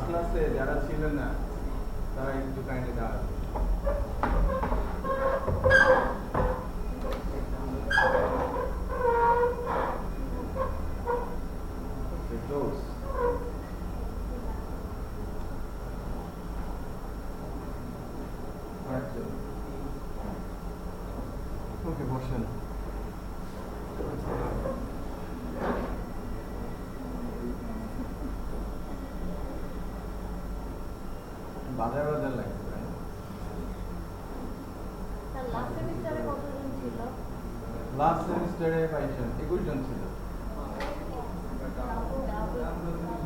ক্লাসে যারা ছিলেন না তারা একটু কাইন্ডলি দাঁড়ান। ওকে, বসেন। বাজার বাজার লাগছে। লাস্ট সেমিস্টারে 22 জন ছিল।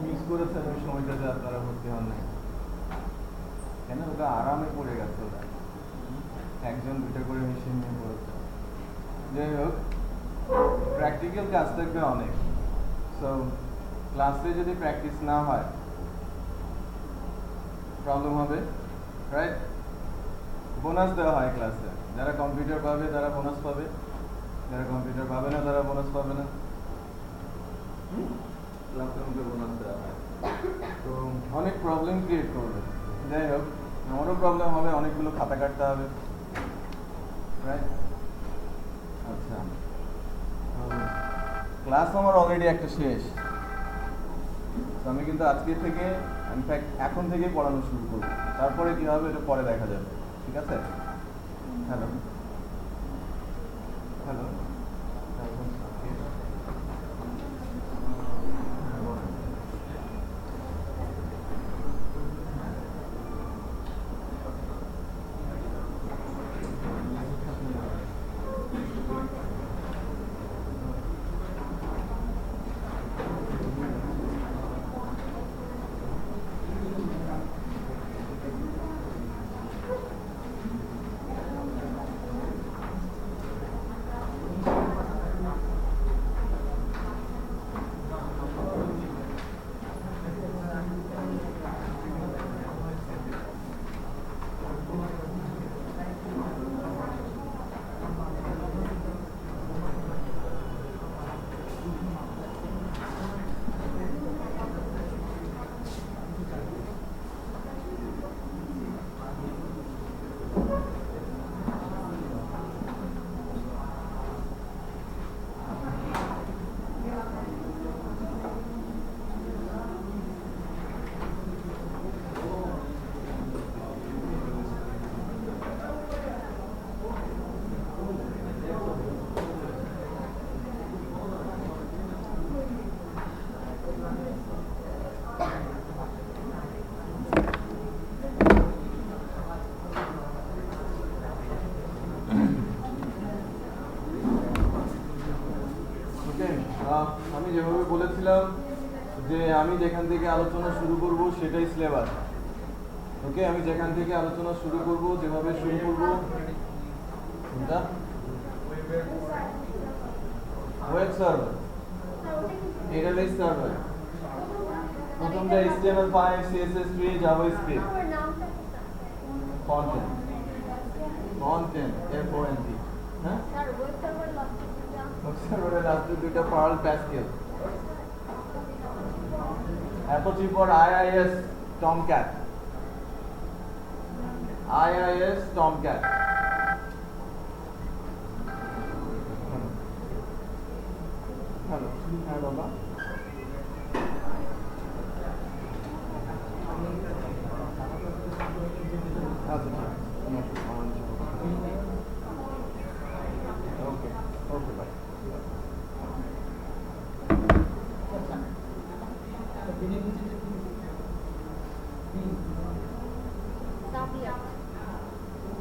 মিস করেছেন ওই সময়টাতে, আপনারা ভর্তি হন নাই কেন? ওটা আরামে পড়ে গেছে, ওরা একজন দুইটা করে মেশিন নিয়ে পড়েছে। যাই হোক, প্র্যাকটিক্যাল কাজ থাকবে অনেক। সো ক্লাসে যদি প্র্যাকটিস না হয় প্রবলেম হবে, রাইট? বোনাস দেওয়া হয় ক্লাসে। যারা কম্পিউটার পাবে তারা বোনাস পাবে, যারা কম্পিউটার পাবে না তারা বোনাস পাবে না। ক্লাসের মধ্যে বোনাস দেওয়া হয়, তো অনেক প্রবলেম ক্রিয়েট করবে। যাই হোক, আমারও প্রবলেম হবে, অনেকগুলো খাতা কাটতে হবে, রাইট? আচ্ছা, ক্লাস আমার অলরেডি একটা শেষ। আমি কিন্তু আজকে থেকে, ইনফ্যাক্ট এখন থেকেই পড়ানো শুরু করবো। তারপরে কি হবে এটা পরে দেখা যাবে, ঠিক আছে? হ্যালো হ্যালো, আমি যেভাবে বলেছিলাম যে আমি যেখান থেকে আলোচনা শুরু করব সেটাই সিলেবাস। ওকে, আমি যেখান থেকে আলোচনা শুরু করব, যেভাবে শুরু করব, ওয়েব সার্ভার, ডেটাবেস সার্ভার, প্রথমটা HTML5, CSS3, JavaScript, ফন্টেন, FONT, হ্যাঁ? ওয়েব সার্ভারের লাস্টে দুইটা Perl, Pascal, Apache for IIS, Tomcat, hello হ্যাঁ বাবা, আচ্ছা ওকে ওকে বাই।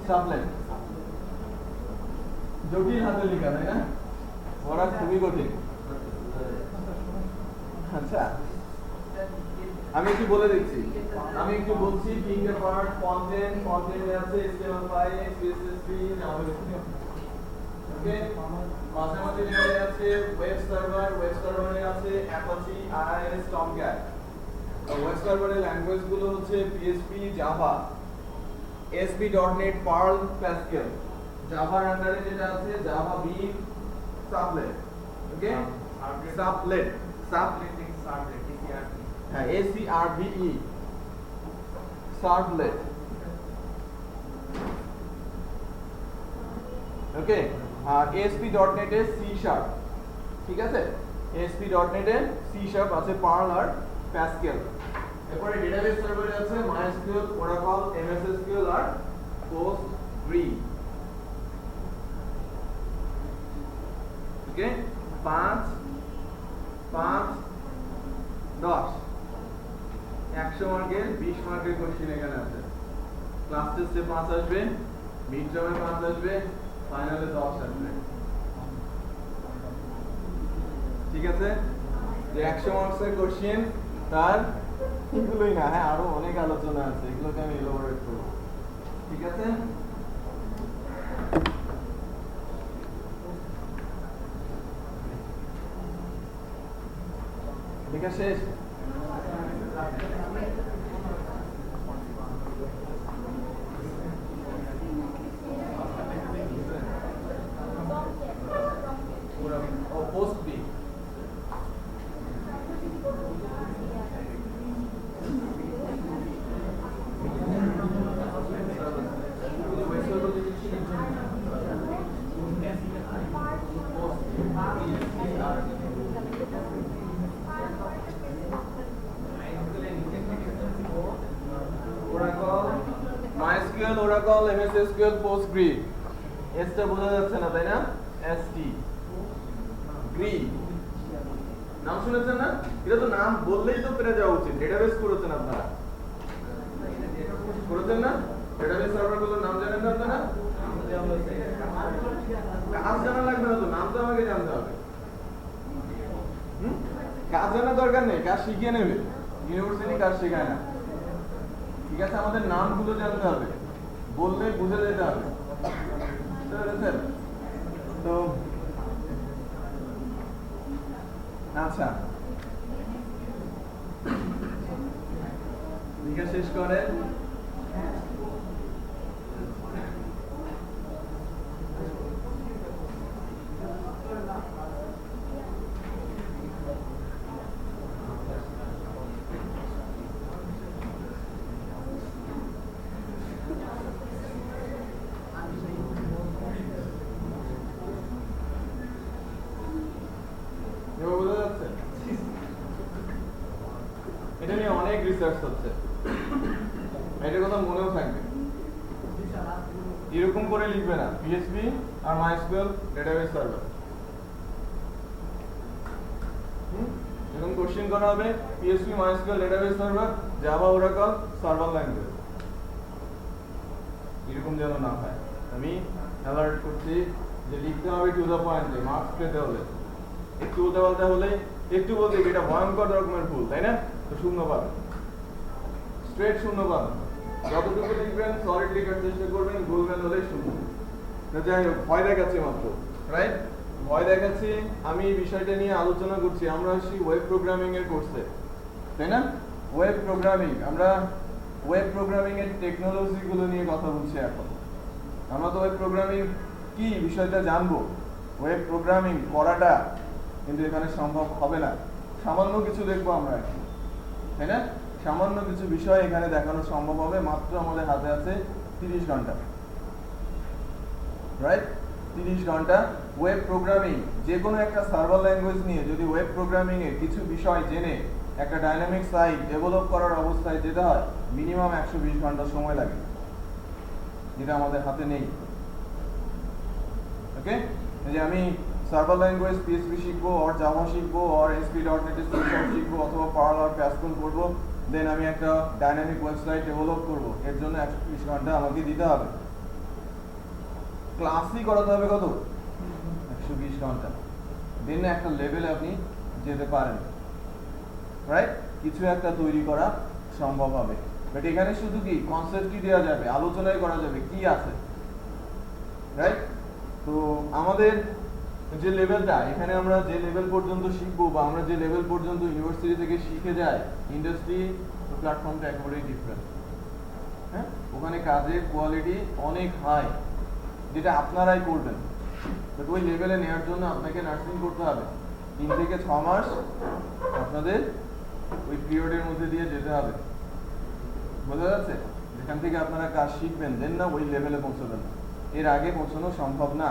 সাবলেট জটিল হাতে লেখা, তাই না? ওরা খুবই কঠিন। আচ্ছা, আমি একটু বলে দিচ্ছি, আমি একটু বলছি। ফিঙ্গার পার্ট, ফন্টেন আছে HTML5, CSS3, JavaScript, ওকে মাঝে মাঝে লেয়ারে আছে ওয়েব সার্ভারে আছে অ্যাপাচি আরআইএস টমক্যাট ওয়েব সার্ভারের ল্যাঙ্গুয়েজ গুলো হচ্ছে PHP Java ASP.NET Perl Pascal জাভার আন্ডারে যেটা আছে Java bean servlet okay servlet হ্যাঁ ACRBE সার্ভলেট ওকে আর ASP.NET এ C#, ঠিক আছে ASP.NET এ C# আছে পার্ল আর প্যাসকেল এরপরে ডেটাবেস সার্ভারে আছে MySQL Oracle MS SQL আর Postgre ওকে 5 5 10 100 মার্কের 20 মার্কের কোশ্চেন এখানে আছে ক্লাস টেস্টে 5 আসবে মিড টার্মে 5 আসবে ফাইনালে 10 আসবে ঠিক আছে যে 100 মার্কসের কোশ্চেন তার এগুলোই না হ্যাঁ আরো অনেক আলোচনা আছে এগুলোকে আমি এলাবোরেট করব ঠিক আছে লেখা শেষ Postgre MySQL Oracle MS SQL Postgre এসটা বোঝা যাচ্ছে না তাই না ST গ্রি নাম শুনেছেন না এটা তো নাম বললেই তো পেরে যাওয়া উচিত ডেটাবেস করেছেন আপনারা করেছেন না ডেটাবেস সার্ভারগুলোর নাম জানেন না আপনারা কাজ জানা লাগবে না তো নাম তো আমাকে জানতে হবে কাজ জানা দরকার নেই কাজ শিখিয়ে নেবে ইউনিভার্সিটি কাজ শেখায় না ঠিক আছে আমাদের নামগুলো জানতে হবে বললে বুঝে যেতে হবে তো আচ্ছা লিখা শেষ করেন এটা নিয়ে অনেক রিসার্চ হচ্ছে এটার কথা মনেও থাকবে এরকম করে লিখবে না PHP আর MySQL ডেটাবেস সার্ভার এরকম কোশ্চেন করা হবে PHP MySQL database server Java Oracle server language এরকম যেন না হয় আমি অ্যালার্ট করছি যে লিখতে হবে টু দ্য পয়েন্টে মার্কস পেতে হলে একটু উল্টাপাল্টা হলে একটু বলতে এটা ভয়ঙ্কর রকমের ভুল তাই না তো শূন্য পাবেন স্ট্রেট শূন্য পাবেন যতটুকু লিখবেন সলিড লেখার চেষ্টা করবেন ভুলবেন হলে শূন্য যাই হোক ভয় দেখাচ্ছি মাত্র রাইট ভয় দেখাচ্ছি আমি এই বিষয়টা নিয়ে আলোচনা করছি আমরা আসছি ওয়েব প্রোগ্রামিং এর কোর্সে তাই না ওয়েব প্রোগ্রামিং আমরা ওয়েব প্রোগ্রামিং এর টেকনোলজি গুলো নিয়ে কথা বলছি এখন আমরা তো ওয়েব প্রোগ্রামিং কি বিষয়টা জানবো ওয়েব প্রোগ্রামিং করাটা কিন্তু এখানে সম্ভব হবে না সামান্য কিছু দেখবো আমরা এখন তাই না সামান্য কিছু বিষয় এখানে দেখানো সম্ভব হবে মাত্র আমাদের হাতে আছে 30 ঘন্টা রাইট 30 ঘন্টা ওয়েব প্রোগ্রামিং যে কোনো একটা সার্ভার ল্যাঙ্গুয়েজ নিয়ে যদি ওয়েব প্রোগ্রামিং এর কিছু বিষয় জেনে একটা ডাইনামিক সাইট ডেভেলপ করার অবস্থায় যেতে হয় মিনিমাম 120 ঘন্টা সময় লাগে যেটা আমাদের হাতে নেই ওকে এই যে আমি সার্ভার ল্যাঙ্গুয়েজ PHP শিখবো আর জাভা শিখবো আর ASP.NET শিখবো অথবা পার্ল আর প্যাসকেল করবো দেন আমি একটা ডাইনামিক ওয়েবসাইট ডেভেলপ করব এর জন্য 120 ঘন্টা আমাকে দিতে হবে ক্লাসই করাতে হবে কত 120 ঘন্টা দেন একটা লেভেলে আপনি যেতে পারেন রাইট কিছু একটা তৈরি করা সম্ভব হবে বাট এখানে শুধু কি কনসেপ্টই দেওয়া যাবে আলোচনাই করা যাবে কি আছে রাইট তো আমাদের যে লেভেলটা এখানে আমরা যে লেভেল পর্যন্ত শিখবো বা আমরা যে লেভেল পর্যন্ত ইউনিভার্সিটি থেকে শিখে যাই, ইন্ডাস্ট্রি প্ল্যাটফর্মটা একেবারেই ডিফারেন্ট। হ্যাঁ, ওখানে কাজের কোয়ালিটি অনেক হাই, যেটা আপনারাই করবেন। তো ওই লেভেলে নেওয়ার জন্য আপনাকে নার্সিং করতে হবে 3 থেকে 6 মাস আপনাদের ওই পিরিয়ডের মধ্যে দিয়ে যেতে হবে। বোঝা যাচ্ছে? যেখান থেকে আপনারা কাজ শিখবেন, দেন না ওই লেভেলে পৌঁছবেন। এর আগে পৌঁছানো সম্ভব না।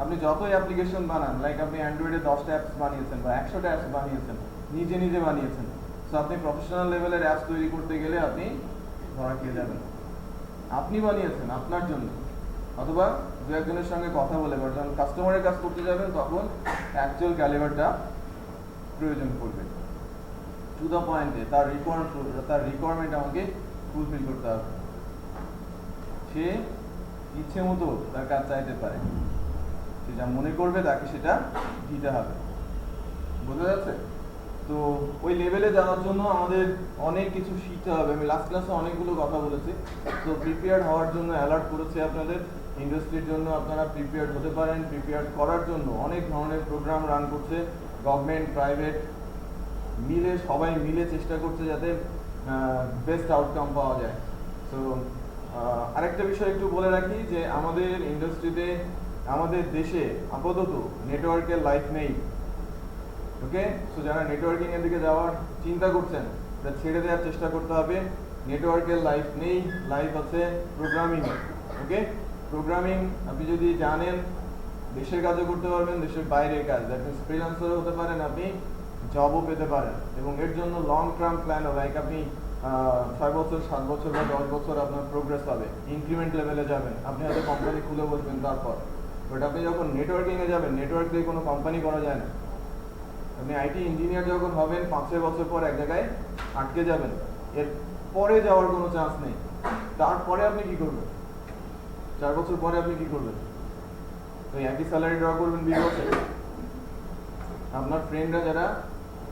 আপনি যতই অ্যাপ্লিকেশন বানান, লাইক আপনি অ্যান্ড্রয়েডে 10টা অ্যাপস বানিয়েছেন বা 100টা অ্যাপস বানিয়েছেন, নিজে নিজে বানিয়েছেন, সো আপনি প্রফেশনাল লেভেলের অ্যাপস তৈরি করতে গেলে আপনি ধরা খেয়ে যাবেন। আপনি বানিয়েছেন আপনার জন্য, অথবা দু একজনের সঙ্গে কথা বলে, বা যখন কাস্টমারের কাজ করতে যাবেন তখন অ্যাকচুয়াল ক্যালিবারটা প্রয়োজন পড়বে। টু দ্য পয়েন্টে তার রিকোয়ারমেন্ট আমাকে ফুলফিল করতে হবে। সে ইচ্ছে মতো তার কাজ চাইতে পারে, সে যা মনে করবে তাকে সেটা দিতে হবে। বোঝা যাচ্ছে? তো ওই লেভেলে যাওয়ার জন্য আমাদের অনেক কিছু শিখতে হবে। আমি লাস্ট ক্লাসে অনেকগুলো কথা বলেছি। তো প্রিপেয়ার হওয়ার জন্য অ্যালার্ট করেছি আপনাদের। ইন্ডাস্ট্রির জন্য আপনারা প্রিপেয়ার হতে পারেন। প্রিপেয়ার করার জন্য অনেক ধরনের প্রোগ্রাম রান করছে গভর্নমেন্ট, প্রাইভেট মিলে, সবাই মিলে চেষ্টা করছে যাতে বেস্ট আউটকাম পাওয়া যায়। সো আরেকটা বিষয় একটু বলে রাখি যে আমাদের ইন্ডাস্ট্রিতে, আমাদের দেশে আপাতত নেটওয়ার্কের লাইফ নেই। ওকে, সো যারা নেটওয়ার্কিং এর দিকে যাওয়ার চিন্তা করছেন, এটা ছেড়ে দেওয়ার চেষ্টা করতে হবে। নেটওয়ার্কের লাইফ নেই, লাইফ আছে প্রোগ্রামিং। ওকে, প্রোগ্রামিং আপনি যদি জানেন, দেশের কাজও করতে পারবেন, দেশের বাইরের কাজ, দ্যাট মিনস ফ্রিল্যান্সারও হতে পারেন, আপনি জবও পেতে পারেন। এবং এর জন্য লং টার্ম প্ল্যানও, লাইক আপনি 6 বছর, 7 বছর বা 10 বছর আপনার প্রোগ্রেস হবে, ইনক্রিমেন্ট লেভেলে যাবেন, আপনি হয়তো কোম্পানি খুলে বসবেন তারপর। বাট আপনি যখন নেটওয়ার্কিংয়ে যাবেন, নেটওয়ার্ক দিয়ে কোনো কোম্পানি করা যায় না। আপনি আইটি ইঞ্জিনিয়ার যখন হবেন, 5-6 বছর পর এক জায়গায় আটকে যাবেন, এর পরে যাওয়ার কোনো চান্স নেই। তারপরে আপনি কি করবেন? 4 বছর পরে আপনি কি করবেন? ওই একই স্যালারি ড্র করবেন 20 বছর? আপনার ফ্রেন্ডরা যারা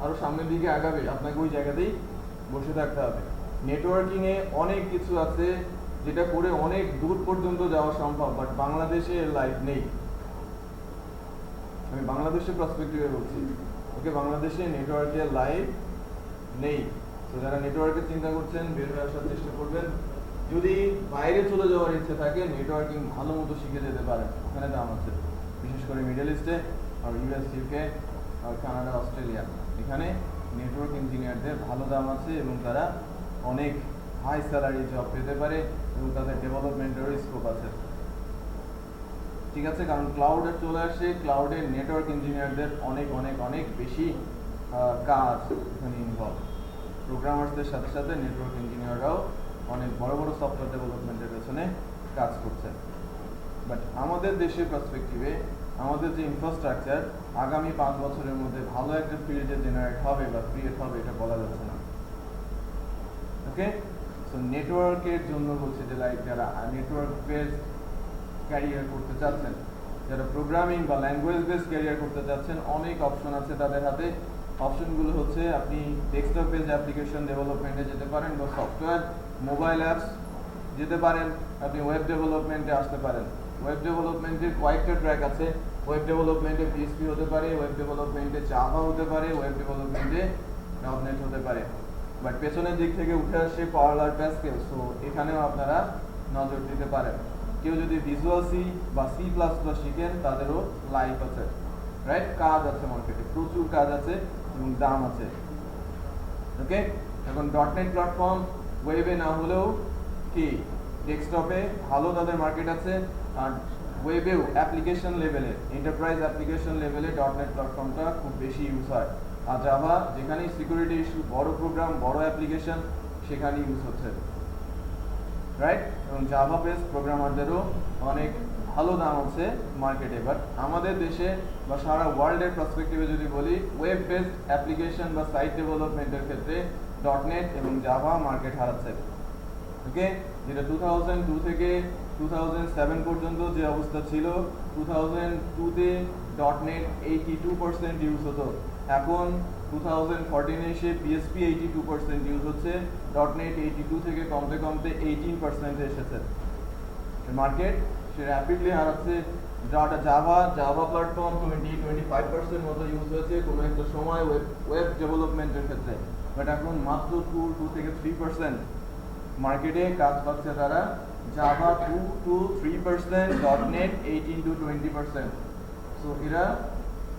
আরো সামনের দিকে আগাবে, আপনাকে ওই জায়গাতেই বসে থাকতে হবে। নেটওয়ার্কিং এ অনেক কিছু আছে যেটা করে অনেক দূর পর্যন্ত যাওয়া সম্ভব, বাট বাংলাদেশে এর লাইফ নেই। আমি বাংলাদেশের পার্সপেক্টিভে বলছি। ওকে, বাংলাদেশে নেটওয়ার্কের লাইফ নেই। তো যারা নেটওয়ার্কের চিন্তা করছেন, বের হয়ে আসার চেষ্টা করবেন। যদি বাইরে চলে যাওয়ার ইচ্ছে থাকে, নেটওয়ার্কিং ভালো মতো শিখে যেতে পারেন, ওখানে দাম আছে। বিশেষ করে মিডল ইস্টে আর ইউএস, ইউকে আর কানাডা, অস্ট্রেলিয়া, এখানে নেটওয়ার্ক ইঞ্জিনিয়ারদের ভালো দাম আছে এবং তারা অনেক হাই স্যালারি জব পেতে পারে এবং তাদের ডেভেলপমেন্টেরও স্কোপ আছে। ঠিক আছে, কারণ ক্লাউডে চলে আসে, ক্লাউডের নেটওয়ার্ক ইঞ্জিনিয়ারদের অনেক অনেক অনেক বেশি কাজ এখানে ইনভলভ। প্রোগ্রামার্সদের সাথে সাথে নেটওয়ার্ক ইঞ্জিনিয়াররাও অনেক বড় বড় সফটওয়্যার ডেভেলপমেন্টের পেছনে কাজ করছে। বাট আমাদের দেশের পার্সপেক্টিভে আমাদের যে ইনফ্রাস্ট্রাকচার আগামী 5 বছরের মধ্যে ভালো একটা ফিল্ড যে জেনারেট হবে বা ক্রিয়েট হবে, এটা বলা যাচ্ছে না। ওকে, সো নেটওয়ার্কের জন্য বলছে যে লাইক যারা নেটওয়ার্ক বেসড ক্যারিয়ার করতে চাচ্ছেন, যারা প্রোগ্রামিং বা ল্যাঙ্গুয়েজ বেসড ক্যারিয়ার করতে চাচ্ছেন, অনেক অপশন আছে তাদের হাতে। অপশনগুলো হচ্ছে আপনি ডেস্কটপ বেসড অ্যাপ্লিকেশন ডেভেলপমেন্টে যেতে পারেন, বা সফটওয়্যার মোবাইল অ্যাপস যেতে পারেন, আপনি ওয়েব ডেভেলপমেন্টে আসতে পারেন। ওয়েব ডেভেলপমেন্টের কয়েকটা ট্র্যাক আছে। ওয়েব ডেভেলপমেন্টে পিএইচপি হতে পারে, ওয়েব ডেভেলপমেন্টে জাভা হতে পারে, ওয়েব ডেভেলপমেন্টে ডটনেট হতে পারে। বাট পেছনের দিক থেকে উঠে আসে পার্লার প্যাসকেল, সো এখানেও আপনারা নজর দিতে পারেন। কেউ যদি ভিজুয়াল সি বা C++ শিখেন, তাদেরও লাইফ আছে, রাইট? কাজ আছে মার্কেটে, প্রচুর কাজ আছে এবং দাম আছে। ওকে, এখন ডটনেট প্ল্যাটফর্ম ওয়েবে না হলেও কি ডেস্কটপে ভালো তাদের মার্কেট আছে, আর ওয়েবেও অ্যাপ্লিকেশন লেভেলে, এন্টারপ্রাইজ অ্যাপ্লিকেশন লেভেলে ডটনেট প্ল্যাটফর্মটা খুব বেশি ইউজ হয়। আর জাভা, যেখানে সিকিউরিটি ইস্যু, বড় প্রোগ্রাম, বড় অ্যাপ্লিকেশন, সেখানে ইউজ হচ্ছে, রাইট? এবং জাভা বেস প্রোগ্রামারদেরও অনেক ভালো দাম আছে মার্কেটে। বাট আমাদের দেশে বা সারা ওয়ার্ল্ডের পার্সপেক্টিভে যদি বলি, ওয়েব বেসড অ্যাপ্লিকেশন বা সাইট ডেভেলপমেন্টের ক্ষেত্রে ডটনেট এবং জাভা মার্কেট হারাচ্ছে। ওকে, যেটা 2002 থেকে 2007 পর্যন্ত যে অবস্থা ছিল, 2002-তে ডটনেট 82% ইউজ হতো, এখন 2014 এসে পিএসপি 82% ইউজ হচ্ছে, ডটনেট 82 থেকে কমতে কমতে 18% এসেছে। মার্কেট সে র্যাপিডলি হারাচ্ছে। জাভা প্ল্যাটফর্ম 20-25% মতো ইউজ হয়েছে কোনো একটা সময় ওয়েব ডেভেলপমেন্টের ক্ষেত্রে, বাট এখন মাত্র 2 থেকে 3% মার্কেটে কাজ পাচ্ছে তারা। Java 2-3%, .NET 18-20%। সো এরা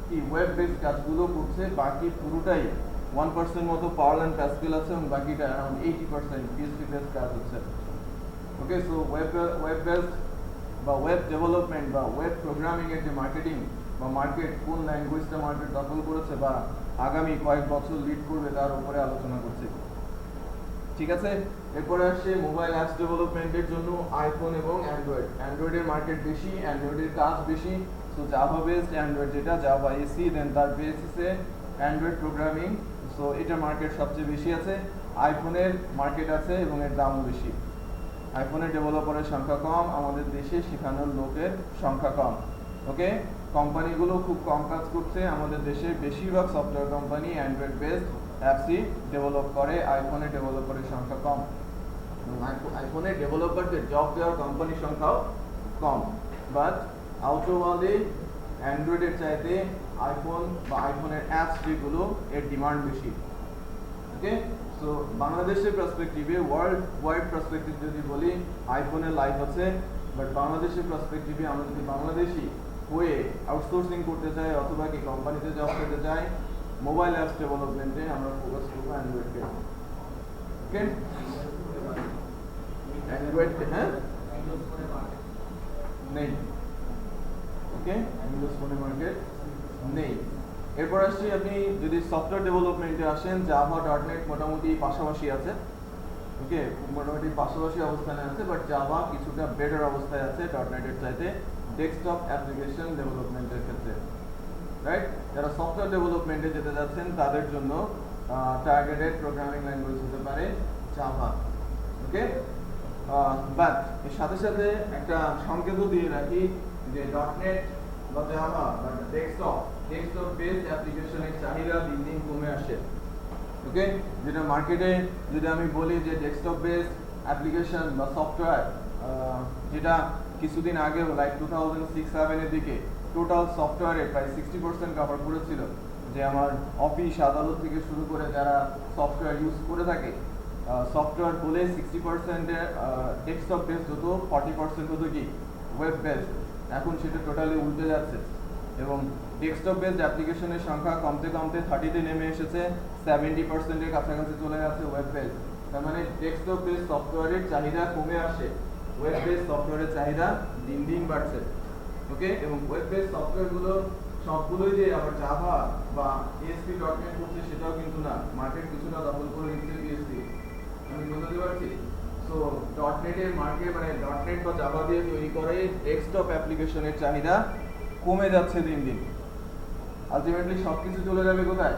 কি ওয়েব বেসড কাজগুলো করছে, বাকি পুরোটাই 1% মতো পার্ল অ্যান্ড প্যাসকেল আছে এবং বাকিটা অ্যারাউন্ড 80% PHP বেসড কাজ হচ্ছে। ওকে, সো ওয়েব বেসড বা ওয়েব ডেভেলপমেন্ট বা ওয়েব প্রোগ্রামিং এর যে মার্কেটিং বা মার্কেট, কোন ল্যাঙ্গুয়েজটা মার্কেট দখল করেছে বা আগামী কয়েক বছর লিড করবে তার উপরে আলোচনা করছি। ঠিক আছে, এরপরে আসছে মোবাইল অ্যাপস ডেভেলপমেন্টের জন্য আইফোন এবং অ্যান্ড্রয়েডের মার্কেট বেশি, অ্যান্ড্রয়েডের কাজ বেশি। সো জাভা বেসড অ্যান্ড্রয়েড, যেটা জাভা এসি, দেন তার বেসিসে অ্যান্ড্রয়েড প্রোগ্রামিং, সো এটার মার্কেট সবচেয়ে বেশি আছে। আইফোনের মার্কেট আছে এবং এর দামও বেশি। আইফোনের ডেভেলপারের সংখ্যা কম, আমাদের দেশে শেখানোর লোকের সংখ্যা কম। ওকে, কোম্পানিগুলো খুব কম কাজ করছে আমাদের দেশে, বেশিরভাগ সফটওয়্যার কোম্পানি অ্যান্ড্রয়েড বেসড অ্যাপসই ডেভেলপ করে, আইফোনের ডেভেলপারের সংখ্যা কম। আইফোনের ডেভেলপারদের জব দেওয়ার কোম্পানির সংখ্যাও কম, বাট আউটওয়ার্ল্ডে অ্যান্ড্রয়েডের চাইতে আইফোন বা আইফোনের অ্যাপস যেগুলো এর ডিমান্ড বেশি। ওকে, সো বাংলাদেশের পার্সপেক্টিভে, ওয়ার্ল্ড ওয়াইড পার্সপেক্টিভ যদি বলি, আইফোনের লাইফ আছে, বাট বাংলাদেশের পার্সপেক্টিভে আমরা যদি বাংলাদেশি হয়ে আউটসোর্সিং করতে চাই অথবা কি কোম্পানিতে জব করতে চাই, মোবাইল অ্যাপস ডেভেলপমেন্টে আমরা ফোকাস করবো অ্যান্ড্রয়েডকে। ওকে, অ্যান্ড্রয়েডকে, হ্যাঁ নেই। ওকে, উইন্ডোজ ফোনের মার্কেট নেই। এরপর আসছি, আপনি যদি সফটওয়্যার ডেভেলপমেন্টে আসেন, জাভা .NET মোটামুটি পাশাপাশি আছে। ওকে, মোটামুটি পাশাপাশি অবস্থানে আছে, বাট জাভা কিছুটা বেটার অবস্থায় আছে .NET এর চাইতে ডেস্কটপ অ্যাপ্লিকেশন ডেভেলপমেন্টের ক্ষেত্রে। রাইট, যারা সফটওয়্যার ডেভেলপমেন্টে যেতে যাচ্ছেন তাদের জন্য টার্গেটেড প্রোগ্রামিং ল্যাঙ্গুয়েজ হতে পারে জাভা। ওকে, বাট এর সাথে সাথে একটা সংকেতও দিয়ে রাখি যে .NET বা জাভা বা ডেস্কটপ বেসড অ্যাপ্লিকেশনের চাহিদা দিন দিন কমে আসে। ওকে, যেটা মার্কেটে যদি আমি বলি যে ডেস্কটপ বেসড অ্যাপ্লিকেশন বা সফটওয়্যার, যেটা কিছুদিন আগে লাইক 2006-07 এর দিকে টোটাল সফটওয়্যারে প্রায় 60% কভার করেছিল, যে আমার অফিস আদালত থেকে শুরু করে যারা সফটওয়্যার ইউজ করে থাকে, সফটওয়্যার বলে 60% ডেস্কটপ বেসড হতো, 40% হতো কি ওয়েব বেসড। এখন সেটা টোটালি উল্টে যাচ্ছে এবং ডেস্কটপ বেসড অ্যাপ্লিকেশনের সংখ্যা কমতে কমতে 30-তে নেমে এসেছে, 70%-এর কাছাকাছি চলে গেছে ওয়েব বেসড। তার মানে ডেস্কটপ বেসড সফটওয়্যারের চাহিদা কমে আসে, ওয়েব বেসড সফটওয়্যারের চাহিদা দিন দিন বাড়ছে। ওকে, এবং ওয়েব বেসড সফটওয়্যারগুলো সবগুলোই যে আবার জাভা বা ASP.NET করছে সেটাও কিন্তু না, মার্কেট কিছুটা দখল করে নিচ্ছে PHP। আমি বুঝতে পারছি। সো .NET এর মার্কেট, মানে .NET বা জাভা দিয়ে তৈরি করে ডেস্কটপ অ্যাপ্লিকেশনের চাহিদা কমে যাচ্ছে দিন দিন। আলটিমেটলি সবকিছু চলে যাবে কোথায়?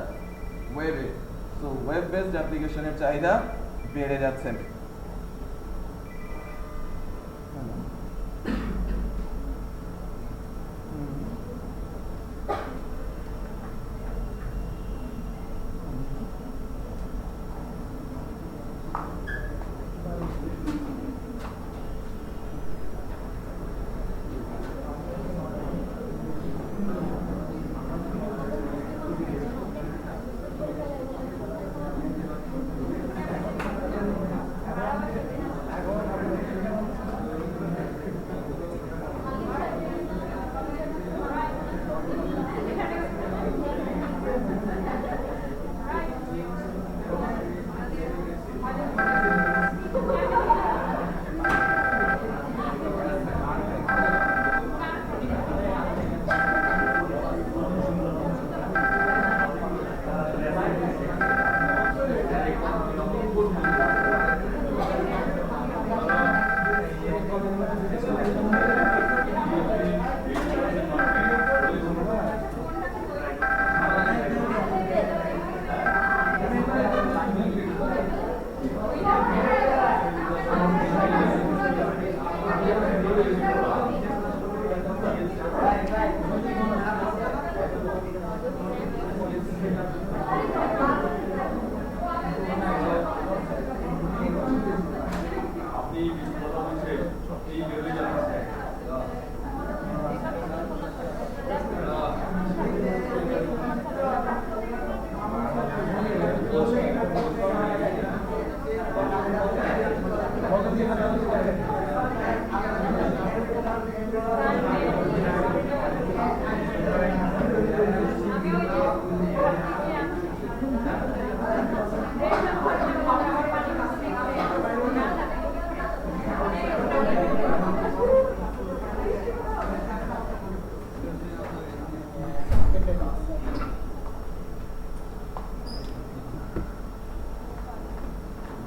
ওয়েবে। সো ওয়েব বেসড অ্যাপ্লিকেশনের চাহিদা বেড়ে যাচ্ছে।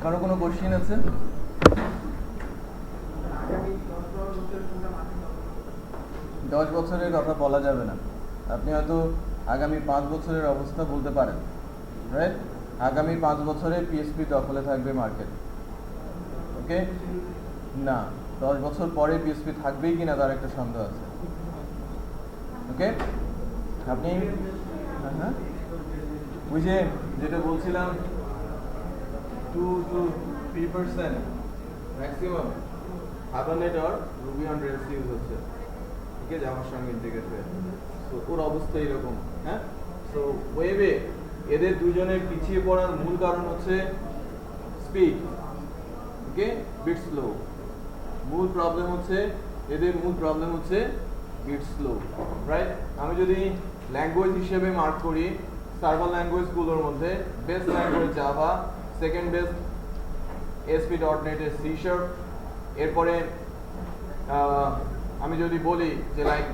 কারো কোনো কোশ্চেন আছে? 10 বছরের কথা বলা যাবে না। আপনি হয়তো আগামী 5 বছরের অবস্থা বলতে পারেন, রাইট? আগামী 5 বছরে পিএসপি দখলে থাকবে মার্কেট, ওকে? না, 10 বছর পরে পিএসপি থাকবেই কিনা তার একটা সন্দেহ আছে, ওকে? আপনি হ্যাঁ, ওই যে যেটা বলছিলাম 2 to 3% ম্যাক্সিমাম হাবানেট আর রুবি অন রেলস ইউজ হচ্ছে, ঠিক আছে, আমার সঙ্গে ইন্টিগ্রেট হয়ে। সো ওর অবস্থা এরকম, হ্যাঁ? সো ওয়েবে এদের দুজনের পিছিয়ে পড়ার মূল কারণ হচ্ছে স্পিড, ওকে, বিট স্লো। মূল প্রবলেম হচ্ছে বিট স্লো, রাইট? আমি যদি ল্যাঙ্গুয়েজ হিসেবে মার্ক করি, সার্ভার ল্যাঙ্গুয়েজগুলোর মধ্যে best language Java, second best ASP.NET এর C#, এরপরে আমি যদি বলি যে লাইক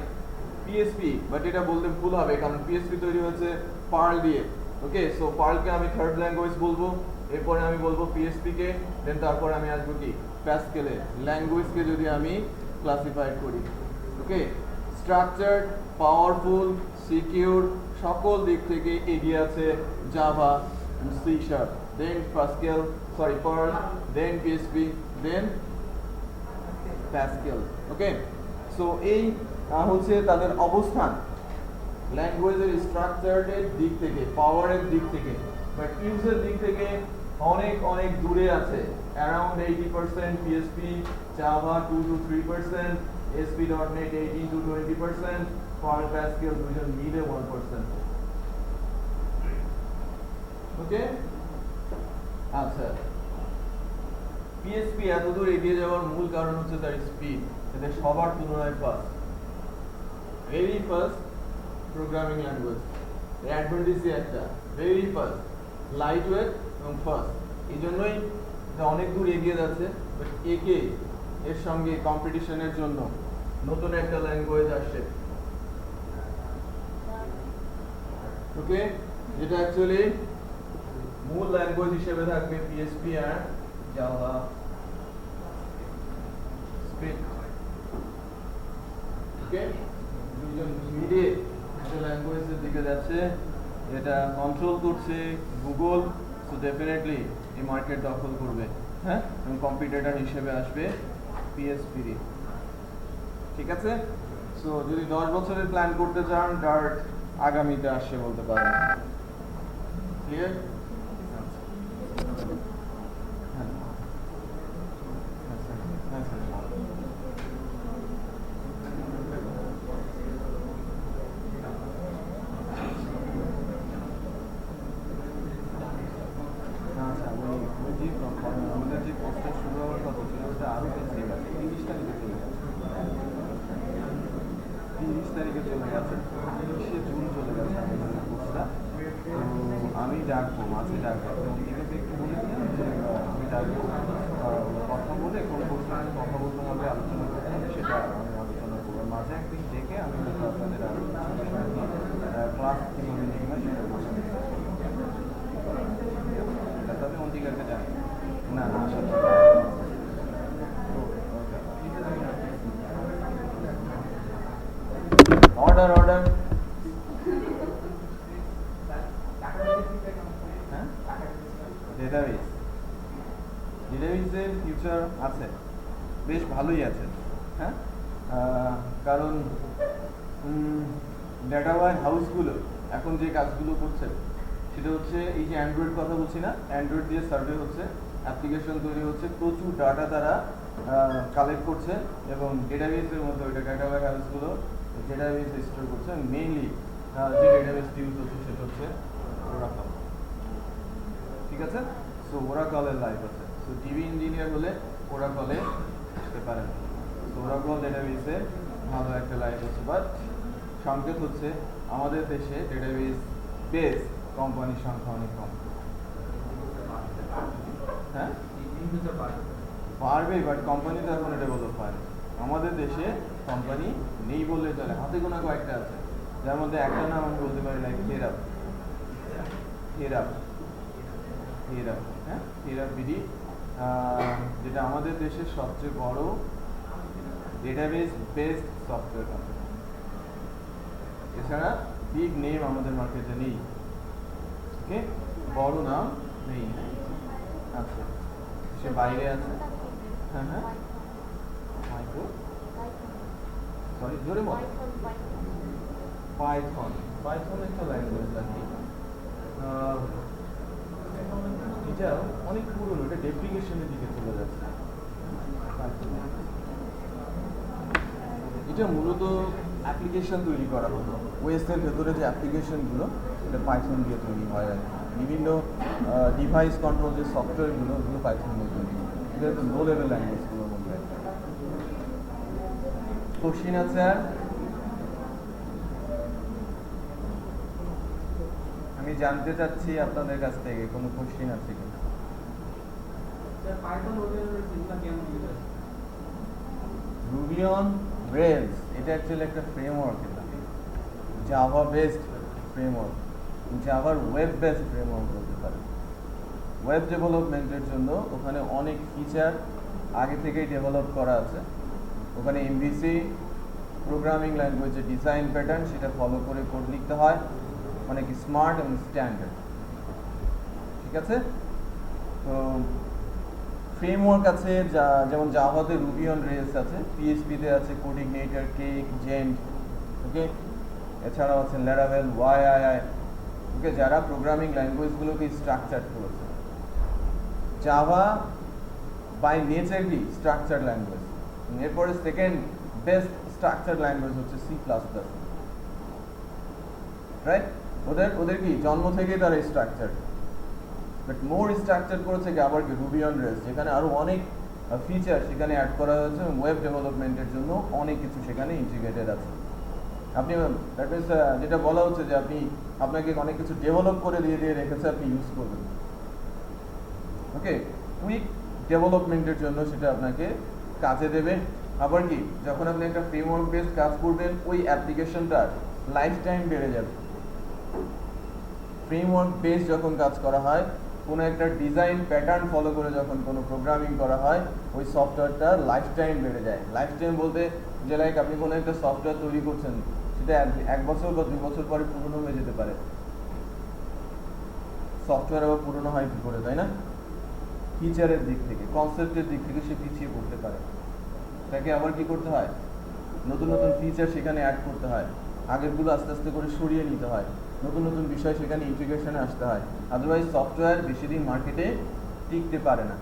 পিএসপি, বাট এটা বলতে ভুল হবে কারণ পিএসপি তৈরি হয়েছে পার্ল দিয়ে, ওকে? সো পার্লকে আমি থার্ড ল্যাঙ্গুয়েজ বলবো, এরপরে আমি বলবো পিএসপি কে, দেন তারপরে আমি আসবো কি প্যাসকেলে। ল্যাঙ্গুয়েজকে যদি আমি ক্লাসিফাই করি, ওকে, স্ট্রাকচার্ড, পাওয়ারফুল, সিকিউর সকল দিক থেকে এগিয়ে আছে জাভা, C#, দেন পার্ল, দেন পিএসপি, দেন প্যাসকেল, ওকে? সো এই হচ্ছে তাদের অবস্থান ল্যাঙ্গুয়েজের স্ট্রাকচারের দিক থেকে, পাওয়ারের দিক থেকে, বাট ইউজের দিক থেকে অনেক অনেক দূরে আছে। Around 80% PSP, Java 2 to 3%, ASP.NET 18 to 20%, Perl, Pascal দুজন মিলে 1%, ওকে? আচ্ছা, পিএসপি এত দূর এগিয়ে যাওয়ার মূল কারণ হচ্ছে তার স্পিড। এদের সবার তুলনায় fast, very fast programming language. এর অ্যাডভান্টেজই একটা, ভেরি ফাস্ট, লাইট ওয়েট এবং ফাস্ট। এই জন্যই এটা অনেক দূর এগিয়ে যাচ্ছে। বাট এর সঙ্গে কম্পিটিশনের জন্য নতুন একটা ল্যাঙ্গুয়েজ আসছে, ওকে, যেটা অ্যাকচুয়ালি মূল ল্যাঙ্গুয়েজ হিসেবে থাকবে পিএসপি আর জাভা স্ক্রিপ্ট, ওকে? দুজন মিলে একটা ল্যাঙ্গুয়েজের দিকে যাচ্ছে, এটা কন্ট্রোল করছে গুগল। সো ডেফিনেটলি এই মার্কেট দখল করবে, হ্যাঁ, এবং কম্পিটিটর হিসেবে আসবে পিএসপি, ঠিক আছে? সো যদি 10 বছরের প্ল্যান করতে চান, ডার্ট আগামীতে আসছে বলতে পারেন, ক্লিয়ার? আমাদের যে কোর্সটা শুরু হওয়ার কথা ছিল সেটা আরও বেশি আছে, 30 তারিখে চলে গেছে, 30 তারিখে চলে গেছে, 30শে জুন চলে গেছে আমাদের কোর্সটা। তো আমি ডাকবো, মাঝে ডাকবো, তো ঠিক আছে, একটু বলেছিলাম যে আমি ডাকবো, কথা বলে কোন কোর্সটা কথা বলতে হবে, আলোচনা করতে হবে, সেটা আমি আলোচনা করবো। মাঝে একদিন ডেকে আমি হয়তো আপনাদের আরও ক্লাস কীভাবে নিয়ে হয় সেটা বলবো। তবে অন্তিকাকে জানি না, অর্ডার অর্ডার, হ্যাঁ, ডেটাবেজের ফিউচার আছে, বেশ ভালোই আছে, হ্যাঁ, কারণ ডেটা ওয়্যার হাউসগুলো এখন যে কাজগুলো করছে সেটা হচ্ছে এই যে অ্যান্ড্রয়েড কথা বলছি না, অ্যান্ড্রয়েড দিয়ে সার্ভে হচ্ছে, অ্যাপ্লিকেশন তৈরি হচ্ছে, প্রচুর ডাটা তারা কালেক্ট করছে এবং ডেটাবেসের মধ্যে ওইটা ডেটা ওয়্যার হাউসগুলো ডেটাবেস স্টোর করছে। মেইনলি যে ডেটাবেসটি ইউজ হচ্ছে সেটা হচ্ছে ওরাকল, ঠিক আছে? সো ওরাকলের লাইফ আছে। সো টিভি ইঞ্জিনিয়ার হলে ওরাকলে আসতে পারেন। সো ওরাকল ডেটাবেসে ভালো একটা লাইফ আছে, বাট সংকেত হচ্ছে আমাদের দেশে ডেটাবেস বেস কোম্পানির সংখ্যা অনেক কম। হ্যাঁ, পারবে, বাট কোম্পানি তো এখন ডেভেলপ হয়। আমাদের দেশে কোম্পানি নেই বললে চলে, হাতে গোনা কয়েকটা আছে, যার মধ্যে একটা নাম আমি বলতে পারি, লাইক হেরাপ, হ্যাঁ, হেরাপ বিডি, যেটা আমাদের দেশের সবচেয়ে বড় ডেটাবেস বেসড সফটওয়্যার কোম্পানি। এছাড়া বিগ নেম আমাদের মার্কেটে নেই, ওকে, বড় নাম নেই। আচ্ছা, সে বাইরে আছে। হ্যাঁ হ্যাঁ, মাইক্রো সরি জোরে বল। পাইথন, পাইথন একটা ল্যাঙ্গুয়েজ আর কি। এটা অনেক পুরনো, এটা ডেপ্লিকেশনের দিকে চলে যাচ্ছে। এটা মূলত অ্যাপ্লিকেশন তৈরি করা হতো, ওএসের ভেতরে যে অ্যাপ্লিকেশনগুলো এটা পাইথন দিয়ে তৈরি হয় আর কি। বিভিন্ন ডিভাইস কন্ট্রোল যে সফটওয়্যারগুলো ওগুলো পাইথন দিয়ে তৈরি হয়। এটা হচ্ছে লো লেভেল ল্যাঙ্গুয়েজগুলোর মধ্যে একটা। কোশ্চিন আছে আর? আমি জানতে চাচ্ছি আপনাদের কাছ থেকে কোনো কোশ্চিন আছে কিনা। রুবি অন রেলস এটা অ্যাকচুয়ালি একটা ফ্রেমওয়ার্ক, এটা জাভা বেসড ফ্রেমওয়ার্ক, জাভার ওয়েব বেসড ফ্রেমওয়ার্ক বলতে পারেন। ওয়েব ডেভেলপমেন্টের জন্য ওখানে অনেক ফিচার আগে থেকেই ডেভেলপ করা আছে। ওখানে এমভিসি প্রোগ্রামিং ল্যাঙ্গুয়েজের ডিজাইন প্যাটার্ন সেটা ফলো করে কোড লিখতে হয়, অনেক স্মার্ট এবং স্ট্যান্ডার্ড। ঠিক আছে, তো ফ্রেমওয়ার্ক আছে যেমন জাভাতে রুবি অন রেলস আছে, পিএইচপিতে আছে কোডিগনেটর, কেক, জেন্ট, ওকে, এছাড়াও আছে ল্যারাভেল, ওয়াইআইআই, ওকে, যারা প্রোগ্রামিং ল্যাঙ্গুয়েজগুলোকে স্ট্রাকচার করেছে। Java by naturally structure language. এরপরে সেকেন্ড বেস্ট স্ট্রাকচার ল্যাঙ্গুয়েজ হচ্ছে সি প্লাস প্লাস, রাইট? ওদের কি জন্ম থেকেই তারা স্ট্রাকচার, বাট মোর স্ট্রাকচার করেছে কি আবার কি রুবি অন রেলস, যেখানে আরো অনেক ফিচার সেখানে অ্যাড করা হয়েছে এবং ওয়েব ডেভেলপমেন্টের জন্য অনেক কিছু সেখানে ইন্টিগ্রেটেড আছে। আপনি দ্যাট মিনস যেটা বলা হচ্ছে যে আপনাকে অনেক কিছু ডেভেলপ করে দিয়ে রেখেছে, আপনি ইউজ করবেন। ওকে, কুইক ডেভেলপমেন্টের জন্য সেটা আপনাকে কাজে দেবে। আবার কি যখন আপনি একটা ফ্রেমওয়ার্ক বেসড কাজ করবেন ওই অ্যাপ্লিকেশনটার লাইফ টাইম বেড়ে যাবে। ফ্রেমওয়ার্ক বেসড যখন কাজ করা হয়, কোনো একটা ডিজাইন প্যাটার্ন ফলো করে যখন কোনো প্রোগ্রামিং করা হয়, ওই সফটওয়্যারটার লাইফ টাইম বেড়ে যায়। লাইফ টাইম বলতে যে লাইক আপনি কোনো একটা সফটওয়্যার তৈরি করছেন, সেটা 1 বছর বা 2 বছর পরে পুরনো হয়ে যেতে পারে। সফটওয়্যার আবার পুরনো হয় কি করে, তাই না? ফিচারের দিক থেকে, কনসেপ্টের দিক থেকে সে পিছিয়ে পড়তে পারে। তাকে আবার কি করতে হয়, নতুন নতুন ফিচার সেখানে অ্যাড করতে হয়, আগেরগুলো আস্তে আস্তে করে সরিয়ে নিতে হয়, নতুন নতুন বিষয় সেখানে ইন্টিগ্রেশনে আসতে হয়। আদারওয়াইজ সফটওয়্যার বেশি দিন মার্কেটে টিকতে পারে না।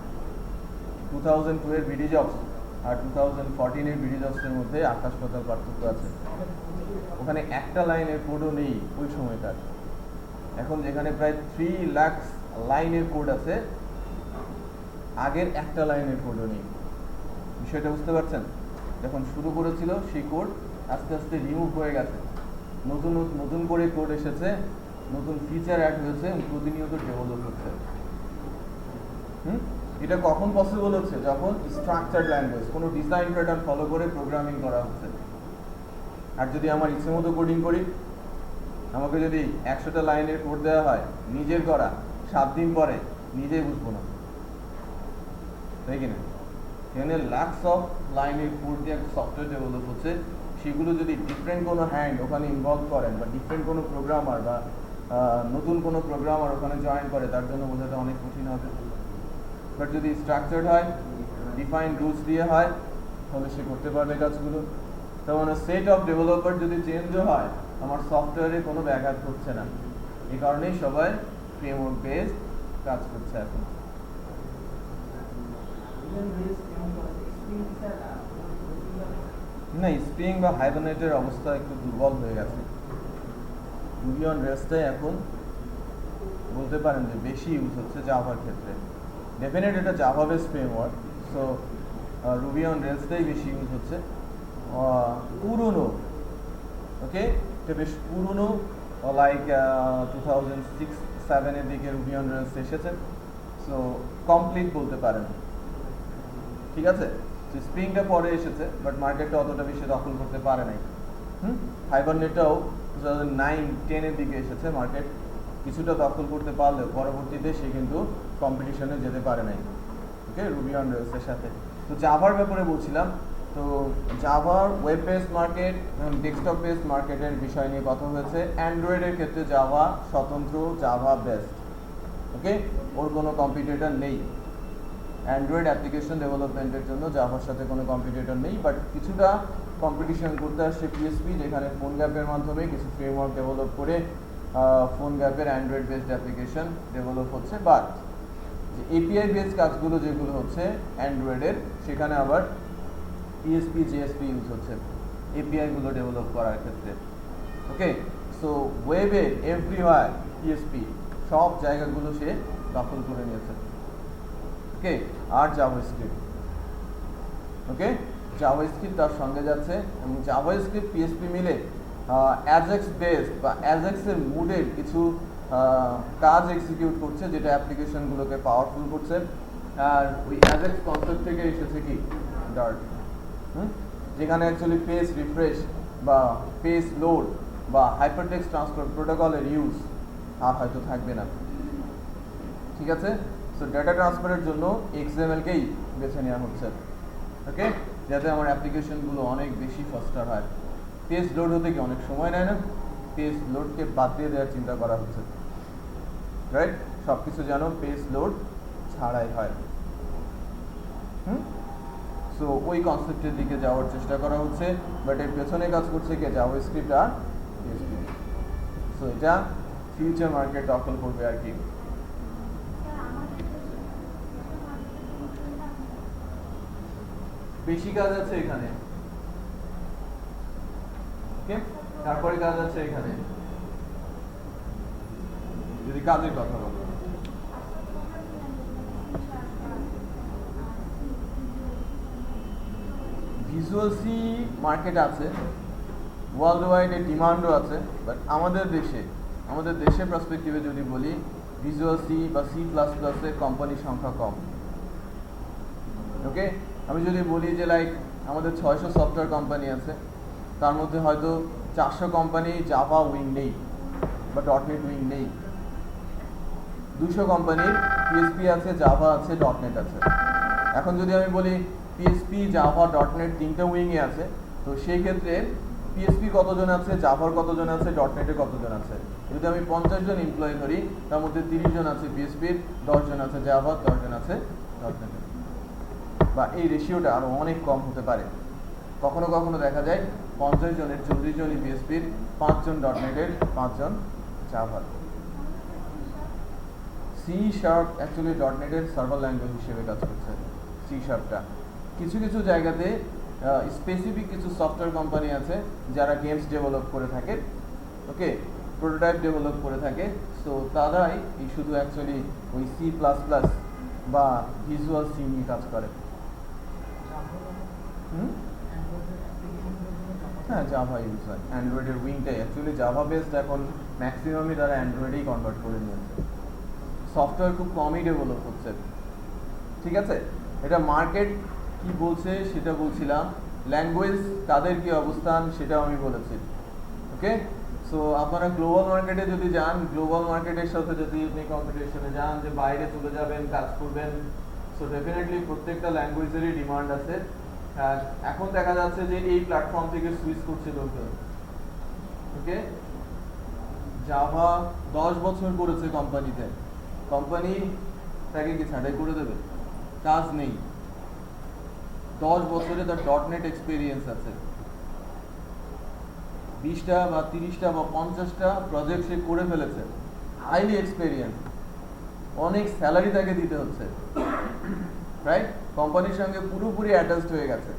2002 এর বিডি জবস আর 2014 এর বিডি জবসের মধ্যে আকাশ পাতাল পার্থক্য আছে। ওখানে একটা লাইনের কোডও নেই ওই সময়টার। এখন যেখানে প্রায় 3 লাখ লাইনের কোড আছে, আগের একটা লাইনের কোডও নেই। বিষয়টা বুঝতে পারছেন? যখন শুরু করেছিল সেই কোড আস্তে আস্তে রিমুভ হয়ে গেছে, নতুন নতুন করে কোড এসেছে, নতুন ফিচার অ্যাড হয়েছে, প্রতিনিয়ত ডেভেলপ হচ্ছে। এটা কখন পসিবল হচ্ছে? যখন স্ট্রাকচার্ড ল্যাঙ্গুয়েজ, কোনো ডিজাইন প্যাটার্ন ফলো করে প্রোগ্রামিং করা হচ্ছে। আর যদি আমার ইচ্ছে মতো কোডিং করি, আমাকে যদি 100টা লাইনের কোড দেওয়া হয় নিজের করা, 7 দিন পরে নিজেই বুঝবো না, তাই কিনা? এখানে লাখস অফ লাইনের কোড দিয়ে একটা সফটওয়্যার ডেভেলপ হচ্ছে, সেগুলো যদি ডিফারেন্ট কোনো হ্যান্ড ওখানে ইনভলভ করেন বা ডিফারেন্ট কোনো প্রোগ্রামার বা নতুন কোনো প্রোগ্রামার ওখানে জয়েন করে, তার জন্য বোঝাটা অনেক কঠিন হবে। বাট যদি স্ট্রাকচার্ড হয়, ডিফাইন্ড রুলস দিয়ে হয়, তাহলে সে করতে পারবে কাজগুলো। তার মানে সেট অফ ডেভেলপার যদি চেঞ্জও হয়, আমার সফটওয়্যারে কোনো ব্যাঘাত ঘটছে না। এই কারণেই সবাই ফ্রেমওয়ার্ক বেসড কাজ করছে এখন। না, স্প্রিং বা হাইবারনেটের অবস্থা একটু দুর্বল হয়ে গেছে। রুবি অন রেলসটাই এখন বলতে পারেন যে বেশি ইউজ হচ্ছে জাভার ক্ষেত্রে। ডেফিনেট এটা Java base framework, so Ruby on রেলসটাই বেশি ইউজ হচ্ছে। পুরনো, ওকে, এটা বেশ পুরনো, লাইক 2006-07 এর দিকে রুবি অন রেলস এসেছে, সো কমপ্লিট বলতে পারেন। ঠিক আছে, স্প্রিংটা পরে এসেছে, বাট মার্কেটটা অতটা বেশি দখল করতে পারে নাই। হাইবারনেটটাও 2009-10 এর দিকে এসেছে, মার্কেট কিছুটা দখল করতে পারলেও পরবর্তীতে সে কিন্তু কম্পিটিশনে যেতে পারে নাই। ওকে, রুবি অন রেলসের সাথে। তো জাভার ব্যাপারে বলছিলাম, তো জাভার ওয়েব বেসড মার্কেট এবং ডেস্কটপ বেসড মার্কেটের বিষয় নিয়ে কথা হয়েছে। অ্যান্ড্রয়েডের ক্ষেত্রে জাভা স্বতন্ত্র, জাভা বেসড, ওকে, ওর কোনো কম্পিটিটর নেই। অ্যান্ড্রয়েড অ্যাপ্লিকেশন ডেভেলপমেন্টের জন্য জাভার সাথে কোনো কম্পিটিটর নেই, বাট কিছুটা কম্পিটিশন করতে আসছে পিএসপি, যেখানে ফোন গ্যাপের মাধ্যমে কিছু ফ্রেমওয়ার্ক ডেভেলপ করে ফোন গ্যাপের অ্যান্ড্রয়েড বেসড অ্যাপ্লিকেশন ডেভেলপ হচ্ছে। বাট যে এপিআই বেসড কাজগুলো যেগুলো হচ্ছে অ্যান্ড্রয়েডের, সেখানে আবার পিএসপি জেএসপি ইউজ হচ্ছে এপিআইগুলো ডেভেলপ করার ক্ষেত্রে। ওকে, সো ওয়েবে এভরিওয়্যার পিএসপি সব জায়গাগুলো সে দখল করে নিয়েছে। ওকে, আর জাভাস্ক্রিপ্ট, ওকে, জাভাস্ক্রিপ্ট তার সঙ্গে যাচ্ছে, এবং জাভাস্ক্রিপ্ট পিএসপি মিলে অ্যাজাক্স বেসড বা অ্যাজাক্সের মুডের কিছু কাজ এক্সিকিউট করছে, যেটা অ্যাপ্লিকেশনগুলোকে পাওয়ারফুল করছে। আর ওই অ্যাজাক্স কনসেপ্ট থেকে এসেছে কি ডার্ট, যেখানে অ্যাকচুয়ালি পেজ রিফ্রেশ বা পেজ লোড বা হাইপারটেক্সট ট্রান্সফার প্রোটোকলের ইউজ আর হয়তো থাকবে না। ঠিক আছে, সো ডেটা ট্রান্সফারের জন্য এক্সএমএলকেই বেছে নেওয়া হচ্ছে, ওকে, যাতে আমার অ্যাপ্লিকেশনগুলো অনেক বেশি ফাস্টার হয়। পেজ লোড হতে কি অনেক সময় নেয় না? পেজ লোডকে বাদ দিয়ে দেওয়ার চিন্তা করা হচ্ছে, রাইট? সব কিছু যেন পেজ লোড ছাড়াই হয়। সো ওই কনসেপ্টের দিকে যাওয়ার চেষ্টা করা হচ্ছে, বাট এর পেছনে কাজ করছে কে? জাভাস্ক্রিপ্ট আর পিএসপি। সো এটা ফিউচার মার্কেট দখল করবে আর কি। বেশি কাজ আছে এখানে, ওকে, তারপরে কাজ আছে এখানে। যদি কাজের কথা বলো, ভিজুয়াল সি মার্কেট আছে, ওয়ার্ল্ড ওয়াইড এর ডিমান্ডও আছে, বাট আমাদের দেশের পার্সপেক্টিভে যদি বলি, ভিজুয়াল সি বা সি প্লাস প্লাসের কোম্পানির সংখ্যা কম। ওকে, আমি যদি বলি যে লাইক আমাদের 600 সফটওয়্যার কোম্পানি আছে, তার মধ্যে হয়তো 400 কোম্পানি জাভা উইং নেই বা ডটনেট উইং নেই, 200 কোম্পানির পিএসপি আছে, জাভা আছে, ডটনেট আছে। এখন যদি আমি বলি পিএসপি, জাভা, ডটনেট তিনটা উইংয়ে আছে, তো সেই ক্ষেত্রে পিএসপি কতজন আছে, জাভার কতজন আছে, ডটনেটে কতজন আছে? যদি আমি 50 জন এমপ্লয়ি ধরি, তার মধ্যে 30 জন আছে পিএসপির, 10 জন আছে জাভা, 10 জন আছে ডটনেটের, বা এই রেশিওটা আরো অনেক কম হতে পারে। কখনো কখনো দেখা যায় 50 জনের 40 জনই পিএসপির, 5 জন ডটনেটের, 5 জন জাভার। সি শার্প অ্যাকচুয়ালি ডটনেটের সার্ভার ল্যাঙ্গুয়েজ হিসেবে কাজ করছে। সি শার্পটা কিছু কিছু জায়গাতে স্পেসিফিক কিছু সফটওয়্যার কোম্পানি আছে যারা গেমস ডেভেলপ করে থাকে, ওকে, প্রোটোটাইপ ডেভেলপ করে থাকে, সো তারাই এই শুধু অ্যাকচুয়ালি ওই সি প্লাস প্লাস বা ভিজুয়াল সি নিয়ে কাজ করে। হ্যাঁ, জাভা ইউজ হয়, অ্যান্ড্রয়েডের উইংটাই অ্যাকচুয়ালি জাভা বেসড। এখন ম্যাক্সিমামই তারা অ্যান্ড্রয়েডেই কনভার্ট করে নিয়েছে, সফটওয়্যার খুব কমই ডেভেলপ হচ্ছে। ঠিক আছে, এটা মার্কেট কি বলছে সেটা বলছিলাম, ল্যাঙ্গুয়েজ তাদের কি অবস্থান সেটাও আমি বলেছি। ওকে, সো আপনারা গ্লোবাল মার্কেটে যদি যান, গ্লোবাল মার্কেটের সাথে যদি আপনি কম্পিটিশনে যান, যে বাইরে চলে যাবেন, কাজ করবেন, সো ডেফিনেটলি প্রত্যেকটা ল্যাঙ্গুয়েজেরই ডিমান্ড আছে। এখন দেখা যাচ্ছে যে এই প্ল্যাটফর্ম থেকে সুইচ করছে লোকজন। ওকে, জাভা 10 বছর করেছে কোম্পানিতে, কোম্পানি তাকে কি ছাঁটাই করে দেবে? কাজ নেই, 10 বছরে তার ডটনেট এক্সপিরিয়েন্স আছে, 20টা বা 30টা বা 50টা প্রজেক্ট সে করে ফেলেছে, হাইলি এক্সপিরিয়েন্স, অনেক স্যালারি তাকে দিতে হচ্ছে, রাইট? কোম্পানির সঙ্গে পুরোপুরি অ্যাটাচড হয়ে গেছে,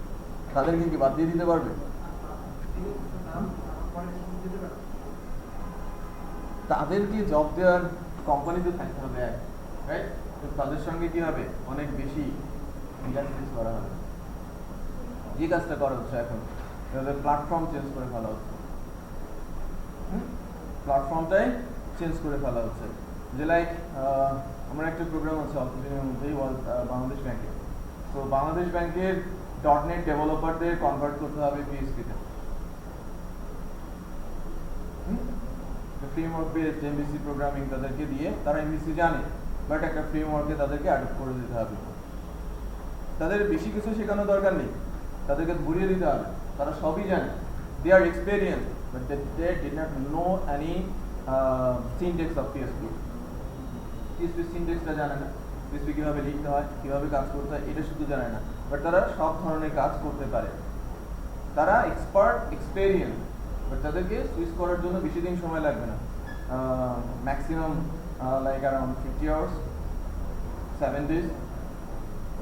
তাদেরকে কি বাদ দিয়ে দিতে পারবে? তাদেরকে জব দেওয়ার কোম্পানিতে থাকতে হবে, রাইট? তো তাদের সঙ্গে কি হবে? অনেক বেশি ইন্টারফেস করা হবে। যে কাজটা করা হচ্ছে এখন, তাদের প্ল্যাটফর্ম চেঞ্জ করে ফেলা হচ্ছে, প্ল্যাটফর্মটাই চেঞ্জ করে ফেলা হচ্ছে। যে লাইক আমার একটা প্রোগ্রাম আছে অল্প দিনের মধ্যেই বাংলাদেশ ব্যাংকে, তো বাংলাদেশ ব্যাংকের ডটনেট ডেভেলপারদের কনভার্ট করতে হবে পিএইচপিতে। ফ্রেমওয়ার্ক বেসড এমভিসি প্রোগ্রামিং তাদেরকে দিয়ে, তারা এমভিসি জানে, বাট একটা ফ্রেমওয়ার্কে তাদেরকে অ্যাডপ্ট করে দিতে হবে। তাদের বেশি কিছু শেখানো দরকার নেই, তাদেরকে ঘুরিয়ে দিতে হবে, তারা সবই জানে, they are experience, but they did not know any syntax of PHP. PHP সিনট্যাক্সটা জানে না, পিএসপি কীভাবে লিখতে হয়, কীভাবে কাজ করতে হয়, এটা শুধু জানে না, বাট তারা সব ধরনের কাজ করতে পারে, তারা এক্সপার্ট, এক্সপেরিয়েন্স, বাট তাদেরকে সুইচ করার জন্য বেশি দিন সময় লাগবে না, maximum like around 50 hours, 7 days।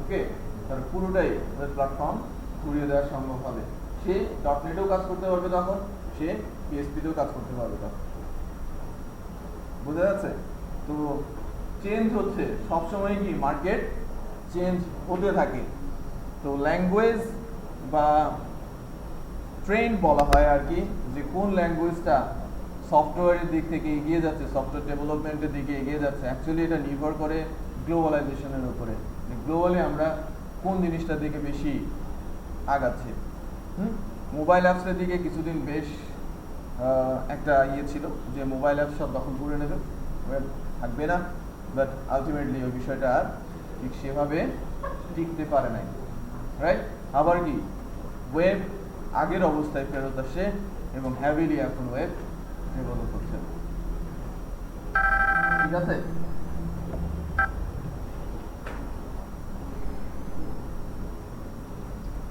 ওকে, তার পুরোটাই ওদের প্ল্যাটফর্ম ঘুরিয়ে দেওয়া সম্ভব হবে। সে ডটনেটেও কাজ করতে পারবে তখন, সে পিএসপিতেও কাজ করতে পারবে তখন। বোঝা যাচ্ছে? তো চেঞ্জ হচ্ছে সবসময়, কি মার্কেট চেঞ্জ হতে থাকে। তো ল্যাঙ্গুয়েজ বা ট্রেন্ড বলা হয় আর কি, যে কোন ল্যাঙ্গুয়েজটা সফটওয়্যারের দিক থেকে এগিয়ে যাচ্ছে, সফটওয়্যার ডেভেলপমেন্টের দিকে এগিয়ে যাচ্ছে। অ্যাকচুয়ালি এটা নির্ভর করে গ্লোবালাইজেশনের উপরে, গ্লোবালি আমরা কোন জিনিসটার দিকে বেশি আগাচ্ছি। মোবাইল অ্যাপসের দিকে কিছুদিন বেশ একটা ইয়ে ছিল যে মোবাইল অ্যাপস সব দখল করে নেবে, ওয়েব থাকবে না, বাট আলটিমেটলি ওই বিষয়টা আর ঠিক সেভাবে টিকতে পারে নাই, রাইট? আবার কি ওয়েব আগের অবস্থায় ফেরত আসে এবং হ্যাভিলি এখন ওয়েব ডেভেলপ হচ্ছে। ঠিক আছে?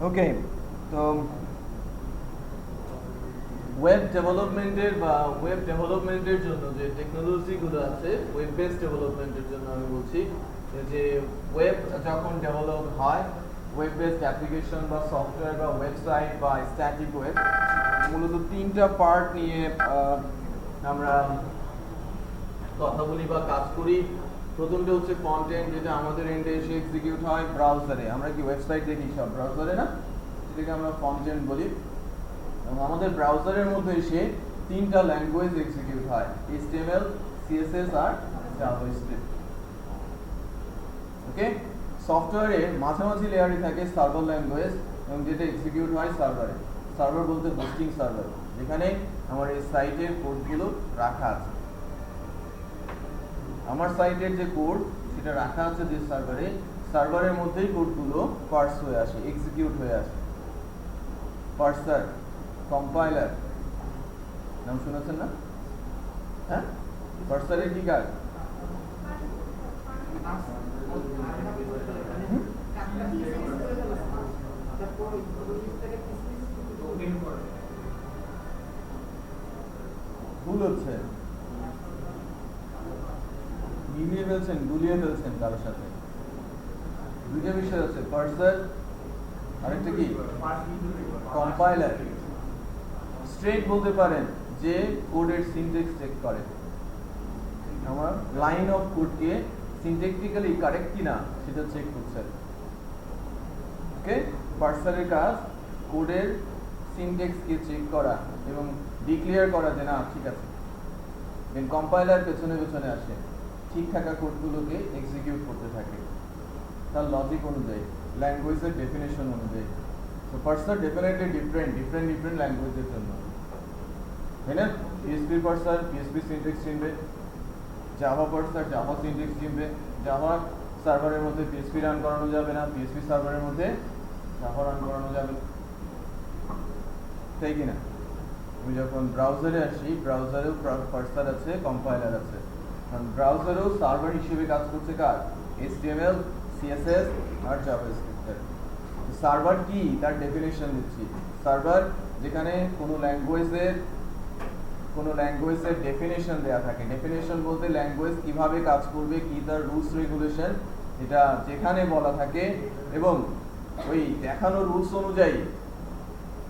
ওকে, তো ওয়েব ডেভেলপমেন্টের জন্য যে টেকনোলজিগুলো আছে, ওয়েব বেস ডেভেলপমেন্টের জন্য আমি বলছি যে ওয়েব যখন ডেভেলপ হয়, ওয়েব বেসড অ্যাপ্লিকেশন বা সফটওয়্যার বা ওয়েবসাইট বা স্ট্যাটিক ওয়েব, মূলত তিনটা পার্ট নিয়ে আমরা কথা বলি বা কাজ করি। প্রথমটা হচ্ছে কন্টেন্ট, যেটা আমাদের এন্ডে এসে এক্সিকিউট হয় ব্রাউজারে। আমরা কি ওয়েবসাইট দেখি সব ব্রাউজারে না, যেটাকে আমরা কন্টেন্ট বলি। এবং আমাদের ব্রাউজারের মধ্যে এসে তিনটা ল্যাঙ্গুয়েজ এক্সিকিউট হয়, HTML, CSS আর জাভাস্ক্রিপ্ট। ওকে, সফটওয়্যারের মাঝামাঝি লেয়ারে থাকে সার্ভার ল্যাঙ্গুয়েজ, এবং যেটা এক্সিকিউট হয় সার্ভারে। সার্ভার বলতে হোস্টিং সার্ভার, যেখানে আমার এই সাইটের কোডগুলো রাখা আছে। আমার সাইটের যে কোড সেটা রাখা আছে যে সার্ভারে, সার্ভারের মধ্যেই কোডগুলো পার্স হয়ে আসে, এক্সিকিউট হয়ে আসে। পার্সার, কম্পাইলার নাম শুনেছেন না? হ্যাঁ, পার্সারের কি কাজ? ভুল হচ্ছে, গুলিয়ে ফেলছেন কারোর সাথে। দুইটা বিষয় আছে, পার্সার আরেকটা কি কম্পাইলার। স্ট্রেট বলতে পারেন যে কোডের সিনট্যাক্স চেক করে, আমার লাইন অফ কোডকে সিনট্যাকটিক্যালি কারেক্ট কিনা সেটা চেক করছে। ওকে, পার্সারের কাজ কোডের সিনট্যাক্সকে চেক করা এবং ডিক্লেয়ার করা যে না ঠিক আছে। দেন কম্পাইলার পেছনে পেছনে আসে, ঠিক থাকা কোডগুলোকে এক্সিকিউট করতে থাকে তার লজিক অনুযায়ী, ল্যাঙ্গুয়েজের ডেফিনেশন অনুযায়ী। তো পার্সার ডেফিনেটলি ডিফারেন্ট ল্যাঙ্গুয়েজের জন্য, তাই না? পিএসপি পার্সার পিএসপি সিনট্যাক্স চিনবে, জাভা পার্সার জাভা সিনট্যাক্স চিনবে। জাভা সার্ভারের মধ্যে পিএসপি রান করানো যাবে না, পিএসপি সার্ভারের মধ্যে জাভা রান করানো যাবে, তাই কি না? আমি যখন ব্রাউজারে আসি, ব্রাউজারেও পার্সার আছে, কম্পাইলার আছে। কারণ ব্রাউজারেও সার্ভার হিসেবে কাজ করছে কার? HTML, CSS আর জাভাস্ক্রিপ্ট। সার্ভার কি তার ডেফিনেশন দিচ্ছি। সার্ভার যেখানে কোনো ল্যাঙ্গুয়েজের ডেফিনেশন দেয়া থাকে। ডেফিনেশন বলতে ল্যাঙ্গুয়েজ কিভাবে কাজ করবে, কি তার রুলস রেগুলেশন, এটা যেখানে বলা থাকে এবং ওই দেখানো রুলস অনুযায়ী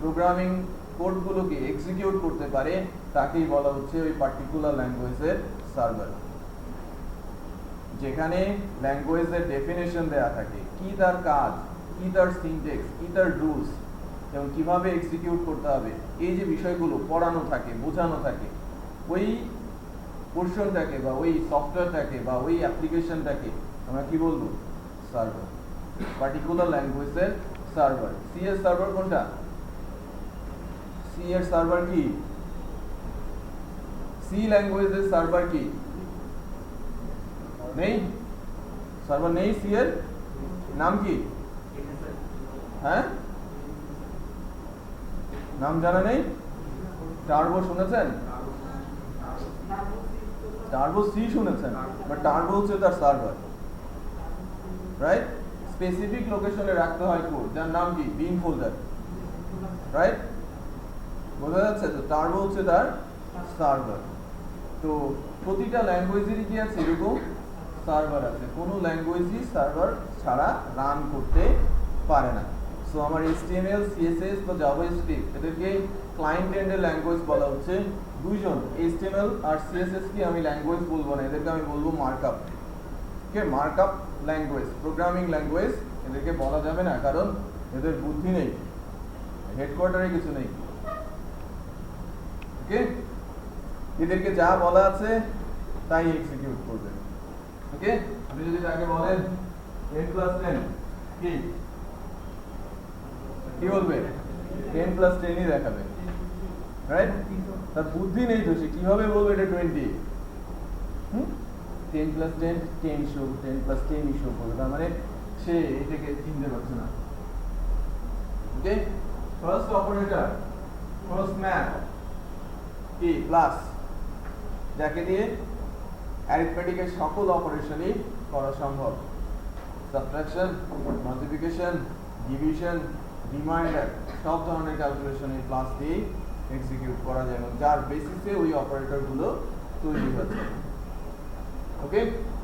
প্রোগ্রামিং কোডগুলোকে এক্সিকিউট করতে পারে, তাকেই বলা হচ্ছে ওই পার্টিকুলার ল্যাঙ্গুয়েজের সার্ভার। যেখানে ল্যাঙ্গুয়েজের ডেফিনেশন দেয়া থাকে, কি তার কাজ, কি তার সিনট্যাক্স, কি তার রুলস এবং কিভাবে এক্সিকিউট করতে হবে, এই যে বিষয়গুলো পড়ানো থাকে, বোঝানো থাকে, ওই পোর্শনটাকে বা ওই সফটওয়্যারটাকে বা ওই অ্যাপ্লিকেশনটাকে আমরা কি বলবো? সার্ভার, পার্টিকুলার ল্যাঙ্গুয়েজের সার্ভার। সি এর সার্ভার কোনটা? সি এর সার্ভার কি? সি ল্যাঙ্গুয়েজের সার্ভার কি? নেই, সার্ভার নেই। সি এর নাম কি? হ্যাঁ, নাম জানা নেই? টার্বো শুনেছেন? টার্বো সি শুনেছেন, বাট টার্বো হচ্ছে তার সার্ভার, রাইট? স্পেসিফিক লোকেশনে রাখতে হয় কোড, যার নাম কি বিন ফোল্ডার, রাইট? বোঝা যাচ্ছে? তো টার্বো হচ্ছে তার সার্ভার। তো প্রতিটা ল্যাঙ্গুয়েজেরই কি আছে এরকম সার্ভার আছে, কোনো ল্যাঙ্গুয়েজই সার্ভার ছাড়া রান করতে পারে না। সো আমার HTML CSS বা জাভাস্ক্রিপ্ট এদেরকে ক্লায়েন্ট এন্ডের ল্যাঙ্গুয়েজ বলা হচ্ছে। দুইজন HTML আর CSS কে আমি ল্যাঙ্গুয়েজ বলবো না, এদেরকে আমি বলবো মার্কআপ। ওকে, মার্কআপ ল্যাঙ্গুয়েজ, প্রোগ্রামিং ল্যাঙ্গুয়েজ এদেরকে বলা যাবে না, কারণ এদের বুদ্ধি নেই, হেডকোয়ার্টারে কিছু নেই। ওকে, এদেরকে যা বলা আছে তাই এক্সিকিউট করবে। ওকে, আপনি যদি তাকে বলেন 10+10 কি কি বলবে? 10+10 ই দেখাবে, রাইট? তার বুদ্ধি নেই তো সে কিভাবে বলবে এটা 20। 10+10 10 শো, 10+10 ই শো করবে, তার মানে সে এটাকে চিনতে পারছে না। ওকে, ফার্স্ট অপারেটর, ফার্স্ট ম্যাথ কি প্লাস, যাকে দিয়ে অ্যারিথমেটিকের সকল অপারেশনই করা সম্ভব। সাবট্রাকশন, মাল্টিপ্লিকেশন, ডিভিশন, রিমাইন্ডার সব ধরনের ক্যালকুলেশন এই প্লাস দিয়ে এক্সিকিউট করা যায়, এবং যার বেসিসে ওই অপারেটরগুলো তৈরি হয়েছে। ওকে,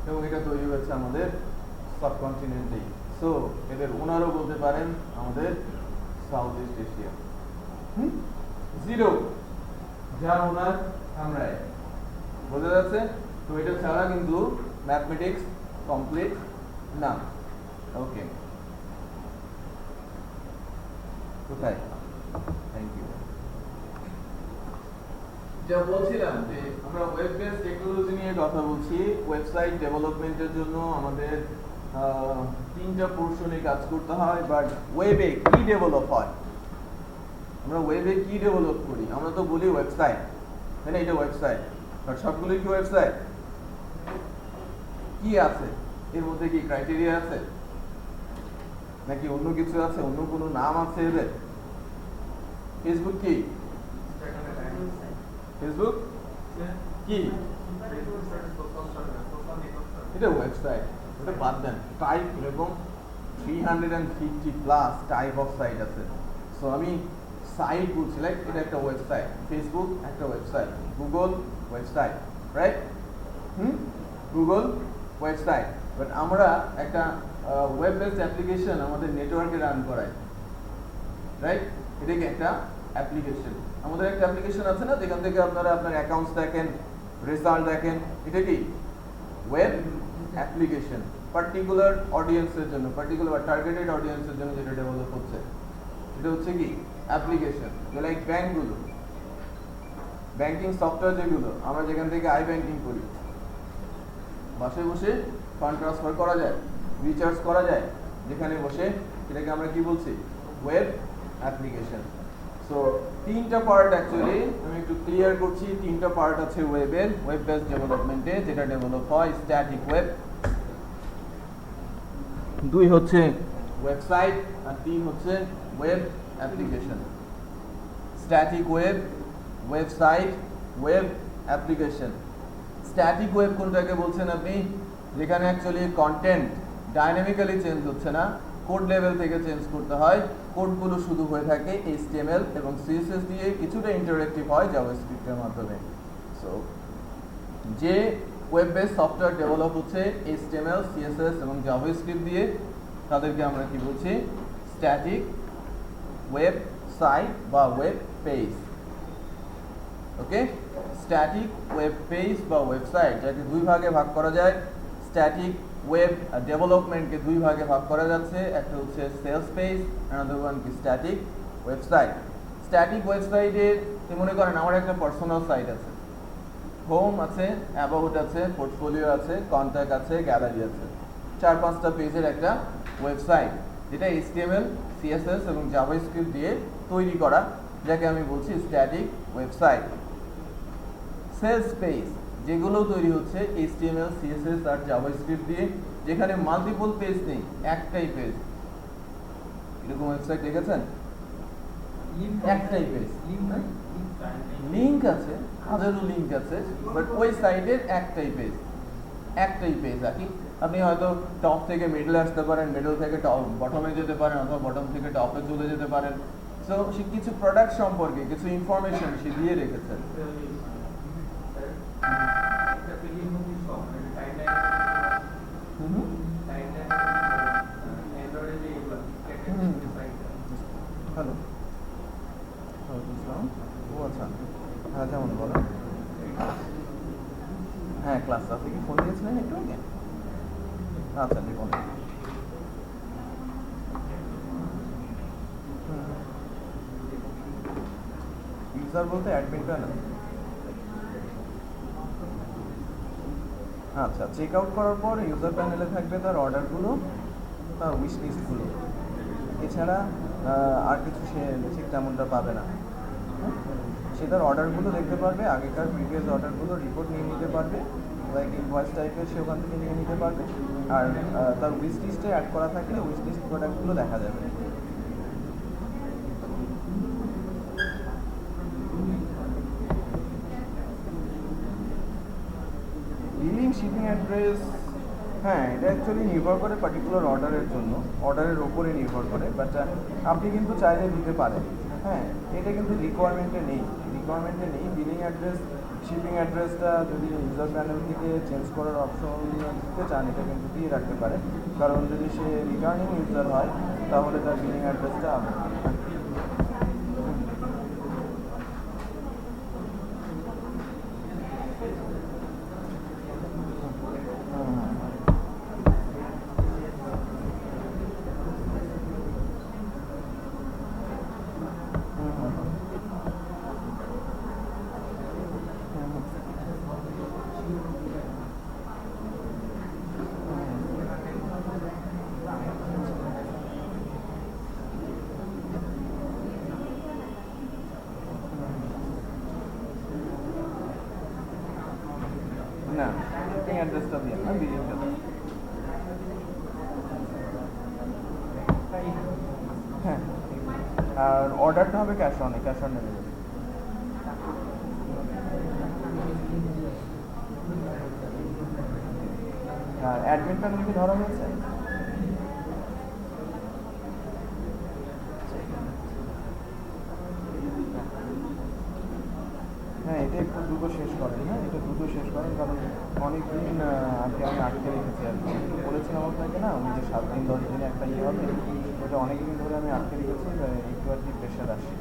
এবং এটা তৈরি হয়েছে আমাদের সাবকন্টিনেন্টেই। সো এদের ওনারও বলতে পারেন আমাদের সাউথ ইস্ট এশিয়া। জিরো, যার ওনার আমরা, বোঝা যাচ্ছে? তো এটা ছাড়া কিন্তু ম্যাথমেটিক্স কমপ্লিট না। ওকে, কোথায়? Thank you. যা বলছিলাম যে আমরা ওয়েব বেস টেকনোলজি নিয়ে কথা বলছি। ওয়েবসাইট ডেভেলপমেন্টের জন্য আমাদের তিনটা পোর্শনে কাজ করতে হয়, বাট ওয়েবে কি ডেভেলপ হয়? আমরা ওয়েবে কি ডেভেলপ করি? আমরা তো বলি ওয়েবসাইট, তাই না? এটা ওয়েবসাইট, বাট সবগুলোই কি ওয়েবসাইট? কি আছে এর মধ্যে? কি ক্রাইটেরিয়া আছে নাকি অন্য কিছু আছে, অন্য কোনো নাম আছে এদের? ফেসবুক কি? ফেসবুক কি? এটা ওয়েবসাইট, ওটা বাদ দেন। টাইপ এরকম 350+ টাইপ অফ সাইট আছে। সো আমি সাইট বলছি, লাইক এটা একটা ওয়েবসাইট। ফেসবুক একটা website, Google website, right? Google website. But আমরা একটা ওয়েব বেসড অ্যাপ্লিকেশন আমাদের নেটওয়ার্কে রান করাই, রাইট? এটা কি একটা অ্যাপ্লিকেশন? আমাদের একটা অ্যাপ্লিকেশন আছে না, যেখান থেকে আপনারা আপনার অ্যাকাউন্টস দেখেন, রেজাল্ট দেখেন, এটা কি ওয়েব অ্যাপ্লিকেশন। পার্টিকুলার অডিয়েন্সের জন্য, পার্টিকুলার টার্গেটেড অডিয়েন্সের জন্য যেটা ডেভেলপ হচ্ছে, এটা হচ্ছে কি অ্যাপ্লিকেশন। লাইক ব্যাংকগুলো, ব্যাংকিং সফটওয়্যার যেগুলো, আমরা যেখান থেকে ব্যাংকিং করি, বাসায় বসে ফান্ড ট্রান্সফার করা যায়, রিচার্জ করা যায় যেখানে বসে, এটাকে আমরা কি বলছি? Web application. সো তিনটা পার্ট অ্যাকচুয়ালি আমি একটু ক্লিয়ার করছি। তিনটা পার্ট আছে ওয়েবের, ওয়েব বেসড ডেভেলপমেন্টে, যেটা ডেভেলপ হয় স্ট্যাটিক ওয়েব, দুই হচ্ছে ওয়েবসাইট, আর তিন হচ্ছে web application. Static web, website, web application. Static web কোনটাকে বলছেন আপনি? যেখানে অ্যাকচুয়ালি কন্টেন্ট ডাইনামিক্যালি চেঞ্জ হচ্ছে না, কোড লেভেল থেকে চেঞ্জ করতে হয়। কোডগুলো শুধু হয়ে থাকে HTML এবং CSS দিয়ে, কিছুটা ইন্টারেক্টিভ হয় জাভাস্ক্রিপ্টের মাধ্যমে। সো যে ওয়েব বেস সফটওয়্যার ডেভেলপ হচ্ছে HTML, CSS এবং জাভাস্ক্রিপ্ট দিয়ে, তাদেরকে আমরা কি বলছি? স্ট্যাটিক ওয়েব সাইট বা ওয়েব পেজ। ওকে, স্ট্যাটিক ওয়েব পেজ বা ওয়েবসাইট, যাকে দুই ভাগে ভাগ করা যায়। স্ট্যাটিক ওয়েব ডেভেলপমেন্টকে দুই ভাগে ভাগ করা যাচ্ছে, একটা হচ্ছে সেলস পেজ, অ্যানাদার ওয়ান কি স্ট্যাটিক ওয়েবসাইট। স্ট্যাটিক ওয়েবসাইটে মনে করেন আমার একটা পার্সোনাল সাইট আছে, হোম আছে, অ্যাবাউট আছে, পোর্টফোলিও আছে, কন্ট্যাক্ট আছে, গ্যালারি আছে, 4-5টা পেজের একটা ওয়েবসাইট, যেটা HTML, CSS এবং জাভাস্ক্রিপ্ট দিয়ে তৈরি করা, যাকে আমি বলছি স্ট্যাটিক ওয়েবসাইট। সেলস পেজ যেগুলো তৈরি হচ্ছে HTML, CSS আর জাভাস্ক্রিপ্ট দিয়ে, যেখানে মাল্টিপল পেজ নেই, একটাই পেজ, এরকম ওয়েবসাইট দেখেছেন? একটাই পেজ, লিঙ্ক আছে, হাজারো লিঙ্ক আছে, বাট ওই সাইটের একটাই পেজ আর কি। আপনি হয়তো টপ থেকে মিডলে আসতে পারেন, মিডল থেকে টপ বটমে যেতে পারেন, অথবা বটম থেকে টপে চলে যেতে পারেন। সো সে কিছু প্রোডাক্ট সম্পর্কে কিছু ইনফরমেশন সে দিয়ে রেখেছে। হ্যালো, ও আচ্ছা, হ্যাঁ যেমন বলো। হ্যাঁ ক্লাস, আপনি কি ফোন দিয়েছিলেন একটু আগে? আচ্ছা দেখুন, ইউজার বলতে অ্যাডমিন প্যানেল। আচ্ছা, চেক আউট করার পর ইউজার প্যানেলে থাকবে তার অর্ডারগুলো, তার উইশ লিস্টগুলো, এছাড়া আর কিছু সে ঠিক তেমনটা পাবে না। সে তার অর্ডারগুলো দেখতে পারবে, আগেকার প্রিভিয়াস অর্ডারগুলো রিপোর্ট নিয়ে নিতে পারবে, লাইক ইনভয়েস টাইপের সে ওখান থেকে নিয়ে নিতে পারবে। আর তার উইশ লিস্টে অ্যাড করা থাকলে উইশ লিস্ট প্রোডাক্টগুলো দেখা যাবে। বিলিং, শিপিং অ্যাড্রেস, হ্যাঁ এটা অ্যাকচুয়ালি নির্ভর করে পার্টিকুলার অর্ডারের জন্য, অর্ডারের ওপরে নির্ভর করে, বাট আপনি কিন্তু চাইলে দিতে পারেন। হ্যাঁ, এটা কিন্তু রিকোয়ারমেন্টে নেই, বিলিং অ্যাড্রেস, শিপিং অ্যাড্রেসটা যদি ইউজার প্যানেল থেকে চেঞ্জ করার অপশন দিতে চান, এটা কিন্তু দিয়ে রাখতে পারে। কারণ যদি সে রিটার্নিং ইউজার হয় তাহলে তার বিলিং অ্যাড্রেসটা না, শিপিং অ্যাড্রেসটা দিয়ে না, বিলিংটা দিয়ে। হ্যাঁ, আর অর্ডারটা হবে ক্যাশ অন ডেলিভারি। আর অ্যাডমিন প্যানেল কি ধরা হয়েছে? হ্যাঁ, এটা একটু দ্রুত শেষ করেন, কারণ অনেক দিন আগে আমি আটকে রেখেছি আর কি। বলেছিলাম আপনাকে না, ওই যে 7 দিন 10 দিনে একটা ইয়ে হবে, ওটা অনেক দিন ধরে আমি আটকে রেখেছি, একটু আর কি প্রেশার আসছে।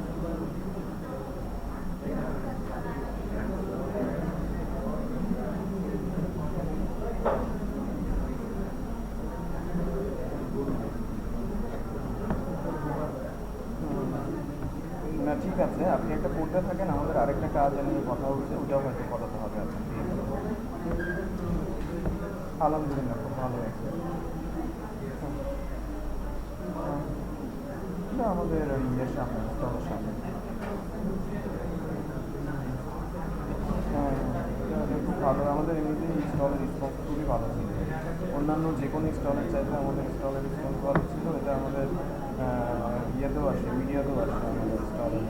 না ঠিক আছে, আপনি একটা করতে থাকেন, আমাদের আরেকটা কাজ নিয়ে কথা হচ্ছে, ওটাও হয়তো করাতে হবে আপনাকে। আলহামদুলিল্লাহ, খুব ভালো আছে। এটা আমাদের ইয়ের সামনে, স্টলের সামনে। হ্যাঁ, এটা খুব ভালো, আমাদের এমনিতেই স্টলের রেসপন্স খুবই ভালো ছিল। অন্যান্য যে কোনো স্টলের চাইতে আমাদের স্টলের রেসপন্স ভালো ছিল। এটা আমাদের ইয়েতেও আসে, মিডিয়াতেও আসে আমাদের স্টলের।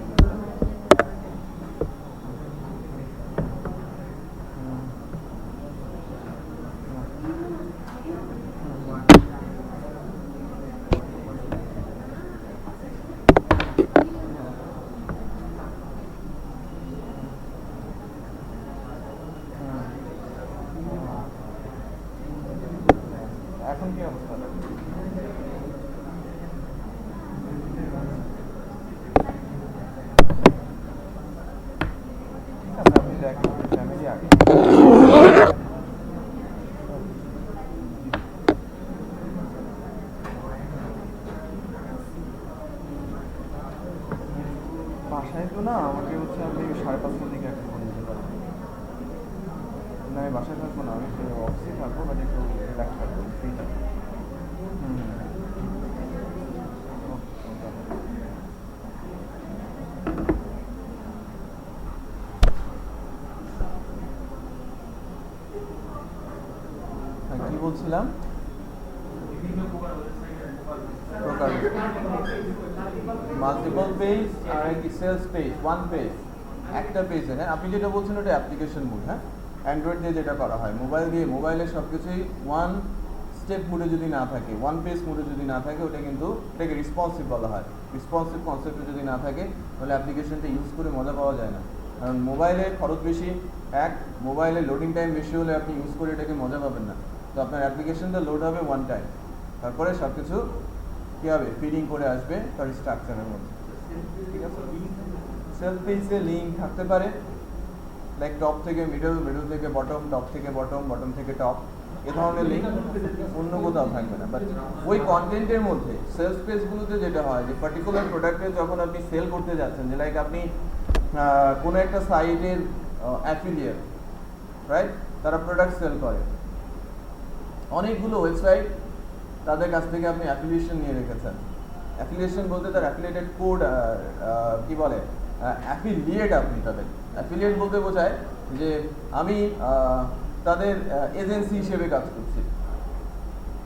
এখন কি অবস্থা? ঠিক আছে, আপনি দেখেন ফ্যামিলি আগে। বাসায় তো না, আমাকে হচ্ছে আপনি 5:30টার দিকে একটা ফোন দিতে পারেন। না, আমি বাসায় থাকবো না, আমি অফিসে থাকবো, বাট একটু রিল্যাক্স থাকবো, ফ্রি থাকবো। কি বলছিলাম? প্রকার মাল্টিপল পেজ আর কি সেলস পেজ, ওয়ান পেজ, একটা পেজে। হ্যাঁ, আপনি যেটা বলছেন ওটা অ্যাপ্লিকেশন মোড। হ্যাঁ, অ্যান্ড্রয়েড দিয়ে যেটা করা হয়, মোবাইল দিয়ে, মোবাইলে সব কিছুই ওয়ান স্টেপ মোডে যদি না থাকে, ওয়ান পেজ মোডে যদি না থাকে, ওটা কিন্তু এটাকে রেসপন্সিভ বলা হয়। রেসপন্সিভ কনসেপ্টে যদি না থাকে তাহলে অ্যাপ্লিকেশনটা ইউজ করে মজা পাওয়া যায় না। কারণ মোবাইলে খরচ বেশি, মোবাইলে লোডিং টাইম বেশি হলে আপনি ইউজ করে এটাকে মজা পাবেন না। তো আপনার অ্যাপ্লিকেশনটা লোড হবে ওয়ান টাইম, তারপরে সব কিছু কী হবে, ফিডিং করে আসবে তার স্ট্রাকচারের মধ্যে। ঠিক আছে, সেলফ পেজে লিঙ্ক থাকতে পারে, লাইক টপ থেকে মিডল, মিডল থেকে বটম, টপ থেকে বটম, বটম থেকে টপ, এ ধরনের লিঙ্ক অন্য কোথাও থাকবে না। বাট ওই কন্টেন্টের মধ্যে সেলস পেজগুলোতে যেটা হয় যে পার্টিকুলার প্রোডাক্টে যখন আপনি সেল করতে যাচ্ছেন, যে লাইক আপনি কোনো একটা সাইটের অ্যাফিলিয়েট, রাইট, তারা প্রোডাক্ট সেল করে, অনেকগুলো ওয়েবসাইট, তাদের কাছ থেকে আপনি অ্যাফিলিয়েশন নিয়ে রেখেছেন। অ্যাফিলিয়েশন বলতে তার অ্যাফিলিয়েটেড কোড, কি বলে, অ্যাফিলিয়েট। আপনি তাদের অ্যাফিলিয়েট বলতে বোঝায় যে আমি তাদের এজেন্সি হিসেবে কাজ করছি,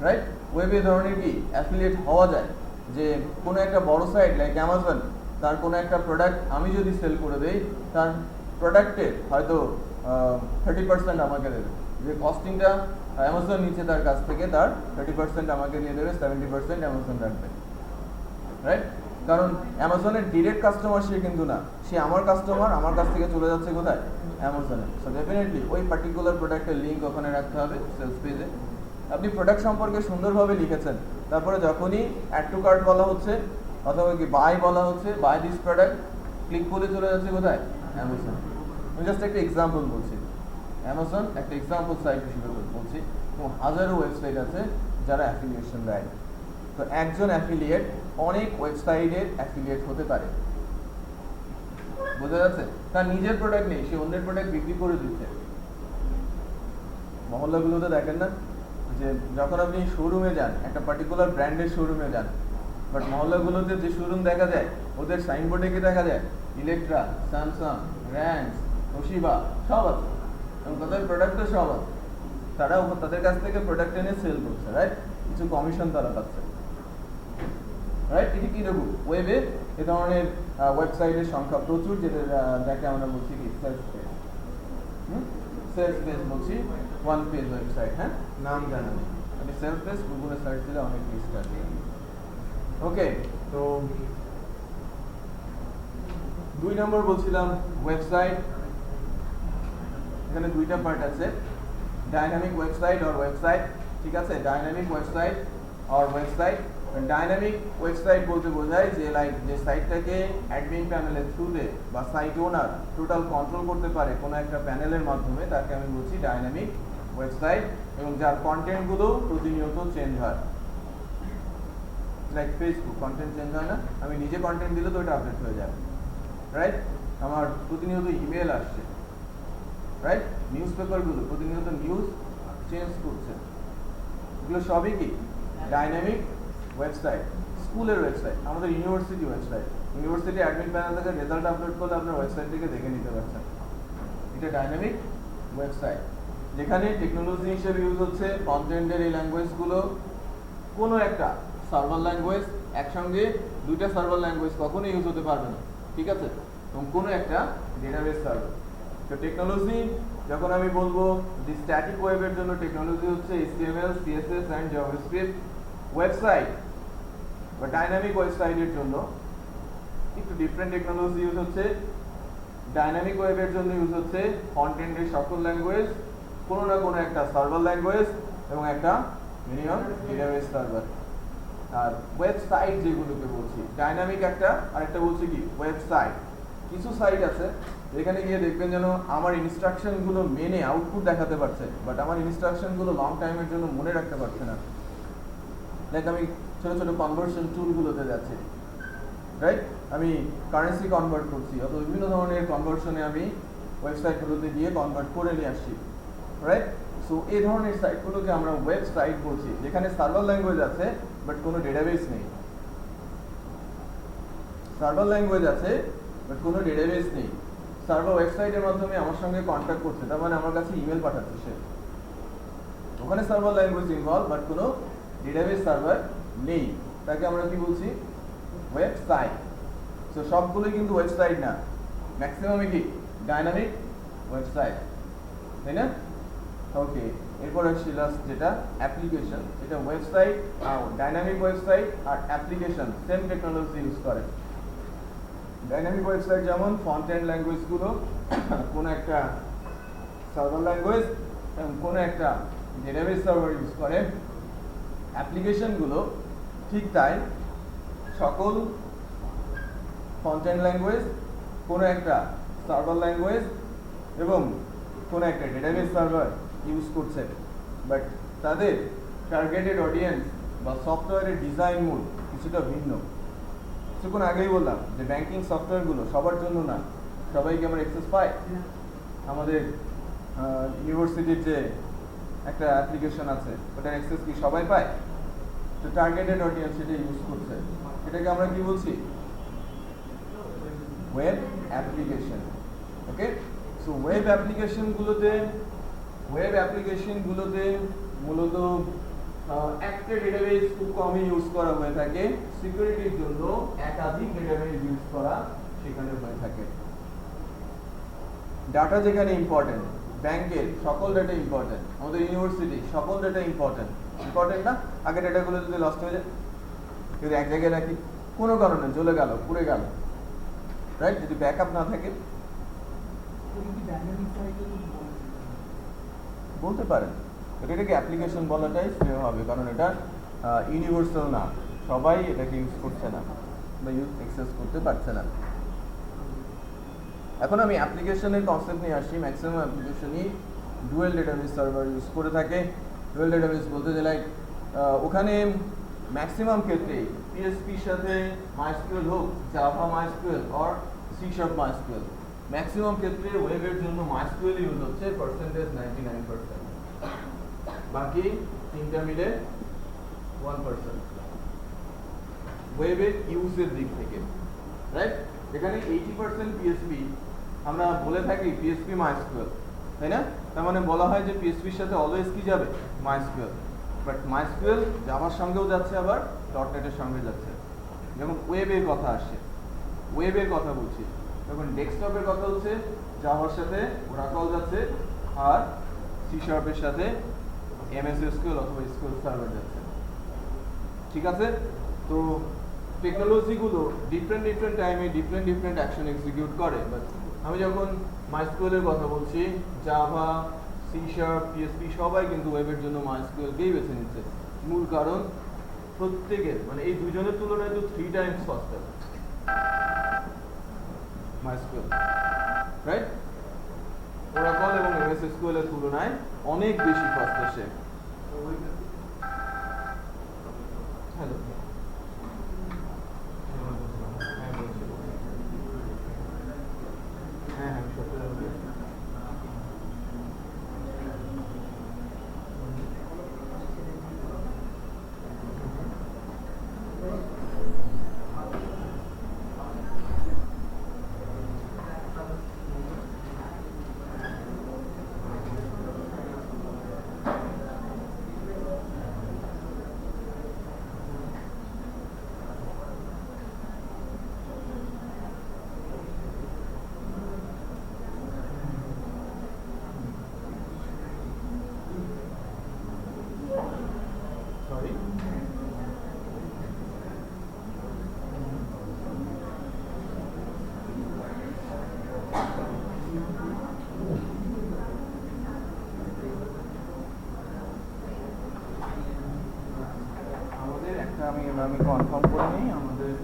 রাইট। ওয়েবে ধরনের কি অ্যাফিলিয়েট হওয়া যায়, যে কোনো একটা বড় সাইট লাইক অ্যামাজন, তার কোনো একটা প্রোডাক্ট আমি যদি সেল করে দেই, তার প্রোডাক্টের হয়তো 30% আমাকে দেবে, যে কস্টিংটা অ্যামাজন নিচে তার কাছ থেকে, তার 30% আমাকে দিয়ে দেবে, 70% অ্যামাজন রাখবে, রাইট। কারণ অ্যামাজনের ডিরেক্ট কাস্টমার সে কিন্তু না, সে আমার কাস্টমার, আমার কাছ থেকে চলে যাচ্ছে কোথায়, অ্যামাজনে। সো ডেফিনেটলি ওই পার্টিকুলার প্রোডাক্টের লিঙ্ক ওখানে রাখতে হবে সেলস পেজে। আপনি প্রোডাক্ট সম্পর্কে সুন্দরভাবে লিখেছেন, তারপরে যখনই অ্যাড টু কার্ট বলা হচ্ছে অথবা কি বাই বলা হচ্ছে, বাই দিস প্রোডাক্ট, ক্লিক করে চলে যাচ্ছে কোথায়, অ্যামাজন। আমি জাস্ট একটা এক্সাম্পল বলছি, অ্যামাজন একটা এক্সাম্পল সাইট হিসেবে বলছি, এবং হাজারো ওয়েবসাইট আছে যারা অ্যাফিলিয়েশন দেয়। তো একজন অ্যাফিলিয়েট অনেক ওয়েবসাইটের অ্যাফিলিয়েট হতে পারে, বোঝা যাচ্ছে। তার নিজের প্রোডাক্ট নেই, সে অন্যের প্রোডাক্ট বিক্রি করে দিচ্ছে। মহল্লাগুলোতে দেখেন না, যে যখন আপনি শোরুমে যান, একটা পার্টিকুলার ব্র্যান্ডের শোরুমে যান, বাট মহল্লাগুলোতে যে শোরুম দেখা যায়, ওদের সাইনবোর্ডে কি দেখা যায়, ইলেকট্রা, স্যামসাং, র্যান্স, তোশিবা সব আছে, এবং তাদের প্রোডাক্টও সব আছে। তারা তাদের কাছ থেকে প্রোডাক্ট এনে সেল করছে, রাইট, কিছু কমিশন তারা পাচ্ছে, রাইট। এটি কি দেখুন, ওয়েবে এ ধরনের ওয়েবসাইটের সংখ্যা প্রচুর, যেটা যাকে আমরা বলছি কি সেলস পেজ। সেলস পেজ বলছি, ওয়ান পেজ ওয়েবসাইট। হ্যাঁ, নাম জানা নেই, আপনি সেলস পেজ গুগলে সার্চ দিলে অনেক লিস্ট আছে। ওকে, তো 2 নম্বর বলছিলাম ওয়েবসাইট। এখানে দুইটা পার্ট আছে, ডাইনামিক ওয়েবসাইট আর ওয়েবসাইট। ঠিক আছে, ডাইনামিক ওয়েবসাইট আর ওয়েবসাইট। ডাইনামিক ওয়েবসাইট বলতে বোঝায় যে লাইক যে সাইটটাকে অ্যাডমিন প্যানেলের থ্রুতে বা সাইট ওনার টোটাল কন্ট্রোল করতে পারে কোনো একটা প্যানেলের মাধ্যমে, তাকে আমি বলছি ডাইনামিক ওয়েবসাইট, এবং যার কন্টেন্টগুলো প্রতিনিয়ত চেঞ্জ হয়। লাইক ফেসবুক কন্টেন্ট চেঞ্জ হয় না, আমি নিজে কন্টেন্ট দিলে তো ওটা আপডেট হয়ে যাবে, রাইট। আমার প্রতিনিয়ত ইমেল আসছে, রাইট। নিউজ পেপারগুলো প্রতিনিয়ত নিউজ চেঞ্জ করছে, এগুলো সবই কি ডাইনামিক ওয়েবসাইট। স্কুলের ওয়েবসাইট, আমাদের university website, university admin panel থেকে রেজাল্ট আপলোড করলে আপনার ওয়েবসাইট থেকে দেখে নিতে পারছেন, এটা ডাইনামিক ওয়েবসাইট। যেখানে টেকনোলজি হিসেবে ইউজ হচ্ছে কন্টেন্টের এই ল্যাঙ্গুয়েজগুলো, কোনো একটা সার্ভার ল্যাঙ্গুয়েজ, একসঙ্গে দুইটা সার্ভার ল্যাঙ্গুয়েজ কখনোই ইউজ হতে পারবে না, ঠিক আছে, এবং কোনো একটা ডেটাবেস সার্ভার। তো টেকনোলজি যখন আমি বলবো যে স্ট্যাটিক ওয়েবের জন্য টেকনোলজি হচ্ছে HTML, CSS and JavaScript. Website বা ডাইনামিক ওয়েবসাইটের জন্য একটু ডিফারেন্ট টেকনোলজি ইউজ হচ্ছে। ডাইনামিক ওয়েবের জন্য ইউজ হচ্ছে কন্টেন্টের সকল ল্যাঙ্গুয়েজ, কোনো না কোনো একটা সার্ভার ল্যাঙ্গুয়েজ এবং একটা মিনিমাম ডেটাবেস সার্ভার। আর ওয়েবসাইট যেগুলোকে বলছি ডাইনামিক একটা, আর একটা বলছি কি ওয়েবসাইট। কিছু সাইট আছে যেখানে গিয়ে দেখবেন যেন আমার ইনস্ট্রাকশনগুলো মেনে আউটপুট দেখাতে পারছে, বাট আমার ইনস্ট্রাকশনগুলো লং টাইমের জন্য মনে রাখতে পারছে না। লাইক আমি ছোটো ছোটো কনভার্সন টুলগুলোতে যাচ্ছি, রাইট, আমি কারেন্সি কনভার্ট করছি, অথবা বিভিন্ন ধরনের কনভার্সনে আমি ওয়েবসাইটগুলোতে গিয়ে কনভার্ট করে নিয়ে আসছি, রাইট। সো এই ধরনের সাইটগুলোকে আমরা ওয়েবসাইট বলছি, যেখানে সার্ভার ল্যাঙ্গুয়েজ আছে বাট কোনো ডেটাবেস নেই। সার্ভার ল্যাঙ্গুয়েজ আছে বাট কোনো ডেটাবেস নেই। সার্ভার ওয়েবসাইটের মাধ্যমে আমার সঙ্গে কন্ট্যাক্ট করছে, তার মানে আমার কাছে ইমেল পাঠাচ্ছে সে, ওখানে সার্ভার ল্যাঙ্গুয়েজ ইনভলভ বাট কোনো ডেটাবেস সার্ভার নেই। তাকে আমরা কি বলছি? ওয়েবসাইট। সো সবগুলোই কিন্তু ওয়েবসাইট না, ম্যাক্সিমামই কি ডাইনামিক ওয়েবসাইট, তাই না? ওকে, এরপর আসছি লাস্ট যেটা অ্যাপ্লিকেশন। এটা ওয়েবসাইট, ডাইনামিক ওয়েবসাইট আর অ্যাপ্লিকেশন সেম টেকনোলজি ইউজ করে। ডাইনামিক ওয়েবসাইট যেমন ফন্ট এন্ড ল্যাঙ্গুয়েজগুলো কোনো একটা সার্ভার ল্যাঙ্গুয়েজ এবং কোনো একটা ডেটাবেস সার্ভার ইউজ করে। অ্যাপ্লিকেশনগুলো ঠিক তাই, সকল ফন্ট এন্ড ল্যাঙ্গুয়েজ, কোনো একটা সার্ভার ল্যাঙ্গুয়েজ এবং কোনো একটা ডেটাবেস সার্ভার ইউজ করছে, বাট তাদের টার্গেটেড অডিয়েন্স বা সফটওয়্যারের ডিজাইন মূল কিছুটা ভিন্ন। কিছুক্ষণ আগেই বললাম যে ব্যাংকিং সফটওয়্যারগুলো সবার জন্য না, সবাইকে আমরা অ্যাক্সেস পাই। আমাদের ইউনিভার্সিটির যে একটা অ্যাপ্লিকেশন আছে ওটার অ্যাক্সেস কি সবাই পায়? তো টার্গেটেড অডিয়েন্স সেটা ইউজ করছে, এটাকে আমরা কি বলছি? Web application. Okay, so web অ্যাপ্লিকেশনগুলোতে মূলত একটা ডেটাবেস খুব কমই ইউজ করা হয়ে থাকে। সিকিউরিটির জন্য একাধিক ডেটাবেস ইউজ করা সেখানে হয়ে থাকে। ডাটা যেখানে ইম্পর্টেন্ট, ব্যাংকের সকল ডাটা ইম্পর্টেন্ট, আমাদের ইউনিভার্সিটি সকল ডাটা ইম্পর্টেন্ট না? আগে ডাটাগুলো যদি লস্ট হয়ে যায়, যদি এক জায়গায় রাখি কোনো কারণে জ্বলে গেল, পুড়ে গেল, রাইট, যদি ব্যাকআপ না থাকে বলতে পারেন, এটাকে অ্যাপ্লিকেশন বলাটাই শ্রেয় হবে, কারণ এটা ইউনিভার্সাল না, সবাই এটাকে ইউজ করছে না বা ইউজ অ্যাক্সেস করতে পারছে না। এখন আমি অ্যাপ্লিকেশনের কনসেপ্ট নিয়ে আসছি। ম্যাক্সিমাম অ্যাপ্লিকেশনই ডুয়েল ডেটাবেস সার্ভার ইউজ করে থাকে। ডুয়েল ডেটাবেস বলতে যে লাইক ওখানে ম্যাক্সিমাম ক্ষেত্রেই পিএসপির সাথে মাইস্কুয়েল হোক, Java MySQL or C sharp MySQL, maximum ক্ষেত্রে ওয়েবের জন্য মাইস্কুয়েল ইউজ হচ্ছে পার্সেন্টেজ 99%, বাকি তিনটা মিলে 1% ওয়েবের ইউজের দিক থেকে, রাইট? এখানে 80% পিএসপি আমরা বলে থাকি পিএসপি মাইস্কুয়েল, তাই না? তার মানে বলা হয় যে পিএসপির সাথে অলওয়েজ কি যাবে? মাইস্কুয়েল। বাট মাইস্কুয়েল জাভার সঙ্গেও যাচ্ছে, আবার ডটনেটের সঙ্গে যাচ্ছে। যেমন ওয়েবের কথা আসছে, ওয়েবের কথা বলছি, যখন ডেস্কটপের কথা হচ্ছে জাভার সাথে ওরাকল যাচ্ছে, আর সি শার্পের সাথে এমএস এসকিউএল অথবা এসকিউএল সার্ভার যাচ্ছে। ঠিক আছে? তো টেকনোলজিগুলো ডিফারেন্ট টাইমে ডিফারেন্ট অ্যাকশন এক্সিকিউট করে। বাট আমি যখন মাইস্কুয়েলের কথা বলছি, জাভা, সি শার্প, পিএসপি সবাই কিন্তু ওয়েবের জন্য মাইস্কুয়েলকেই বেছে নিচ্ছে। মূল কারণ প্রত্যেকের, মানে এই দুজনের তুলনায় তো 3 টাইমস ফাস্টার মাইস্কুয়েল, রাইট? ওরাকল এবং এমএস এসকিউএল এর তুলনায় অনেক বেশি ফাস্ট আসে। হ্যালো, হ্যাঁ আমি সত্যি আমি কনফার্ম করে নিই আমাদের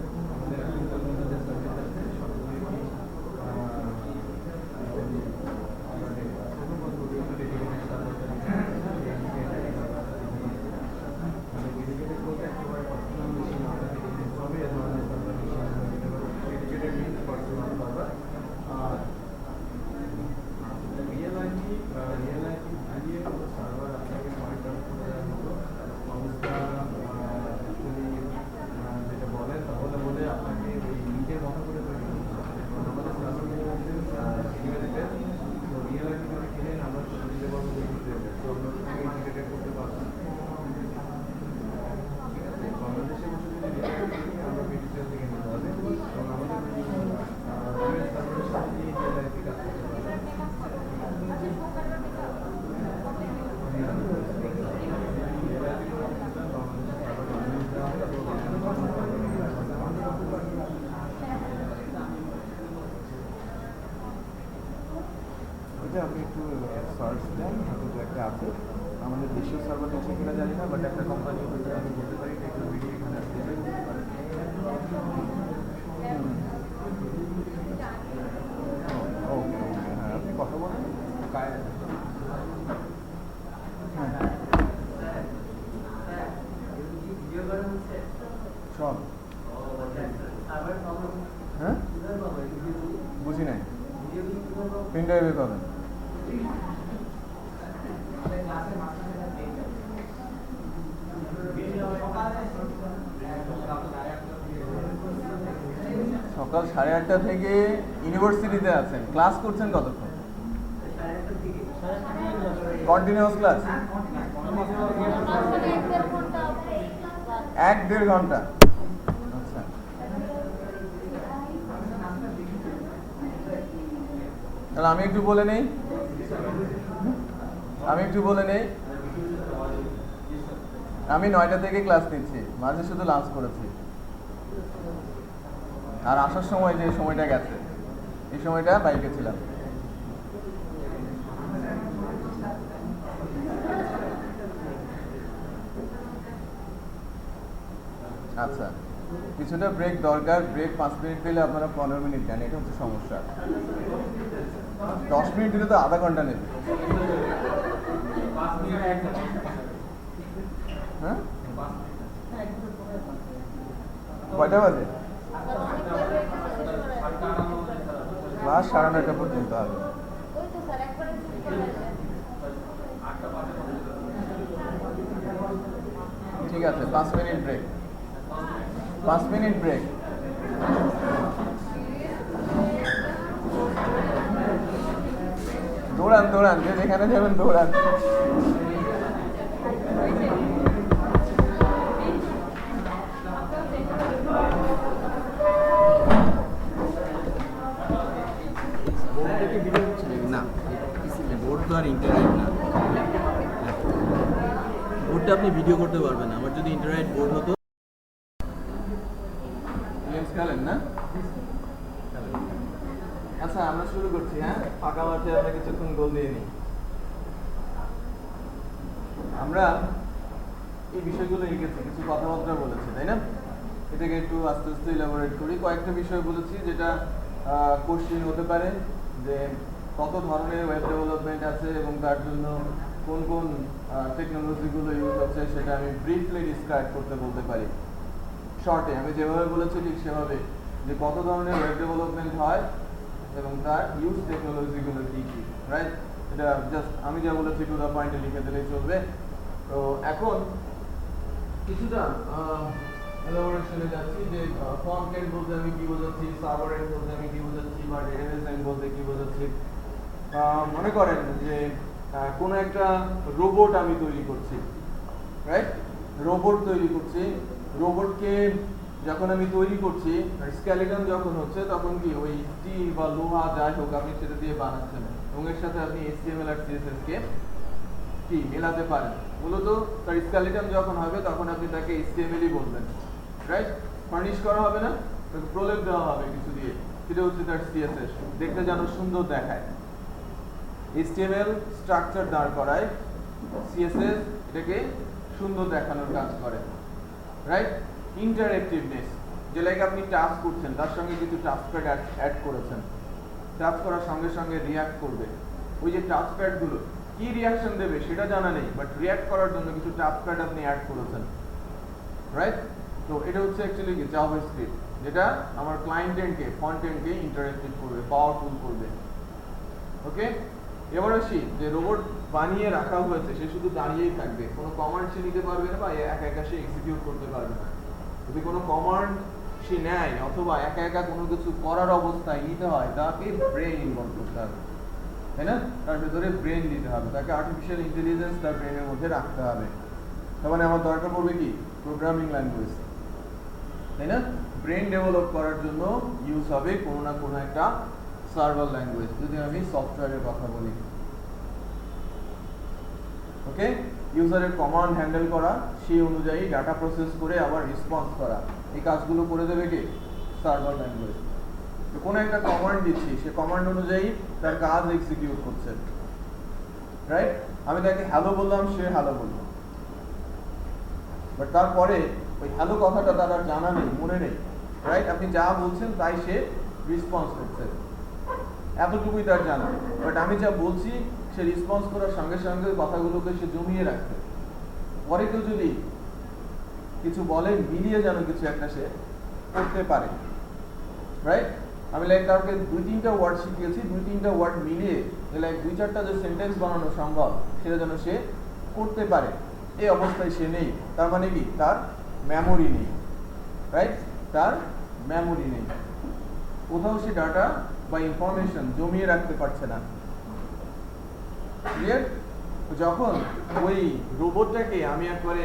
একটু সার্চ দেন, হয়তো দু একটা আছে। আমাদের দেশীয় সার্ভার আছে কিনা জানি না, বাট একটা কোম্পানি হচ্ছে আমি বলতে পারি টেকনোলজি এখানে আসতে পারে। ওকে ওকে, হ্যাঁ আপনি কথা বলেন। হ্যাঁ সব হ্যাঁ বুঝি নাই, প্রিন্টারে বের পাবেন। সকাল 8:30 থেকে ইউনিভার্সিটিতে আছেন, ক্লাস করছেন কতক্ষণ? কন্টিনিউয়াস ক্লাস 1-1.5 ঘন্টা। আচ্ছা তাহলে আমি একটু বলে নেই, আমি 9টা থেকে ক্লাস নিচ্ছি, মাঝে শুধু লাঞ্চ করেছি। আর আসার সময় যে সময়টা গেছে এই সময়টা বাইকে ছিলাম। আচ্ছা কিছুটা ব্রেক দরকার, ব্রেক 5 মিনিট পেলে আপনারা 15 মিনিট নেন, এটা হচ্ছে সমস্যা। 10 মিনিট দিলে তো আধা ঘন্টা নেবে। হ্যাঁ কয়টা বাজে? ক্লাস 9:30 পর্যন্ত হবে। ঠিক আছে 5 মিনিট ব্রেক, 5 মিনিট ব্রেক। দৌড়ান দৌড়ান, যে যেখানে যাবেন দৌড়ান। না বোর্ড তো আর ইন্টারনেট না, বোর্ডটা আপনি ভিডিও করতে পারবেন না। আমার যদি ইন্টারনেট বোর্ড হতো। গেমস খেলেন না? আচ্ছা আমরা শুরু করছি। হ্যাঁ ফাঁকা মাঠে আমরা কিছুক্ষণ গোল দিয়ে নিই। আমরা এই বিষয়গুলো লিখেছি, কিছু কথাবার্তা বলেছি, তাই না? এটাকে একটু আস্তে আস্তে ইলাবোরেট করি। কয়েকটা বিষয় বলেছি যেটা কোশ্চেন হতে পারে, যে কত ধরনের ওয়েব ডেভেলপমেন্ট আছে এবং তার জন্য কোন কোন টেকনোলজিগুলো ইউজ হচ্ছে সেটা আমি ব্রিফলি ডিসক্রাইব করতে বলতে পারি। শর্টে আমি যেভাবে বলেছি ঠিক সেভাবে, যে কত ধরনের ওয়েব ডেভেলপমেন্ট হয় এবং তার ইউজ টেকনোলজিগুলো কী কী, রাইট? এটা জাস্ট আমি যা বলেছি টু দ্য পয়েন্টে লিখে দিলেই চলবে। তো এখন কিছুটা এলাবোরেশনে যাচ্ছি, যে ফ্রন্ট এন্ড বলতে আমি কি বোঝাচ্ছি, সার্ভার এন্ড বলতে আমি কি বোঝাচ্ছি, বা ডেটাবেস এন্ড বলতে কি বোঝাচ্ছি। মনে করেন যে কোনো একটা রোবট আমি তৈরি করছি, রাইট? রোবট তৈরি করছি, রোবটকে যখন আমি তৈরি করছি স্কেলেটন যখন হচ্ছে তখন কি ওই স্টিল বা লোহা যাই হোক আপনি সেটা দিয়ে বানাচ্ছেন এবং এর সাথে আপনি HTML আর CSS কে কি মেলাতে পারেন। মূলত তার স্কেলেটন যখন হবে তখন আপনি তাকে HTML-ই বলবেন, রাইট? ফার্নিশ করা হবে না, তাকে প্রলেপ দেওয়া হবে কিছু দিয়ে, সেটা হচ্ছে তার CSS, দেখতে যেন সুন্দর দেখায়। HTML স্ট্রাকচার দাঁড় করায়, CSS এটাকে সুন্দর দেখানোর কাজ করে, রাইট? ইন্টারঅ্যাক্টিভনেস, যে লাইক আপনি টাস্ক করছেন তার সঙ্গে কিছু টাস্ক প্যাড অ্যাড করেছেন, টাস্ক করার সঙ্গে সঙ্গে রিঅ্যাক্ট করবে। ওই যে টাস্ক প্যাডগুলো কি রিঅ্যাকশন দেবে সেটা জানা নেই, বাট রিঅ্যাক্ট করার জন্য কিছু টাস্ক প্যাড আপনি অ্যাড করেছেন, রাইট? তো এটা হচ্ছে অ্যাকচুয়ালি কি জাভাস্ক্রিপ্ট, যেটা আমার ক্লায়েন্ট এন্ডকে ফ্রন্ট এন্ডকে ইন্টারঅ্যাক্টিভ করবে, পাওয়ারফুল করবে। ওকে, এবার আসি যে রোবট বানিয়ে রাখা হয়েছে সে শুধু দাঁড়িয়েই থাকবে, কোনো কমান্ড সে নিতে পারবে না বা একা একা সে এক্সিকিউট করতে পারবে না। যদি কোনো কমান্ড সে নেয় অথবা একা একা কোনো কিছু করার অবস্থায় নিতে হয়, তাকে ব্রেন ইনভলভ করতে হবে, তাই না? তার ভেতরে ব্রেন দিতে হবে, তাকে আর্টিফিশিয়াল ইন্টেলিজেন্স তার ব্রেনের মধ্যে রাখতে হবে। তার মানে আমার দরকার পড়বে কি প্রোগ্রামিং ল্যাঙ্গুয়েজ, তাই না? ব্রেন ডেভেলপ করার জন্য ইউজ হবে কোনো না কোনো একটা সার্ভার ল্যাঙ্গুয়েজ, যদি আমি সফটওয়্যারের কথা বলি। ওকে, ইউজারের কমান্ড হ্যান্ডেল করা, সেই অনুযায়ী ডাটা প্রসেস করে আবার রেসপন্স করা, এই কাজগুলো করে দেবে কি সার্ভার ল্যাঙ্গুয়েজ। তো কোনো একটা কমান্ড দিচ্ছি, সে কমান্ড অনুযায়ী তার কাজ এক্সিকিউট করছে, রাইট? আমি তাকে হ্যালো বললাম, সে হ্যালো বলল, বাট তারপরে ওই হ্যালো কথাটা তার আর জানা নেই, মনে নেই, রাইট? আপনি যা বলছেন তাই সে রেসপন্স করছে, এতটুকুই তার জানা। বাট আমি যা বলছি সে রেসপন্স করার সঙ্গে সঙ্গে কথাগুলোকে সে জমিয়ে রাখছে, পরে কেউ যদি কিছু বলে মিলিয়ে যেন কিছু একটা সে করতে পারে, রাইট? আমি লাইক কাউকে 2-3টা ওয়ার্ড শিখিয়েছি, 2-3টা ওয়ার্ড মিলিয়ে লাইক 2-4টা যে সেন্টেন্স বানানো সম্ভব সেটা যেন সে করতে পারে। এই অবস্থায় সে নেই, তার মানে কি? তার মেমোরি নেই, রাইট? তার মেমোরি নেই, কোথাও সে ডাটা বা ইনফরমেশন জমিয়ে রাখতে পারছে না। ক্লিয়ার? যখন ওই রোবটটাকে আমি একবারে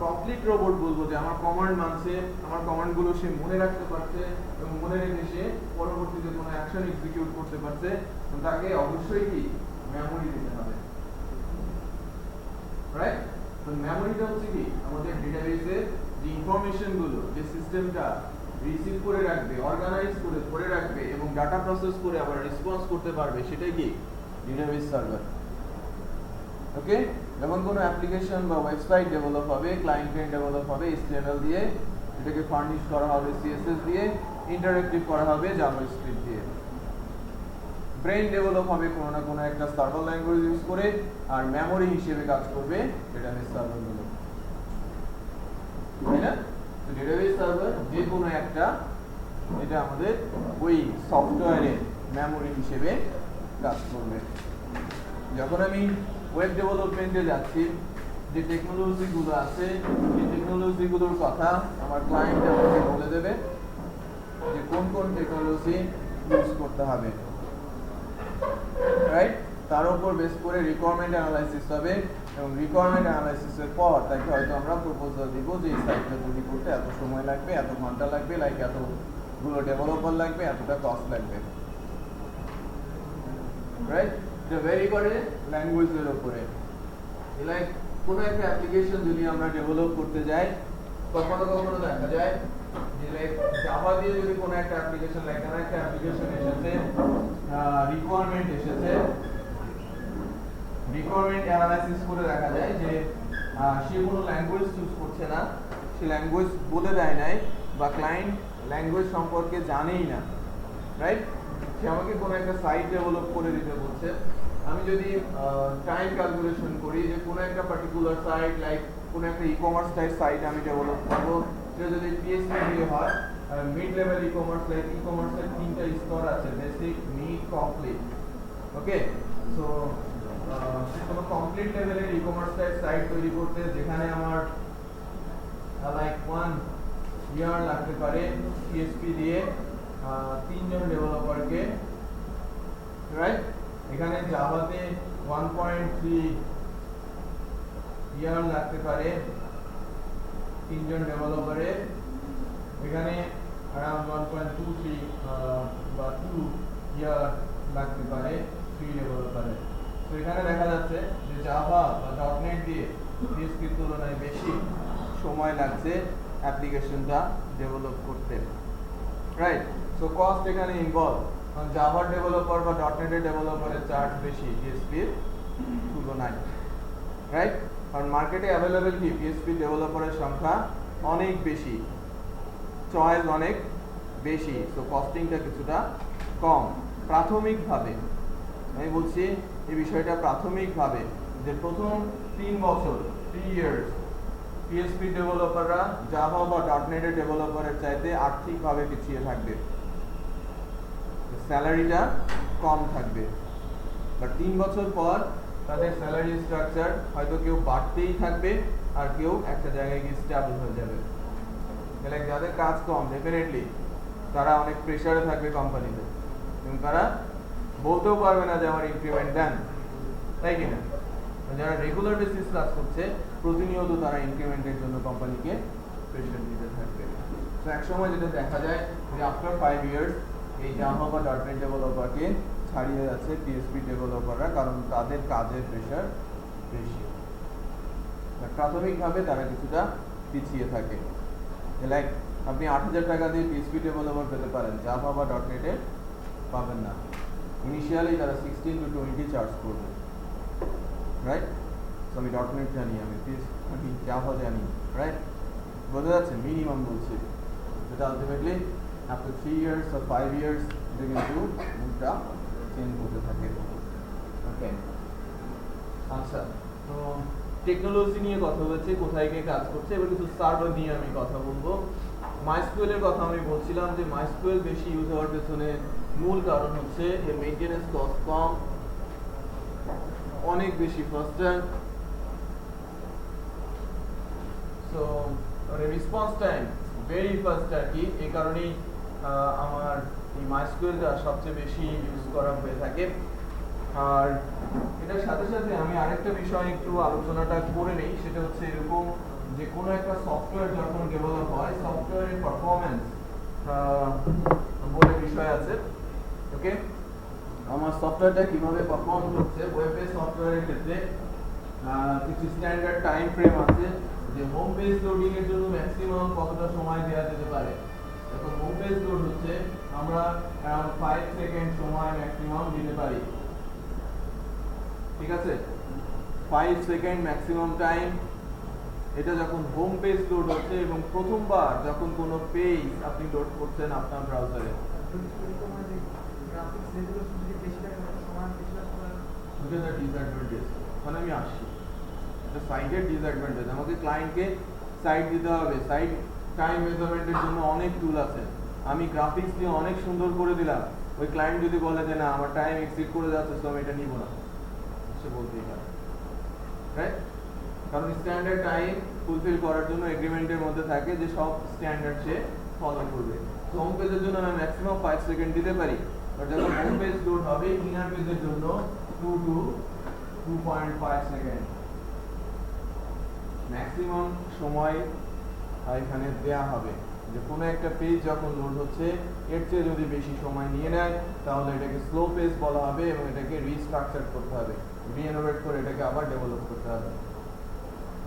কমপ্লিট রোবট বলবো, যে আমার কমান্ড মানছে, আমার কমান্ডগুলো সে মনে রাখতে পারছে এবং মনে রেখে সে পরবর্তীতে কোনো অ্যাকশন এক্সিকিউট করতে পারছে, তো তাকে অবশ্যই কি মেমোরি দিতে হবে, রাইট? তো মেমোরিটা হচ্ছে কি আমাদের ডেটাবেসে যে ইনফরমেশন গুলো, যে সিস্টেমটা রিসিভ করে রাখবে, অর্গানাইজ করে ধরে রাখবে এবং ডাটা প্রসেস করে আবার রেসপন্স করতে পারবে, সেটাই কি ডেটাবেস সার্ভার। ওকে, যখন কোনো অ্যাপ্লিকেশন বা ওয়েবসাইট ডেভেলপ হবে, ক্লায়েন্ট ডেভেলপ হবে HTML দিয়ে, এটাকে ফার্নিশ করা হবে CSS দিয়ে, ইন্টারঅ্যাক্টিভ করা হবে জাভাস্ক্রিপ্ট দিয়ে। ব্রেইন ডেভেলপ হবে কোনো না কোনো একটা সার্ভার ল্যাঙ্গুয়েজ ইউজ করে, আর মেমোরি হিসেবে কাজ করবে ডেটাবেস সার্ভারগুলো, তাই না? তো ডেটাবেস সার্ভার যে কোনো একটা, এটা আমাদের ওই সফটওয়্যারের মেমোরি হিসেবে কাজ করবে। যখন আমি ওয়েব ডেভেলপমেন্টে যাচ্ছি, যে টেকনোলজিগুলো আছে এই টেকনোলজিগুলোর কথা আমার ক্লায়েন্ট আমাকে বলে দেবে যে কোন কোন টেকনোলজি ইউজ করতে হবে, রাইট? তার উপর বেস করে রিকোয়ারমেন্ট অ্যানালাইসিস হবে এবং রিকোয়ারমেন্ট অ্যানালাইসিসের পর তাকে হয়তো আমরা প্রপোজাল দিব যে এই সাইটটা তৈরি করতে এত সময় লাগবে, এত ঘন্টা লাগবে, লাইক এতগুলো ডেভেলপার লাগবে, এতটা কস্ট লাগবে, রাইট? এটা ভেরি করে ল্যাঙ্গুয়েজের উপরে। লাইক কোনো একটা অ্যাপ্লিকেশন যদি আমরা ডেভেলপ করতে যাই, কখনো কখনো দেখা যায় যে লাইক জাভা দিয়ে যদি কোনো একটা অ্যাপ্লিকেশন, লাইক কোনো একটা অ্যাপ্লিকেশন এসেছে, রিকোয়ারমেন্ট এসেছে, রিকোয়ারমেন্ট অ্যানালাইসিস করে দেখা যায় যে সে কোনো ল্যাঙ্গুয়েজ চুজ করছে না, সে ল্যাঙ্গুয়েজ বলে দেয় নাই, বা ক্লায়েন্ট ল্যাঙ্গুয়েজ সম্পর্কে জানেই না, রাইট? সে আমাকে কোনো একটা সাইট ডেভেলপ করে দিতে বলছে। আমি যদি টাইম ক্যালকুলেশন করি যে কোনো একটা পার্টিকুলার সাইট, লাইক কোনো একটা ই-কমার্স টাইপ সাইট আমি ডেভেলপ করবো, সেটা যদি PHP দিয়ে হয়, মিড লেভেল ই-কমার্স, লাইক ই-কমার্সের 3টা স্তর আছে, বেসিক, মিড, কমপ্লিট। ওকে, সো কোনো কমপ্লিট লেভেলের ই-কমার্স টাইপ সাইট তৈরি করতে যেখানে আমার লাইক 1 ইয়ার লাগতে পারে PHP দিয়ে 3 জন ডেভেলপারকে, রাইট? এখানে জাভাতে 1.3 ইয়ার লাগতে পারে 3 জন ডেভেলপারে, এখানে around 1.23 বা 2 ইয়ার লাগতে পারে 3 ডেভেলপারে। তো এখানে দেখা যাচ্ছে যে জাভা বা .NET দিয়ে PHP এর তুলনায় বেশি সময় লাগছে অ্যাপ্লিকেশনটা ডেভেলপ করতে, রাইট? সো কস্ট এখানে ইনভলভ, কারণ জাভার ডেভেলপার বা .NET এর ডেভেলপারের চার্জ বেশি PHP এর তুলনায়, রাইট? কারণ মার্কেটে অ্যাভেলেবেল কি PHP ডেভেলপারের সংখ্যা অনেক বেশি, চয়েস অনেক বেশি, সো কস্টিংটা কিছুটা কম প্রাথমিকভাবে। আমি বলছি এই বিষয়টা প্রাথমিকভাবে, যে প্রথম 3 বছর 3 ইয়ার্স PHP ডেভেলপাররা জাভা বা .NET এর ডেভেলপারের চাইতে আর্থিকভাবে পিছিয়ে থাকবে, স্যালারিটা কম থাকবে, বাট 3 বছর পর তাদের স্যালারি স্ট্রাকচার হয়তো কেউ বাড়তেই থাকবে আর কেউ একটা জায়গায় গিয়ে স্টেবল হয়ে যাবে। তাহলে যাদের কাজ কম, ডেফিনেটলি তারা অনেক প্রেসারে থাকবে কোম্পানিতে এবং তারা বলতেও পারবে না যে আমার ইনক্রিমেন্ট দেন, তাই কিনা? যারা রেগুলার বেসিস কাজ করছে প্রতিনিয়ত তারা ইনক্রিমেন্টের জন্য কোম্পানিকে প্রেসার দিতে থাকবে। তো এক সময় যেটা দেখা যায় যে আফটার 5 ইয়ার্স এই জাভা বা .NET ডেভেলপারকে ছাড়িয়ে যাচ্ছে PHP ডেভেলপাররা, কারণ তাদের কাজের প্রেসার বেশি। প্রাথমিকভাবে তারা কিছুটা পিছিয়ে থাকে। লাইক আপনি 8,000 টাকা দিয়ে PHP ডেভেলপার পেতে পারেন, জাভা বা .NET এ পাবেন না। ইনিশিয়ালি তারা 16 to 20 চার্জ করবে। রাইট? সো আমি ডটনেট জানি, আমি জাভা জানি, রাইট? বোঝা যাচ্ছে? মিনিমাম বলছি, যেটা ultimately after 3 years or 5 years এটা কিন্তু মুডটা চেঞ্জ হতে থাকে। ওকে, আচ্ছা, তো টেকনোলজি নিয়ে কথা হচ্ছে, কোথায় গিয়ে কাজ করছে, এবার কিছু সার্ভার নিয়ে আমি কথা বলবো। মাইস্কুয়েল এর কথা আমি বলছিলাম যে মাইস্কুয়েল বেশি ইউজ হওয়ার পেছনে মূল কারণ হচ্ছে এর মেইনটেনেন্স কস্ট কম, অনেক বেশি faster, so response time very fast আর কি। এই কারণেই আমার এই মাইস্কুয়েলটা সবচেয়ে বেশি ইউজ করা হয়ে থাকে। আর এটার সাথে সাথে আমি আরেকটা বিষয় একটু আলোচনাটা করে নেই, সেটা হচ্ছে এরকম যে কোনো একটা সফটওয়্যার যখন ডেভেলপ হয়, সফটওয়্যারের পারফরম্যান্স বলে বিষয় আছে। ওকে, আমার সফটওয়্যারটা কিভাবে পারফর্ম করছে, ওয়েব বেস সফটওয়্যারের ক্ষেত্রে কিছু স্ট্যান্ডার্ড টাইম ফ্রেম আছে যে হোম পেজ লোডিং এর জন্য ম্যাক্সিমাম কতটা সময় দেওয়া যেতে পারে। এখন হোম পেজ লোড হচ্ছে আমরা অ্যারাউন্ড 5 সেকেন্ড সময় ম্যাক্সিমাম দিতে পারি, ঠিক আছে? 5 সেকেন্ড ম্যাক্সিমাম টাইম। এটা যখন হোম পেজ লোড হচ্ছে এবং প্রথমবার যখন কোনো পেজ আপনি লোড করছেন আপনার ব্রাউজারে, ডিসঅ্যাডভান্টেজ মানে আমি আসছি, এটা সাইটের ডিসঅ্যাডভান্টেজ। আমাকে ক্লায়েন্টকে সাইট দিতে হবে, সাইট টাইম মেজারমেন্টের জন্য অনেক টুল আছে। আমি গ্রাফিক্স দিয়ে অনেক সুন্দর করে দিলাম, ওই ক্লায়েন্ট যদি বলে যে না আমার টাইম এক্সিড করে যাচ্ছে, তো আমি এটা নিব না, সে বলতেই পারে, রাইট? কারণ স্ট্যান্ডার্ড টাইম ফুলফিল করার জন্য এগ্রিমেন্টের মধ্যে থাকে যে সব স্ট্যান্ডার্ড সে ফলো করবে। তো হোম পেজের জন্য আমি ম্যাক্সিমাম 5 সেকেন্ড দিতে পারি, আর যখন হোম পেজ লোড হবে ইনার পেজের জন্য 2 to 2.5 সেকেন্ড ম্যাক্সিমাম সময় এখানে দেয়া হবে। যে কোনো একটা পেজ যখন লোড হচ্ছে এর চেয়ে যদি বেশি সময় নিয়ে নেয় তাহলে এটাকে স্লো পেজ বলা হবে এবং এটাকে রিস্ট্রাকচার করতে হবে, রিইনোভেট করে এটাকে আবার ডেভেলপ করতে হবে।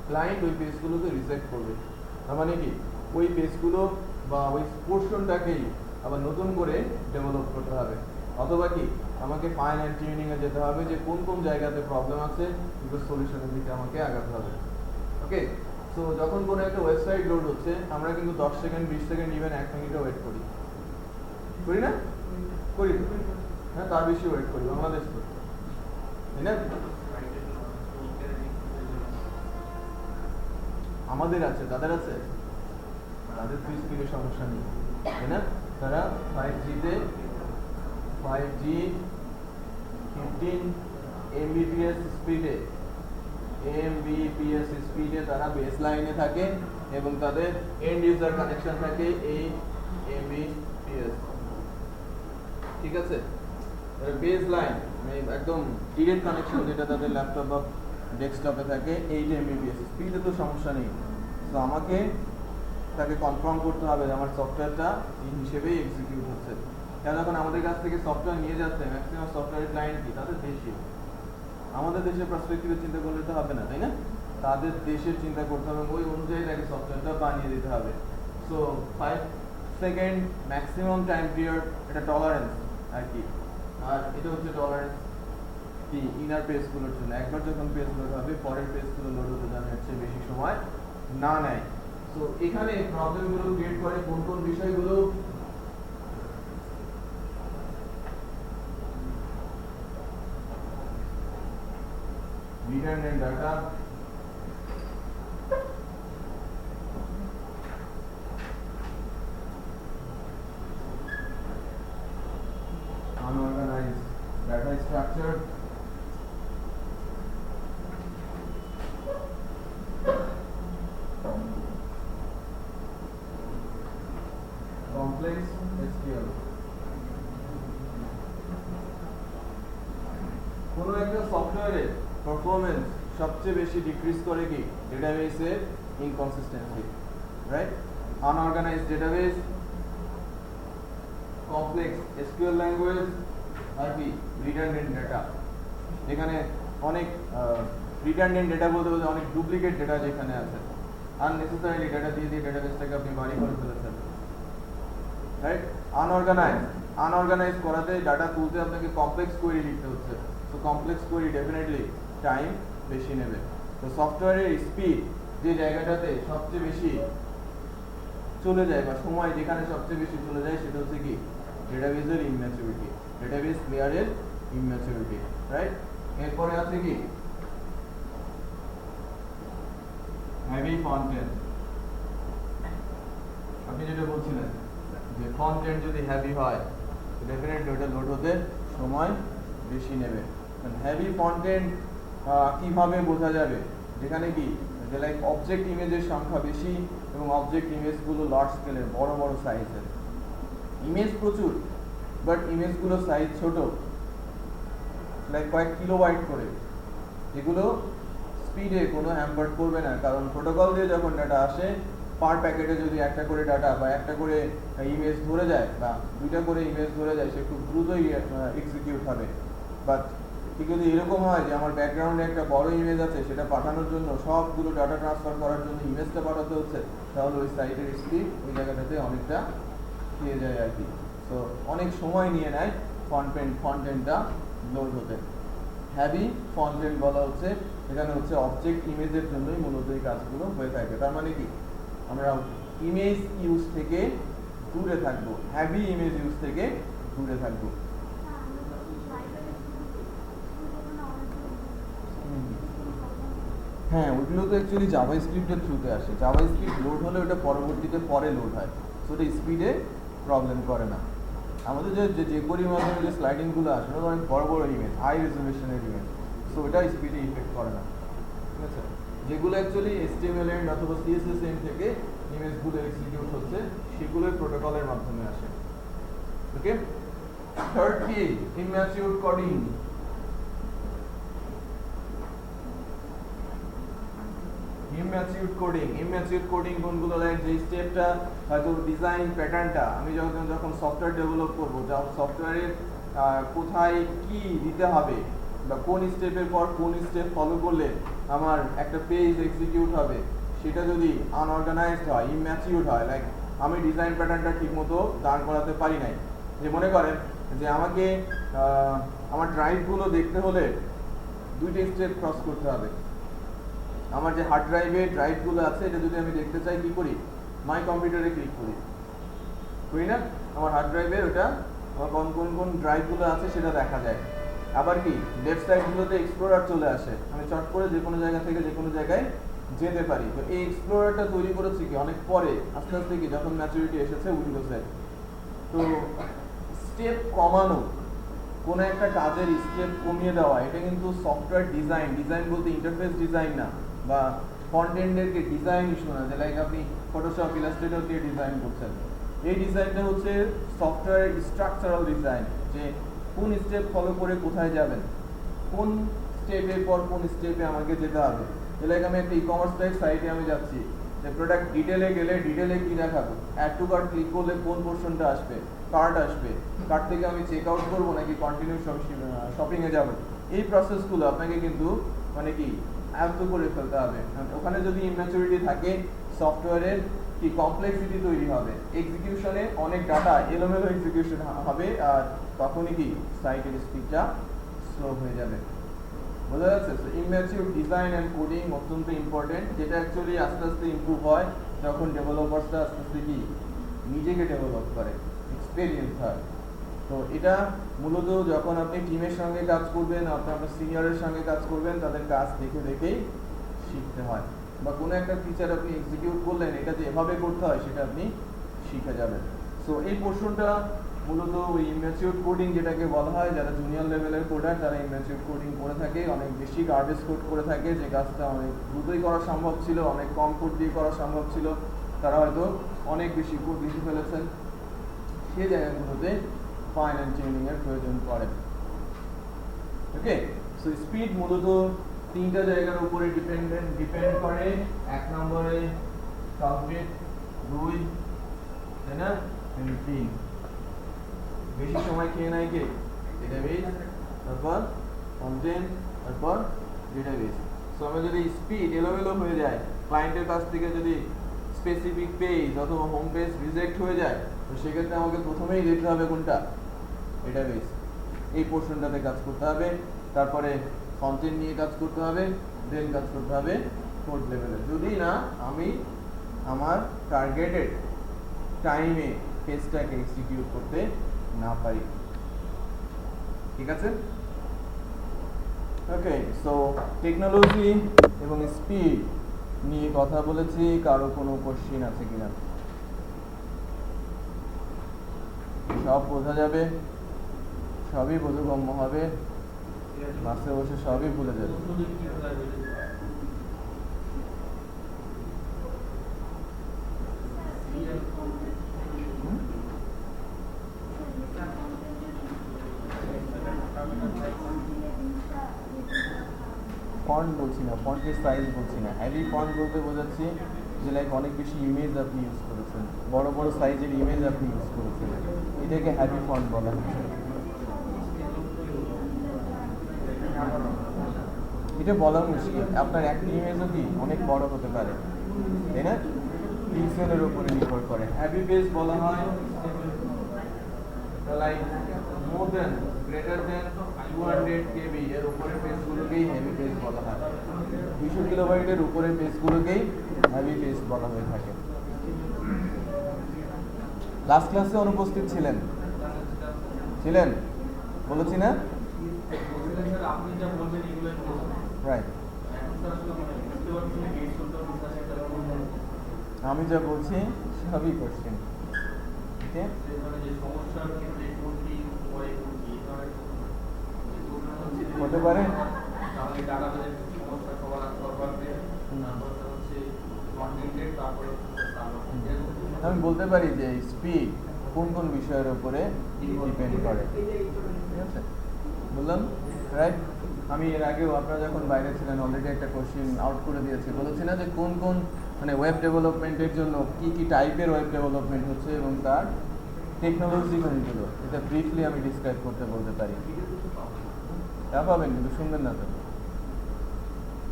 ক্লায়েন্ট ওই পেজগুলোকে রিজেক্ট করবে, তার মানে কি ওই পেজগুলো বা ওই পোর্শনটাকেই আবার নতুন করে ডেভেলপ করতে হবে, অথবা কি আমাকে ফাইন অ্যান্ড টিউনিং এ যেতে হবে যে কোন কোন জায়গাতে প্রবলেম আছে, এগুলো সলিউশনের দিকে আমাকে আগাতে হবে। ওকে, সো যখন কোনো একটা ওয়েবসাইট লোড হচ্ছে আমরা কিন্তু 10 সেকেন্ড 20 সেকেন্ড ইভেন 1 মিনিটও ওয়েট করি, করি না? করি তো, হ্যাঁ, তার বেশি ওয়েট করি বাংলাদেশ তো, তাই না? আমাদের আছে, তাদের আছে, তাদের তো স্পিডের সমস্যা নেই, তাই না? তারা 5G তে 5G 15 Mbps স্পিডে তারা বেস লাইনে থাকে এবং তাদের এন্ড ইউজার কানেকশন থাকে 8 Mbps, ঠিক আছে? বেস লাইন মানে একদম ডিরেক্ট কানেকশন যেটা তাদের ল্যাপটপ বা ডেস্কটপে থাকে 8 Mbps স্পিডে তো সমস্যা নেই। তো আমাকে তাকে কনফার্ম করতে হবে যে আমার সফটওয়্যারটা এই হিসেবেই এক্সিকিউট হচ্ছে। কেন যখন আমাদের কাছ থেকে সফটওয়্যার নিয়ে যাচ্ছে ম্যাক্সিমাম সফটওয়্যারের ক্লায়েন্ট কি তাদের দেশীয়, আমাদের দেশের পার্সপেক্টিভে চিন্তা করলে তো হবে না, তাই না? তাদের দেশের চিন্তা করতে হবে, ওই অনুযায়ী তাকে সফটওয়্যারটা বানিয়ে দিতে হবে। So 5 second maximum time period, এটা টলারেন্স আর কি। আর এটা হচ্ছে টলারেন্স কি ইনার পেজগুলোর জন্য, একবার যখন পেজ লোড হবে পরের পেজগুলো লোড হতে যেন এর চেয়ে বেশি সময় না নেয়। সো এখানে প্রবলেমগুলো ক্রিয়েট করে কোন কোন বিষয়গুলো, redundant data, unorganized data structure, complex SQL। কোনো একটা সফটওয়্যারের পারফরম্যান্স সবচেয়ে বেশি ডিক্রিজ করে কি ডেটাবেসের inconsistency, right? Unorganised database, complex SQL language আর কি রিডান্ডেন্ট ডেটা। এখানে অনেক রিডান্ডেন্ট ডেটা বলতে বলতে অনেক ডুপ্লিকেট ডেটা যেখানে আছে, আননেসেসারিলি ডেটা দিয়ে দিয়ে ডেটাবেসটাকে আপনি বাড়ি করে ফেলেছেন, রাইট? আনঅর্গানাইজ করাতে ডাটা তুলতে আপনাকে কমপ্লেক্স কোয়েরি লিখতে হচ্ছে। তো কমপ্লেক্স কোয়েরি ডেফিনেটলি টাইম বেশি নেবে। তো সফটওয়্যারের স্পিড যে জায়গাটাতে সবচেয়ে বেশি চলে যায় বা সময় যেখানে সবচেয়ে বেশি চলে যায় সেটা হচ্ছে কি ডেটাবেসের ইম্যাচুরিটি, ডেটাবেস লেয়ারের ইম্যাচুরিটি, রাইট? এরপরে আছে কি হেভি কন্টেন্ট। আপনি যেটা বলছিলেন যে কন্টেন্ট যদি হেভি হয় ডেফিনেটলি ওটা লোড হতে সময় বেশি নেবে। হেভি কন্টেন্ট কিভাবে বোঝা যাবে? যেখানে কি যে লাইক অবজেক্ট ইমেজের সংখ্যা বেশি এবং অবজেক্ট ইমেজগুলো লার্জ স্কেলের, বড় বড় সাইজের। ইমেজ প্রচুর বাট ইমেজগুলো সাইজ ছোট, লাইক কয়েক কিলোবাইট করে। এগুলো স্পিডে কোনো হ্যাম্পার করবে না, কারণ প্রোটোকল দিয়ে যখন ডাটা আসে পার প্যাকেটে যদি একটা করে ডাটা বা একটা করে ইমেজ ধরে যায় বা দুইটা করে ইমেজ ধরে যায় সে খুব দ্রুতই এক্সিকিউট হবে। বাট ঠিক যদি এরকম হয় যে আমার ব্যাকগ্রাউন্ডে একটা বড় ইমেজ আছে, সেটা পাঠানোর জন্য সবগুলো ডাটা ট্রান্সফার করার জন্য ইমেজটা পাঠাতে হচ্ছে, তাহলে ওই সাইটের স্পিড ওই জায়গাটাতে অনেকটা খেয়ে যায় আর কি। সো অনেক সময় নিয়ে নেয় কন্টেন্টটা লোড হতে। হ্যাভি কন্টেন্ট বলা হচ্ছে এখানে হচ্ছে অবজেক্ট ইমেজের জন্যই মূলত এই কাজগুলো হয়ে থাকে। তার মানে কি আমরা ইমেজ ইউজ থেকে দূরে থাকবো, হ্যাভি ইমেজ ইউজ থেকে দূরে থাকবো। হ্যাঁ, ওইগুলো তো অ্যাকচুয়ালি জাভাস্ক্রিপ্টের থ্রুতে আসে। জাভাস্ক্রিপ্ট লোড হলে ওটা পরবর্তীতে পরে লোড হয়, সো ওটা স্পিডে প্রবলেম করে না। আমাদের যে কোরির মাধ্যমে যে স্লাইডিংগুলো আসে ওটা অনেক বড় বড় ইমেজ, হাই রেজলিউশনের ইমেজ, সো ওটা স্পিডে ইফেক্ট করে না, ঠিক আছে? যেগুলো অ্যাকচুয়ালি HTML এন্ড অথবা CSS এন্ড থেকে ইমেজগুলো এক্সিকিউট হচ্ছে সেগুলোই প্রোটোকলের মাধ্যমে আসে। ওকে, থার্ড কি ইম্যাচিউর কোডিং। ইম্যাচিউর কোডিং কোনগুলো? লাইক যে স্টেপটা হয়তো ডিজাইন প্যাটার্নটা আমি যখন সফটওয়্যার ডেভেলপ করবো, সফটওয়্যারের কোথায় কি দিতে হবে বা কোন স্টেপের পর কোন স্টেপ ফলো করলে আমার একটা পেজ এক্সিকিউট হবে, সেটা যদি আনঅর্গানাইজড হয়, ইম্যাচিউর হয়, লাইক আমি ডিজাইন প্যাটার্নটা ঠিকমতো দাঁড় করাতে পারি নাই। যে মনে করেন যে আমাকে আমার ড্রাইভগুলো দেখতে হলে দুইটা স্টেপ ক্রস করতে হবে। আমার যে হার্ড ড্রাইভগুলো আছে এটা যদি আমি দেখতে চাই কি করি, মাই কম্পিউটারে ক্লিক করি না? আমার হার্ড ড্রাইভের ওটা আমার কোন ড্রাইভগুলো আছে সেটা দেখা যায়। আবার কি লেফট সাইডগুলোতে এক্সপ্লোরার চলে আসে, আমি চট করে যে কোনো জায়গা থেকে যে কোনো জায়গায় যেতে পারি। তো এই এক্সপ্লোরারটা তৈরি করেছি কি অনেক পরে, আস্তে আস্তে কি যখন ম্যাচুরিটি এসেছে উইন্ডোজের। তো স্টেপ কমানো, কোনো একটা কাজের স্টেপ কমিয়ে দেওয়া, এটা কিন্তু সফটওয়্যার ডিজাইন বলতে ইন্টারফেস ডিজাইন না বা কন্টেন্টেরকে ডিজাইন ইস্যু না, যে লাইক আপনি ফটোশপ ইলাস্ট্রেটর দিয়ে ডিজাইন করছেন। এই ডিজাইনটা হচ্ছে সফটওয়্যার স্ট্রাকচারাল ডিজাইন, যে কোন স্টেপ ফলো করে কোথায় যাবেন, কোন স্টেপের পর কোন স্টেপে আমাকে যেতে হবে। লাইক আমি একটা ই-কমার্স টাইপ সাইটে আমি যাচ্ছি, যে প্রোডাক্ট ডিটেলে গেলে ডিটেলে কি দেখাবো, অ্যাড টু কার্ট ক্লিক করলে কোন পোর্শনটা আসবে, কার্ট আসবে, কার্ট থেকে আমি চেক আউট করবো নাকি কন্টিনিউ শপিংয়ে যাব। এই প্রসেসগুলো আপনাকে কিন্তু মানে কি আয়ত্ত করে ফেলতে হবে। ওখানে যদি ইম্যাচুরিটি থাকে সফটওয়্যারের কি কমপ্লেক্সিটি তৈরি হবে, এক্সিকিউশনে অনেক ডাটা এলোমেলো এক্সিকিউশন হবে, আর তখনই কি সাইটের স্পিডটা স্লো হয়ে যাবে। বোঝা যাচ্ছে? So immature design and coding অত্যন্ত ইম্পর্টেন্ট, যেটা অ্যাকচুয়ালি আস্তে আস্তে ইমপ্রুভ হয় যখন ডেভেলপার্সরা আস্তে আস্তে কি নিজেকে ডেভেলপ করে, এক্সপেরিয়েন্স হয়। তো এটা মূলত যখন আপনি টিমের সঙ্গে কাজ করবেন, আপনার সিনিয়রের সঙ্গে কাজ করবেন, তাদের কাজ দেখে দেখেই শিখতে হয়। বা কোনো একটা ফিচার আপনি এক্সিকিউট করলেন, এটা যে এভাবে করতে হয় সেটা আপনি শিখে যাবেন। সো এই পোর্শনটা মূলত ওই ইম্যাচিউর কোডিং যেটাকে বলা হয়, যারা জুনিয়র লেভেলের কোডার তারা ইম্যাচিউর কোডিং করে থাকে, অনেক বেশি গার্বেজ কোড করে থাকে, যে কাজটা অনেক দ্রুতই করা সম্ভব ছিল, অনেক কম কোড দিয়ে করা সম্ভব ছিল, তারা হয়তো অনেক বেশি কোড লিখে ফেলেছেন। সেই জায়গাগুলোতে ফাইন অ্যান্ড টিউনিং এর প্রয়োজন পড়ে। ওকে, সো স্পিড মূলত তিনটা জায়গার উপরে ডিপেন্ড করে। এক নম্বরে সাবজেক্ট, 2 তাই না, 3 বেশি সময় খেয়ে নেয় কে? ডেটাবেস, তারপর কন্টেন্ট, তারপর ডেটাবেস। সো আমরা যদি স্পিড এলোমেলো হয়ে যায়, ক্লায়েন্টের কাছ থেকে যদি স্পেসিফিক পেজ অথবা হোম পেজ রিজেক্ট হয়ে যায়, তো সেক্ষেত্রে আমাকে প্রথমেই দেখতে হবে কোনটা, ডেটাবেস। এই পোর্শনটাতে কাজ করতে হবে, তারপরে কন্টেন্ট নিয়ে কাজ করতে হবে, দেন কাজ করতে হবে কোড লেভেলে। যদি না আমি আমার টার্গেটেড টাইমে পেজটাকে এক্সিকিউট করতে না পারি। ঠিক আছে? ওকে, সো টেকনোলজি এবং স্পিড নিয়ে কথা বলেছি। কারো কোনো কোশ্চিন আছে কিনা? সব বোঝা যাবে, সবই বোধগম্য হবে, বাসে বসে সবই ভুলে যাবে। ফন্ট বলছি না, ফন্টের সাইজ বলছি না। হ্যাভি ফন্ট বলতে বোঝাচ্ছি যে লাইক অনেক বেশি ইমেজ আপনি ইউজ করেছেন, বড় বড় সাইজের ইমেজ আপনি ইউজ করেছেন, এটাকে হ্যাভি ফন্ট বলা হচ্ছে। এটা বলা মুশকিল, আপনার একটা ইমেজও কি অনেক বড় হতে পারে, তাই না? পিক্সেলের উপরে নির্ভর করে। হ্যাভি পেজ বলা হয় লাইক মোর দেন গ্রেটার দেন 200 KB এর উপরে পেজগুলোকেই হেভি পেজ বলা হয়। 200 কিলোবাইটের উপরে পেজগুলোকেই হেভি পেজ বলা হয়ে থাকে। লাস্ট ক্লাসে অনুপস্থিত ছিলেন? বলেছি না? রাইট। আমি যা বলছি সবই কোশ্চেন। ওকে, হতে পারে। আমি বলতে পারি যে স্পিড কোন কোন বিষয়ের উপরে ডিপেন্ড করে। ঠিক আছে, বললাম রাইট। আমি এর আগেও আপনারা যখন বাইরে ছিলেন অলরেডি একটা কোশ্চেন আউট করে দিয়েছি। বলেছি না যে কোন কোন মানে ওয়েব ডেভেলপমেন্টের জন্য কি কি টাইপের ওয়েব ডেভেলপমেন্ট হচ্ছে এবং তার টেকনোলজি কোনগুলো, এটা ব্রিফলি আমি ডিসক্রাইব করতে বলতে পারি। তা পাবেন, কিন্তু শুনবেন না তো,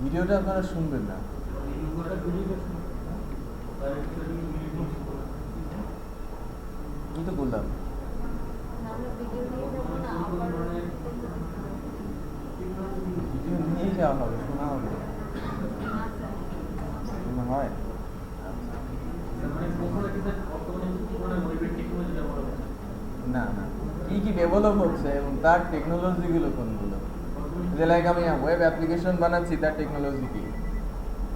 ভিডিওটা আপনারা শুনবেন না। কি তো বললাম, ভিডিও নিয়ে যাওয়া হবে, শোনা হবে, শোনা হয়। না না, কি কি ডেভেলপ হচ্ছে এবং তার টেকনোলজিগুলো কোনগুলো। যে লাইক আমি ওয়েব অ্যাপ্লিকেশন বানাচ্ছি, তার টেকনোলজি কি?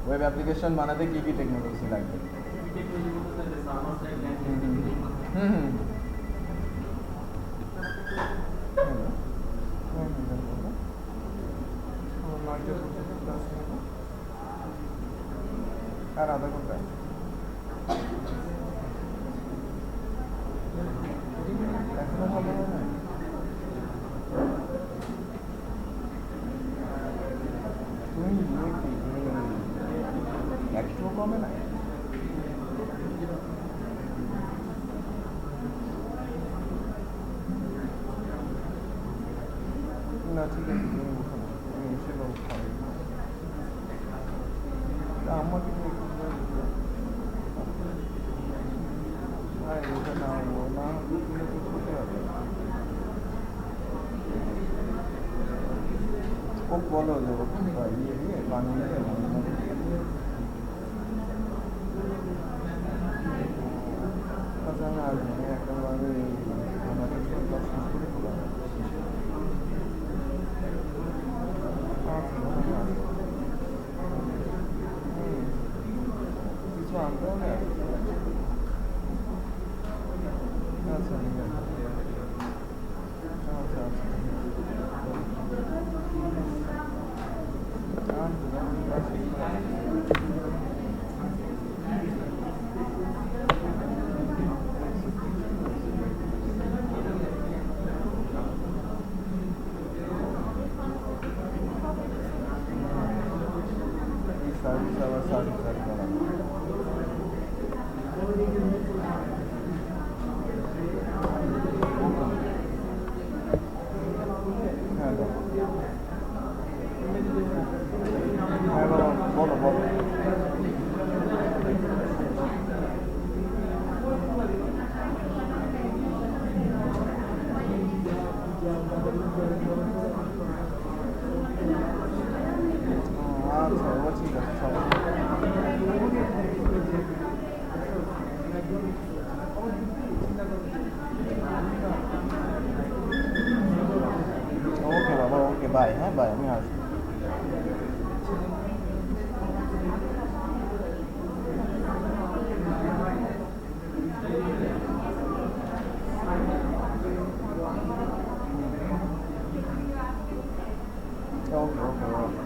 ওয়েব অ্যাপ্লিকেশন বানাতে কি কি টেকনোলজি লাগবে? আর আধা ঘন্টা এখনো হবে না। তুমি একটু কমে না? না ঠিক আছে, তুমি উঠো না, তুমি এসে আমাকে ওটা না ও না করতে হবে। ও বলো যে ইয়ে দিয়ে বানিয়ে আমি আসবো একটা আমাকে করে তোলা কিছু আনতে হবে। আচ্ছা ঠিক আছে, আচ্ছা আচ্ছা সার্ভিস আবার সার্ভিস করা। বাই, আমি আসবো। ওকে ওকে ওকে।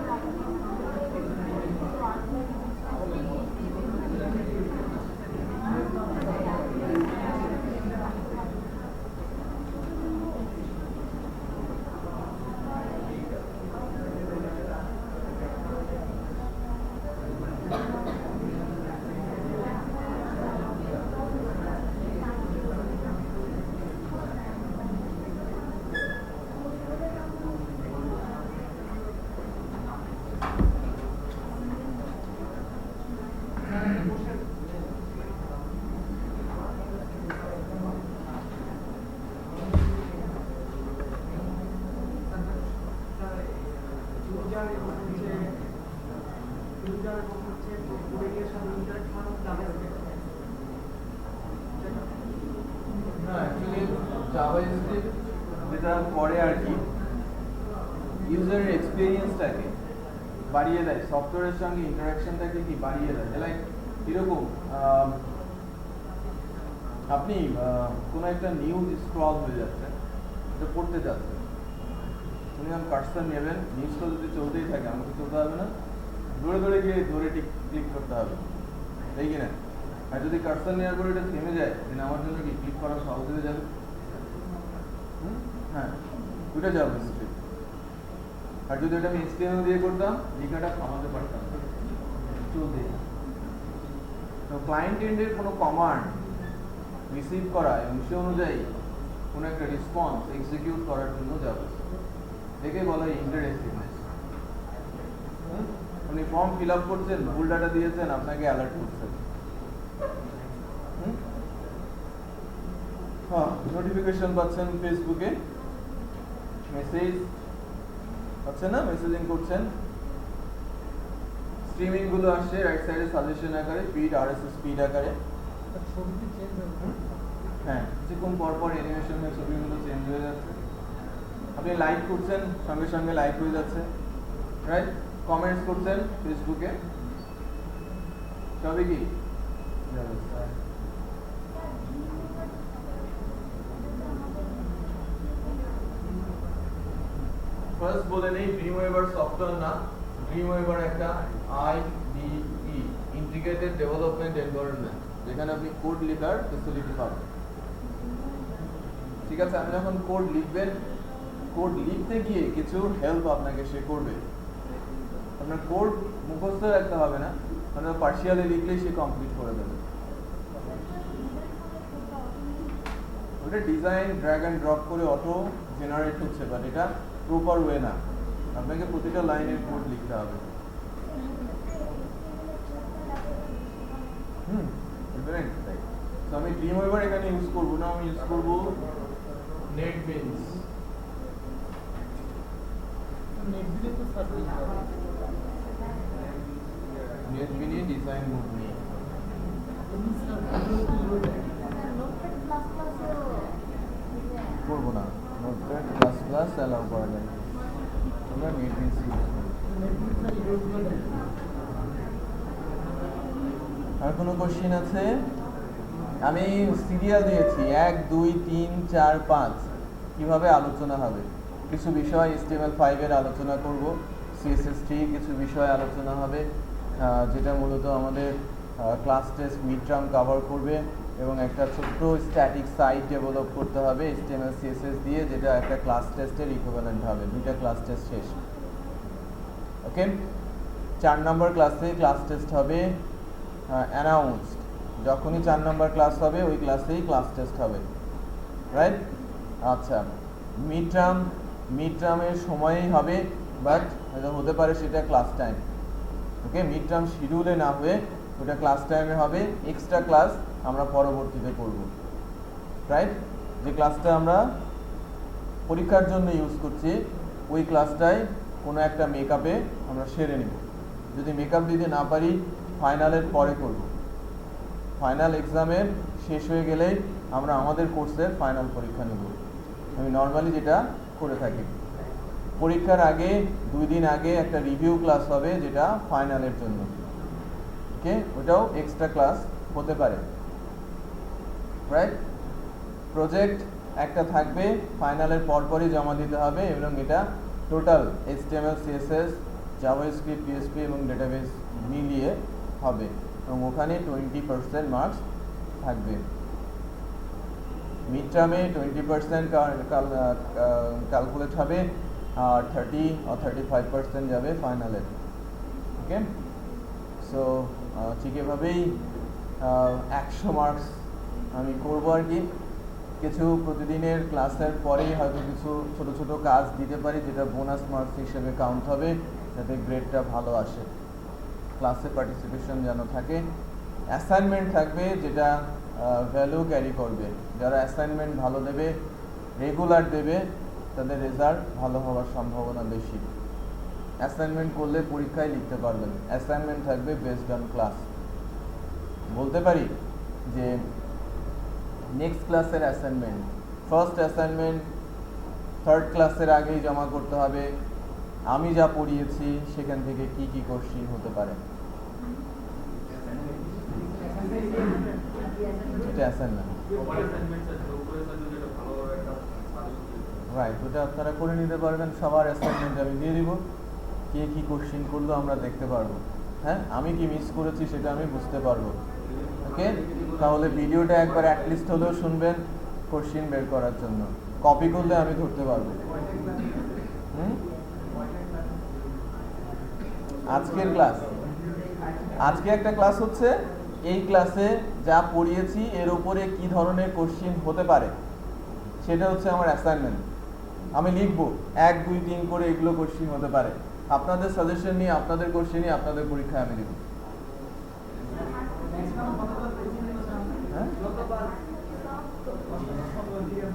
না অ্যাকচুয়ালি জাভাস্ক্রিপ্ট যেটা করে আর কি, ইউজারের এক্সপিরিয়েন্সটাকে বাড়িয়ে দেয়, সফটওয়্যারের সঙ্গে ইন্টারাকশনটাকে কি বাড়িয়ে দেয়। লাইক এরকম আপনি কোনো একটা নিউজ স্ক্রল হয়ে যাচ্ছে, এটা পড়তে যাচ্ছে, উনি যখন কার্সার নেবেন, নিউজটা যদি চলতেই থাকে, আমাকে চলতে হবে না, ধরে ধরে গিয়ে ধরে ক্লিক করতে হবে, তাই কি না? আর যদি কার্সার নেওয়ার পরে এটা থেমে যায়, তাহলে আমার জন্য কি ক্লিক করা সহজ হয়ে যাবে? হ্যাঁ, ওইটা জাভাস্ক্রিপ্ট। আর যদি এটা আমি HTML দিয়ে করতাম, লেখাটা থামাতে পারতাম, চলতেই না। তো ক্লায়েন্ট এন্ডের কোনো কমান্ড রিসিভ করা এবং সে অনুযায়ী কোনো একটা রেসপন্স এক্সিকিউট করার জন্য জাভাস্ক্রিপ্ট, একে বলা হয় ইন্টারেক্টিভনেস। আপনি ফর্ম ফিল আপ করছেন, ভুল ডাটা দিয়েছেন, আপনাকে অ্যালার্ট করছেন। হ্যাঁ, নোটিফিকেশন পাচ্ছেন ফেসবুকে, মেসেজ পাচ্ছেন না, মেসেজিং করছেন, স্ট্রিমিং গুলো আসছে রাইট সাইডে সাজেশন আকারে, ফিড RSS ফিড আকারে। হ্যাঁ, কিছুক্ষণ পর পর অ্যানিমেশন হয়ে ছবিগুলো চেঞ্জ হয়ে যাচ্ছে। আপনি লাইক করছেন, সঙ্গে সঙ্গে লাইক হয়ে যাচ্ছে, রাইট? কমেন্টস করছেন ফেসবুকে, সবই কি ফার্স্ট বলে নেই, ড্রিমওয়েভার সফটওয়্যার না, ড্রিমওয়েভার একটা IDE ইন্টিগ্রেটেড ডেভেলপমেন্ট এনভায়রনমেন্ট, যেখানে আপনি কোড লেখার ফ্যাসিলিটি পাবেন। ঠিক আছে, আপনি যখন কোড লিখবেন, কোড লিখতে গিয়ে কিছু হেল্প আপনাকে সে করবে। আপনার কোড মুখস্থ রাখতে হবে না, আপনার পার্শিয়ালি লিখলেই সে কমপ্লিট করে দেবে। ওটা ডিজাইন ড্র্যাগ অ্যান্ড ড্রপ করে অটো জেনারেট হচ্ছে, বাট এটা প্রপার ওয়ে না, আপনাকে প্রতিটা লাইনের কোড লিখতে হবে। তো আমি ড্রিমওয়েভার এখানে ইউজ করবো না, আমি ইউজ করবো নেটবিনস। নেটবিনে ডিজাইন মুড নিয়ে করবো না, নোটপ্যাড প্লাস প্লাস অ্যালাউ করা যায়, আমরা নেটবিনস ইউজ করব। আর কোনো কোশ্চেন আছে? আমি সিরিয়াল দিয়েছি 1 2 3 4 5, কিভাবে আলোচনা হবে। কিছু বিষয় HTML5 এর আলোচনা করব, CSS3 কিছু বিষয় আলোচনা হবে, যেটা মূলত আমাদের class test mid term cover করবে, এবং একটা ছোট্ট স্ট্যাটিক সাইট ডেভেলপ করতে হবে HTML CSS দিয়ে, যেটা একটা ক্লাস টেস্টের ইকুইভ্যালেন্ট হবে। 2টা ক্লাস টেস্ট শেষ। ওকে, 4 নম্বর ক্লাসে ক্লাস টেস্ট হবে অ্যানাউন্সড। যখনই 4 নম্বর ক্লাস হবে, ওই ক্লাসেই ক্লাস টেস্ট হবে, রাইট? আচ্ছা, মিড টার্মের সময়ই হবে, বাট হতে পারে সেটা ক্লাস টাইম। ওকে, মিড টার্ম শিডিউলে না হয়ে ওটা ক্লাস টাইমে হবে, এক্সট্রা ক্লাস আমরা পরবর্তীতে করব, রাইট? যে ক্লাসটা আমরা পরীক্ষার জন্য ইউজ করছি, ওই ক্লাসটাই কোনো একটা মেকআপে আমরা সেরে নেব। যদি মেকআপ দিতে না পারি, ফাইনালের পরে করব। ফাইনাল এক্সামের শেষ হয়ে গেলেই আমরা আমাদের কোর্সের ফাইনাল পরীক্ষা নেব। আমি নর্মালি যেটা করে থাকি, পরীক্ষার আগে 2 দিন আগে একটা রিভিউ ক্লাস হবে যেটা ফাইনালের জন্য। ওকে, ওটাও এক্সট্রা ক্লাস হতে পারে, রাইট? প্রজেক্ট একটা থাকবে, ফাইনালের পরপরই জমা দিতে হবে এবং এটা total HTML CSS JavaScript PHP এবং ডেটাবেস মিলিয়ে হবে এবং ওখানে 20% মার্কস থাকবে। মিড টার্মে 20% ক্যালকুলেট হবে আর 30 or 35% যাবে ফাইনালে। ওকে, সো ঠিক এভাবেই 100 মার্কস আমি করবো আর কি। কিছু প্রতিদিনের ক্লাসের পরেই হয়তো কিছু ছোট ছোট কাজ দিতে পারি যেটা বোনাস মার্কস হিসেবে কাউন্ট হবে, যাতে গ্রেডটা ভালো আসে। ক্লাসে পার্টিসিপেশন যেন থাকে। অ্যাসাইনমেন্ট থাকবে যেটা ভ্যালু ক্যারি করবে। যারা অ্যাসাইনমেন্ট ভালো দেবে, রেগুলার দেবে, তাদের রেজাল্ট ভালো হওয়ার সম্ভাবনা বেশি। অ্যাসাইনমেন্ট করলে পরীক্ষায় লিখতে পারবেন। অ্যাসাইনমেন্ট থাকবে বেসড অন ক্লাস। বলতে পারি যে নেক্সট ক্লাসের অ্যাসাইনমেন্ট, ফার্স্ট অ্যাসাইনমেন্ট 3rd ক্লাসের আগেই জমা করতে হবে। আমি যা পড়িয়েছি সেখান থেকে কি কি কোশ্চেন হতে পারে, এটা অ্যাসাইনমেন্ট, রাইট? ওটা আপনারা করে নিতে পারবেন। সবার অ্যাসাইনমেন্ট আমি দিয়ে দিব, কে কি কোশ্চেন করলো আমরা দেখতে পারবো। হ্যাঁ, আমি কি মিস করেছি সেটা আমি বুঝতে পারবো। ওকে, তাহলে ভিডিওটা একবার অ্যাটলিস্ট হলেও শুনবেন কোশ্চেন বের করার জন্য। কপি করলে আমি ধরতে পারবো। আজকের ক্লাস, আজকে একটা ক্লাস হচ্ছে, এই ক্লাসে যা পড়িয়েছি এর উপরে কি ধরনের কোশ্চেন হতে পারে সেটা হচ্ছে আমার অ্যাসাইনমেন্ট। আমি লিখবো 1, 2, 3 করে এগুলো কোশ্চেন হতে পারে। আপনাদের সাজেশন নিয়ে, আপনাদের কোশ্চেন নিয়ে আপনাদের পরীক্ষায় আমি দিব।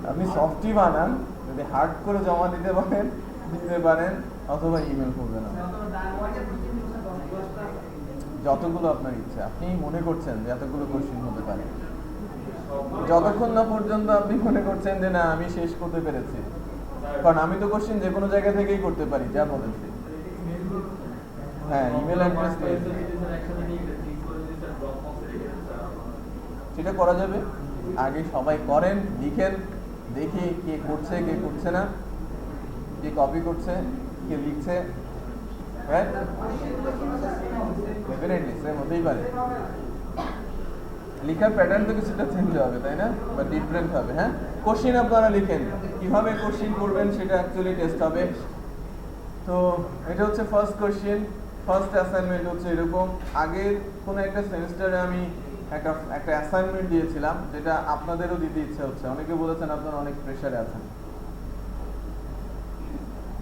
আপনি সফটই বানান, যদি হার্ড করে জমা দিতে পারেন অথবা ইমেল করবেন। যতগুলো আপনার ইচ্ছা, আপনি মনে করছেন যে এতগুলো কোশ্চেন হতে পারে, যতক্ষণ না পর্যন্ত আপনি মনে করছেন যে না আমি শেষ করতে পেরেছি। কারণ আমি তো কোশ্চেন যে কোনো জায়গা থেকেই করতে পারি, যা বলেছি। হ্যাঁ, ইমেল অ্যাড্রেস সেটা করা যাবে। আগে সবাই করেন, লিখেন, দেখি কে করছে কে করছে না, কে কপি করছে কে লিখছে। ডেফিনেটলি সেম হতেই পারে, লেখার প্যাটার্ন তো কিছুটা চেঞ্জ হবে, তাই না? বা ডিফারেন্ট হবে। হ্যাঁ, কোশ্চেন আপনারা লিখেন, কিভাবে কোশ্চেন করবেন সেটা অ্যাকচুয়ালি টেস্ট হবে। তো এটা হচ্ছে ফার্স্ট কোশ্চেন। ফার্স্ট অ্যাসাইনমেন্ট হচ্ছে এরকম। আগের কোনো একটা সেমিস্টারে আমি একটা অ্যাসাইনমেন্ট দিয়েছিলাম, যেটা আপনাদেরও দিতে ইচ্ছে হচ্ছে। অনেকে বলেছেন আপনারা অনেক প্রেশারে আছেন,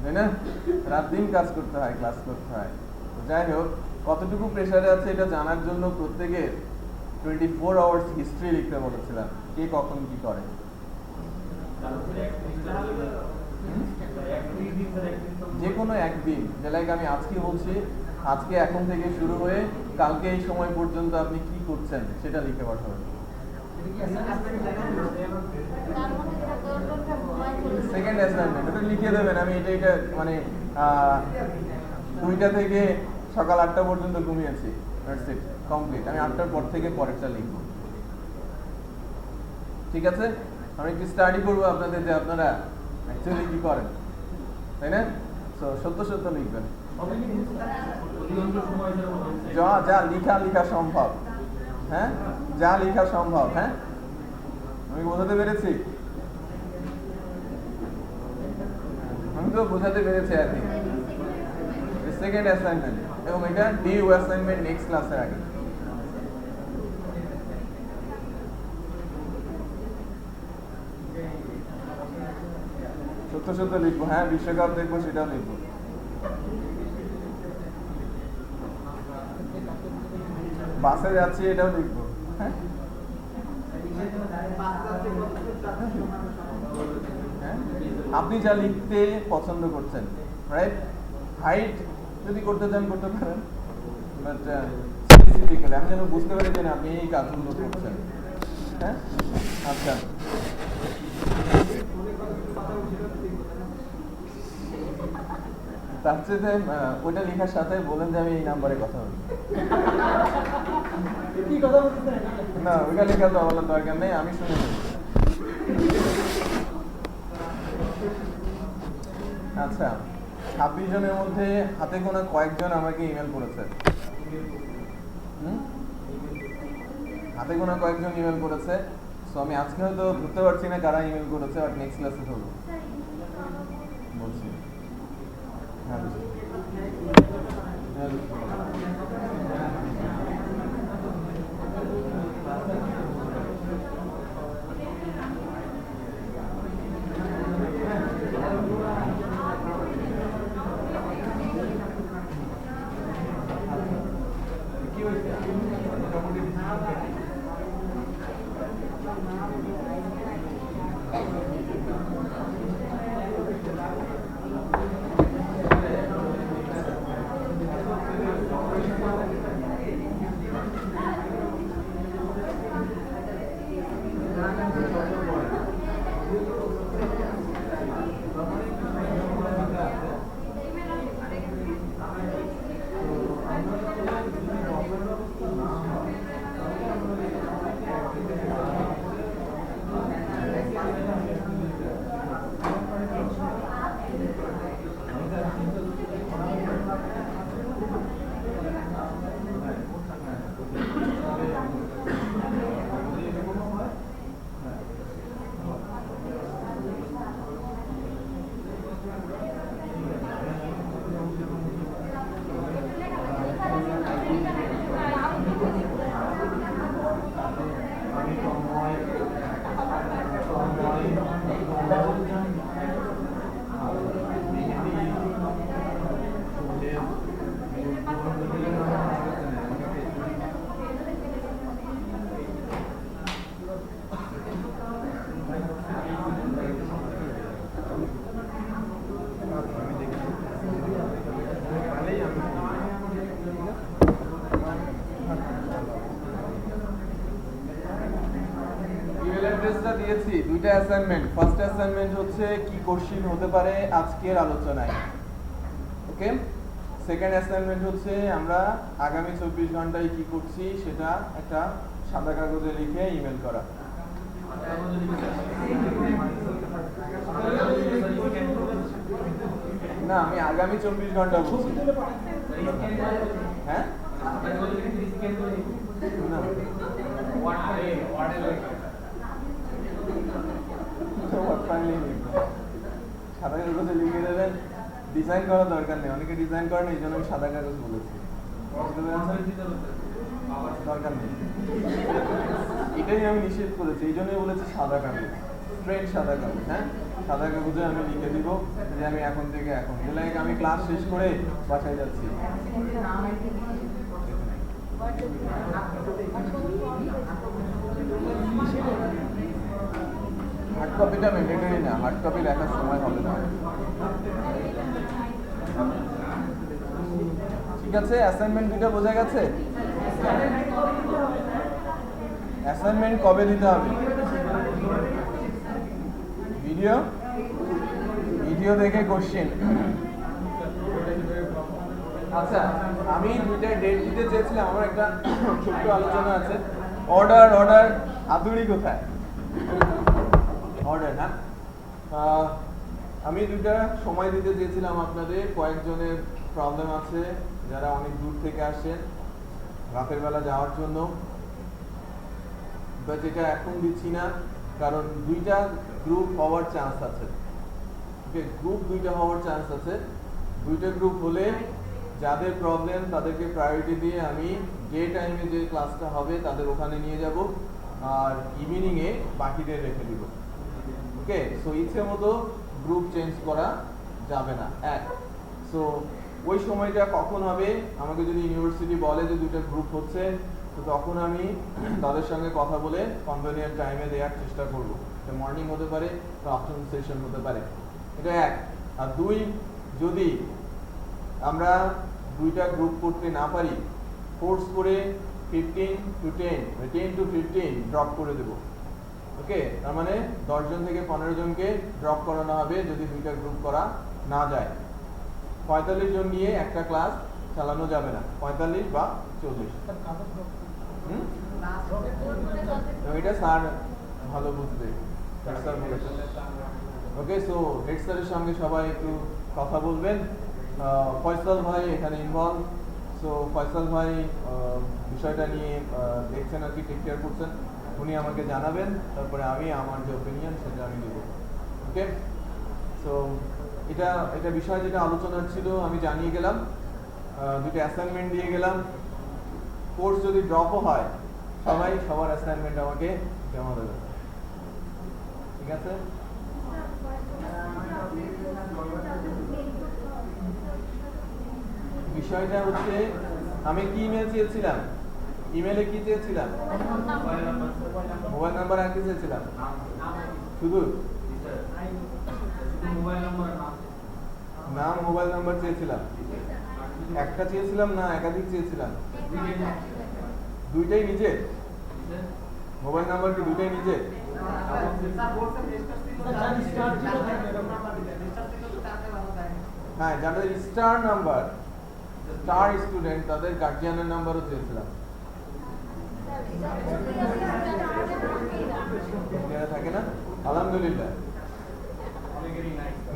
তাই না? রাত দিন কাজ করতে হয়, ক্লাস করতে হয়। যাই হোক, কতটুকু প্রেশারে আছে এটা জানার জন্য প্রত্যেকের 24 আওয়ার্স হিস্ট্রি লিখতে বলেছিলাম, কে কখন কি করে। যে কোনো একদিন, যে লাইক আমি আজকে বলছি, আজকে এখন থেকে শুরু হয়ে কালকে এই সময় পর্যন্ত আপনি কি করছেন সেটা লিখে পাঠাবেন। সেকেন্ড অ্যাসাইনমেন্ট ওটা লিখে দেবেন। আমি এটা মানে 2টা থেকে সকাল 8টা পর্যন্ত ঘুমিয়েছি, দ্যাটস ইট, কমপ্লিট। আমি 8টার পর থেকে পরেরটা লিখবো। ঠিক আছে, আমি একটু স্টাডি করবো আপনাদের যে আপনারা অ্যাকচুয়ালি কি করেন, তাই না? সো সত্য লিখবেন, যা লেখা সম্ভব। হ্যাঁ, যা লেখা সম্ভব। হ্যাঁ, আমি বোঝাতে পেরেছি? আমি তো বোঝাতে পেরেছি আর কি। সেকেন্ড অ্যাসাইনমেন্ট এবং এটা ডিউ অ্যাসাইনমেন্ট নেক্সট ক্লাসের আগে। সত্য লিখবো। হ্যাঁ, বিশ্বকাপ দেখবো সেটাও লিখবো। বাসে যাচ্ছি এটাও লিখবো। হ্যাঁ, আপনি যা লিখতে পছন্দ করছেন, রাইট? হাইট যদি করতে চান করতে পারেন, বাট স্পেসিফিক্যালি আমি যেন বুঝতে পারি যে আপনি এই কাজগুলো করছেন। হ্যাঁ, আচ্ছা। তার চেয়ে ওইটা লেখার সাথে বলেন যে আমি এই নাম্বারে কথা বলি। কি কথা বলতেছেন? না ওইটা লেখা তো বলার দরকার নেই, আমি শুনে নেব। আচ্ছা, 26 জনের মধ্যে হাতে গোনা কয়েকজন আমাকে ইমেল করেছে। হাতে গোনা কয়েকজন ইমেল করেছে। সো আমি আজকে হয়তো ধরতে পারছি না কারা ইমেল করেছে, বাট নেক্সট ক্লাসে ধরবো বলছি। হ্যাঁ কি হয়েছে মোটামুটি দিয়েছি দুইটা অ্যাসাইনমেন্ট। ফার্স্ট অ্যাসাইনমেন্ট হচ্ছে কি কোশ্চেন হতে পারে আজকের আলোচনায়, ওকে। সেকেন্ড অ্যাসাইনমেন্ট হচ্ছে আমরা আগামী 24 ঘন্টায় কি করছি সেটা একটা সাদা কাগজে লিখে ইমেল করা। না আমি আগামী 24 ঘন্টা বলছি। হ্যাঁ না সাদা কাগজে লিখে দেবেন, ডিজাইন করার দরকার নেই। অনেকে ডিজাইন করেন, এই জন্য আমি সাদা কাগজ বলেছি, দরকার নেই। এটাই আমি নিষেধ করেছি, এই জন্যই বলেছি সাদা কাগজ, স্ট্রেট সাদা কাগজ। হ্যাঁ সাদা কাগজে আমি লিখে দিব যে আমি এখন থেকে এখন লাইক আমি ক্লাস শেষ করে বাসায় যাচ্ছি। হার্ড কপিটা ম্যান্ডেটরি না, হার্ড কপি লেখার সময় হবে না। ঠিক আছে, অ্যাসাইনমেন্ট দুটো বোঝা গেছে। অ্যাসাইনমেন্ট কবে দিতে হবে? ভিডিও ভিডিও দেখে কোশ্চেন। আচ্ছা আমি দুইটা ডেট দিতে চেয়েছিলাম, আমার একটা ছোট্ট আলোচনা আছে। অর্ডার অর্ডার আদুরি কোথায়? অর্ডার না, আমি দুইটা সময় দিতে চেয়েছিলাম আপনাদের। কয়েকজনের প্রবলেম আছে যারা অনেক দূর থেকে আসেন রাতের বেলা যাওয়ার জন্য, বাট এটা এখন দিচ্ছি না কারণ দুইটা গ্রুপ হওয়ার চান্স আছে। ওকে, গ্রুপ দুইটা হওয়ার চান্স আছে। দুইটা গ্রুপ হলে যাদের প্রবলেম তাদেরকে প্রায়োরিটি দিয়ে আমি যে টাইমে যে ক্লাসটা হবে তাদের ওখানে নিয়ে যাব, আর ইভিনিংয়ে বাকিদের রেখে দিব। ওকে, সো ইচ্ছে মতো গ্রুপ চেঞ্জ করা যাবে না। এক, সো ওই সময়টা কখন হবে আমাকে যদি ইউনিভার্সিটি বলে যে দুটো গ্রুপ হচ্ছে, তো তখন আমি তাদের সঙ্গে কথা বলে কনভেনিয়েন্ট টাইমে দেওয়ার চেষ্টা করব। এটা মর্নিং হতে পারে বা আফটারনুন সেশন হতে পারে, এটা এক। আর দুই, যদি আমরা দুইটা গ্রুপ করতে না পারি, ফোর্স করে 15 to 10 10 to 15 ড্রপ করে দেব। ওকে, তার মানে 10 জন থেকে 15 জনকে ড্রপ করানো হবে যদি দুইটা গ্রুপ করা না যায়। 45 জন নিয়ে একটা ক্লাস চালানো যাবে না, 45 বা 40। এটা স্যার ভালো বুঝবে, স্যার বলেছেন। ওকে, সো হেড স্যারের সঙ্গে সবাই একটু কথা বলবেন। ফয়সাল ভাই এখানে ইনভলভ, সো ফয়সাল ভাই বিষয়টা নিয়ে দেখছেন আর কি, টেক কেয়ার করছেন, উনি আমাকে জানাবেন, তারপরে আমি আমার যে ওপিনিয়ন সেটা আমি দেবো। ওকে, সো এটা বিষয় যেটা আলোচনা ছিল আমি জানিয়ে গেলাম, দুটো অ্যাসাইনমেন্ট দিয়ে গেলাম। কোর্স যদি ড্রপও হয় সবাই সবার অ্যাসাইনমেন্ট আমাকে জমা দেবে, ঠিক আছে? বিষয়টা হচ্ছে আমি কি ইমেল চেয়েছিলাম, ইমেলে কি চেয়েছিলাম? মোবাইল নাম্বার আর কি চেয়েছিলাম? শুধু নাম মোবাইল নাম্বার চেয়েছিলাম। একটা চেয়েছিলাম না একাধিক চেয়েছিলাম? দুইটাই নিজে? মোবাইল নাম্বার কি দুইটাই নিজে? হ্যাঁ, যাদের স্টার নাম্বার, স্টার স্টুডেন্ট, তাদের গার্জিয়ানের নাম্বারও চেয়েছিলাম। থাকে না? আলহামদুলিল্লাহ।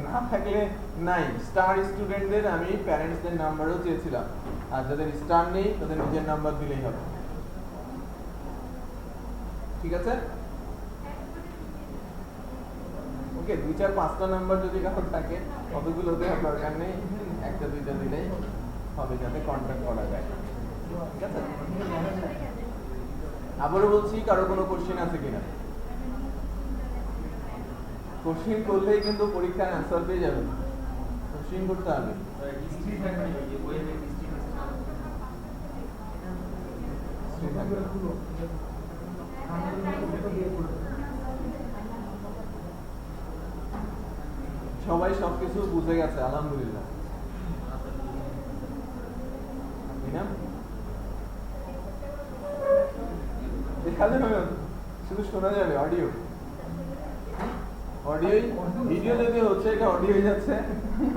না থাকলে নাই, স্টার স্টুডেন্টদের আমি প্যারেন্টসদের নাম্বারও চেয়েছিলাম, আর যাদের স্টার নেই তাদের নিজের নাম্বার দিলেই হবে, ঠিক আছে? ওকে, 2, 4, 5টা নাম্বার যদি কারোর থাকে, কতগুলো দেওয়ার দরকার নেই, 1টা 2টা দিলেই হবে, যাতে কন্ট্যাক্ট করা যায়, ঠিক আছে? আবারও বলছি, কারো কোনো কোশ্চেন আছে কিনা? কোশ্চেন করলেই কিন্তু পরীক্ষার অ্যান্সার পেয়ে যাবেন, কোশ্চেন করতে হবে। সবাই সবকিছু বুঝে গেছে আলহামদুলিল্লাহ, দেখালে শুধু শোনা যাবে, অডিও ভিডিও যদি হচ্ছে, এটা অডিও যাচ্ছে।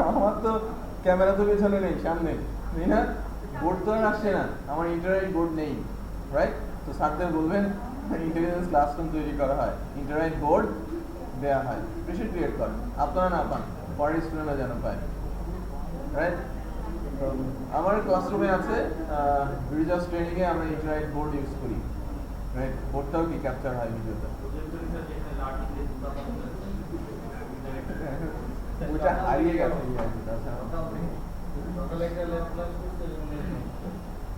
আমার তো ক্যামেরা তো পেছনে নেই, সামনে, তাই না? বোর্ড তো আর আসছে না, আমার ইন্টারনেট বোর্ড নেই, রাইট? তো স্যারদের বলবেন ইন্টেলিজেন্স ক্লাসরুম তৈরি করা হয়, ইন্টারনেট বোর্ড দেওয়া হয়, প্রেশার ক্রিয়েট করেন, আপনারা না পান, পরের স্টুডেন্টরা যেন পায়, রাইট? আমার ক্লাসরুমে আছে রিজার্ভ ট্রেনিং এ আমরা ইন্টারনেট বোর্ড ইউজ করি, রাইট? বোর্ডটাও কি ক্যাপচার হয় ভিডিওতে, ওইটা হারিয়ে গেছে।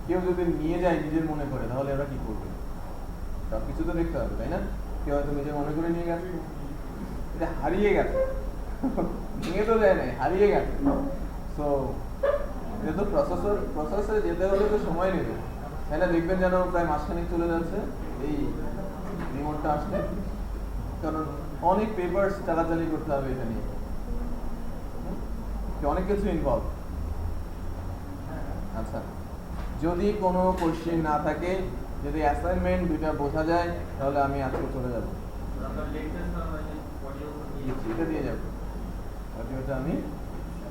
কেউ যদি নিয়ে যায় নিজের মনে করে, তাহলে ওরা কি করবে? সবকিছু তো দেখতে হবে, তাই না? কেউ হয়তো নিজের মনে করে নিয়ে গেছে, এটা হারিয়ে গেছে, নিয়ে তো দেয় নাই, হারিয়ে গেছে। সো এটা তো প্রসেসে যেতে হলে তো সময় নেবে, তাই না? দেখবেন যেন প্রায় মাসখানেক চলে যাচ্ছে এই রিমোটটা আসলে, কারণ অনেক পেপারস চালাচালি করতে হবে, এটা নিয়ে অনেক কিছু ইনভলভ। আচ্ছা, যদি কোনো কোশ্চেন না থাকে, যদি অ্যাসাইনমেন্ট দুইটা বোঝা যায়, তাহলে আমি আজকে চলে যাব, এটা দিয়ে যাবো, অডিওটা আমি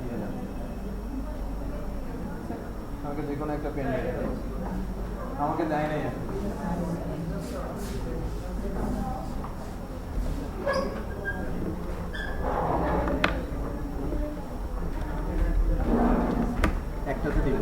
দিয়ে যাবো। আমাকে যে কোনো একটা পেন দিয়ে দেবো, আমাকে দেয় নাই। একটাতে দিব।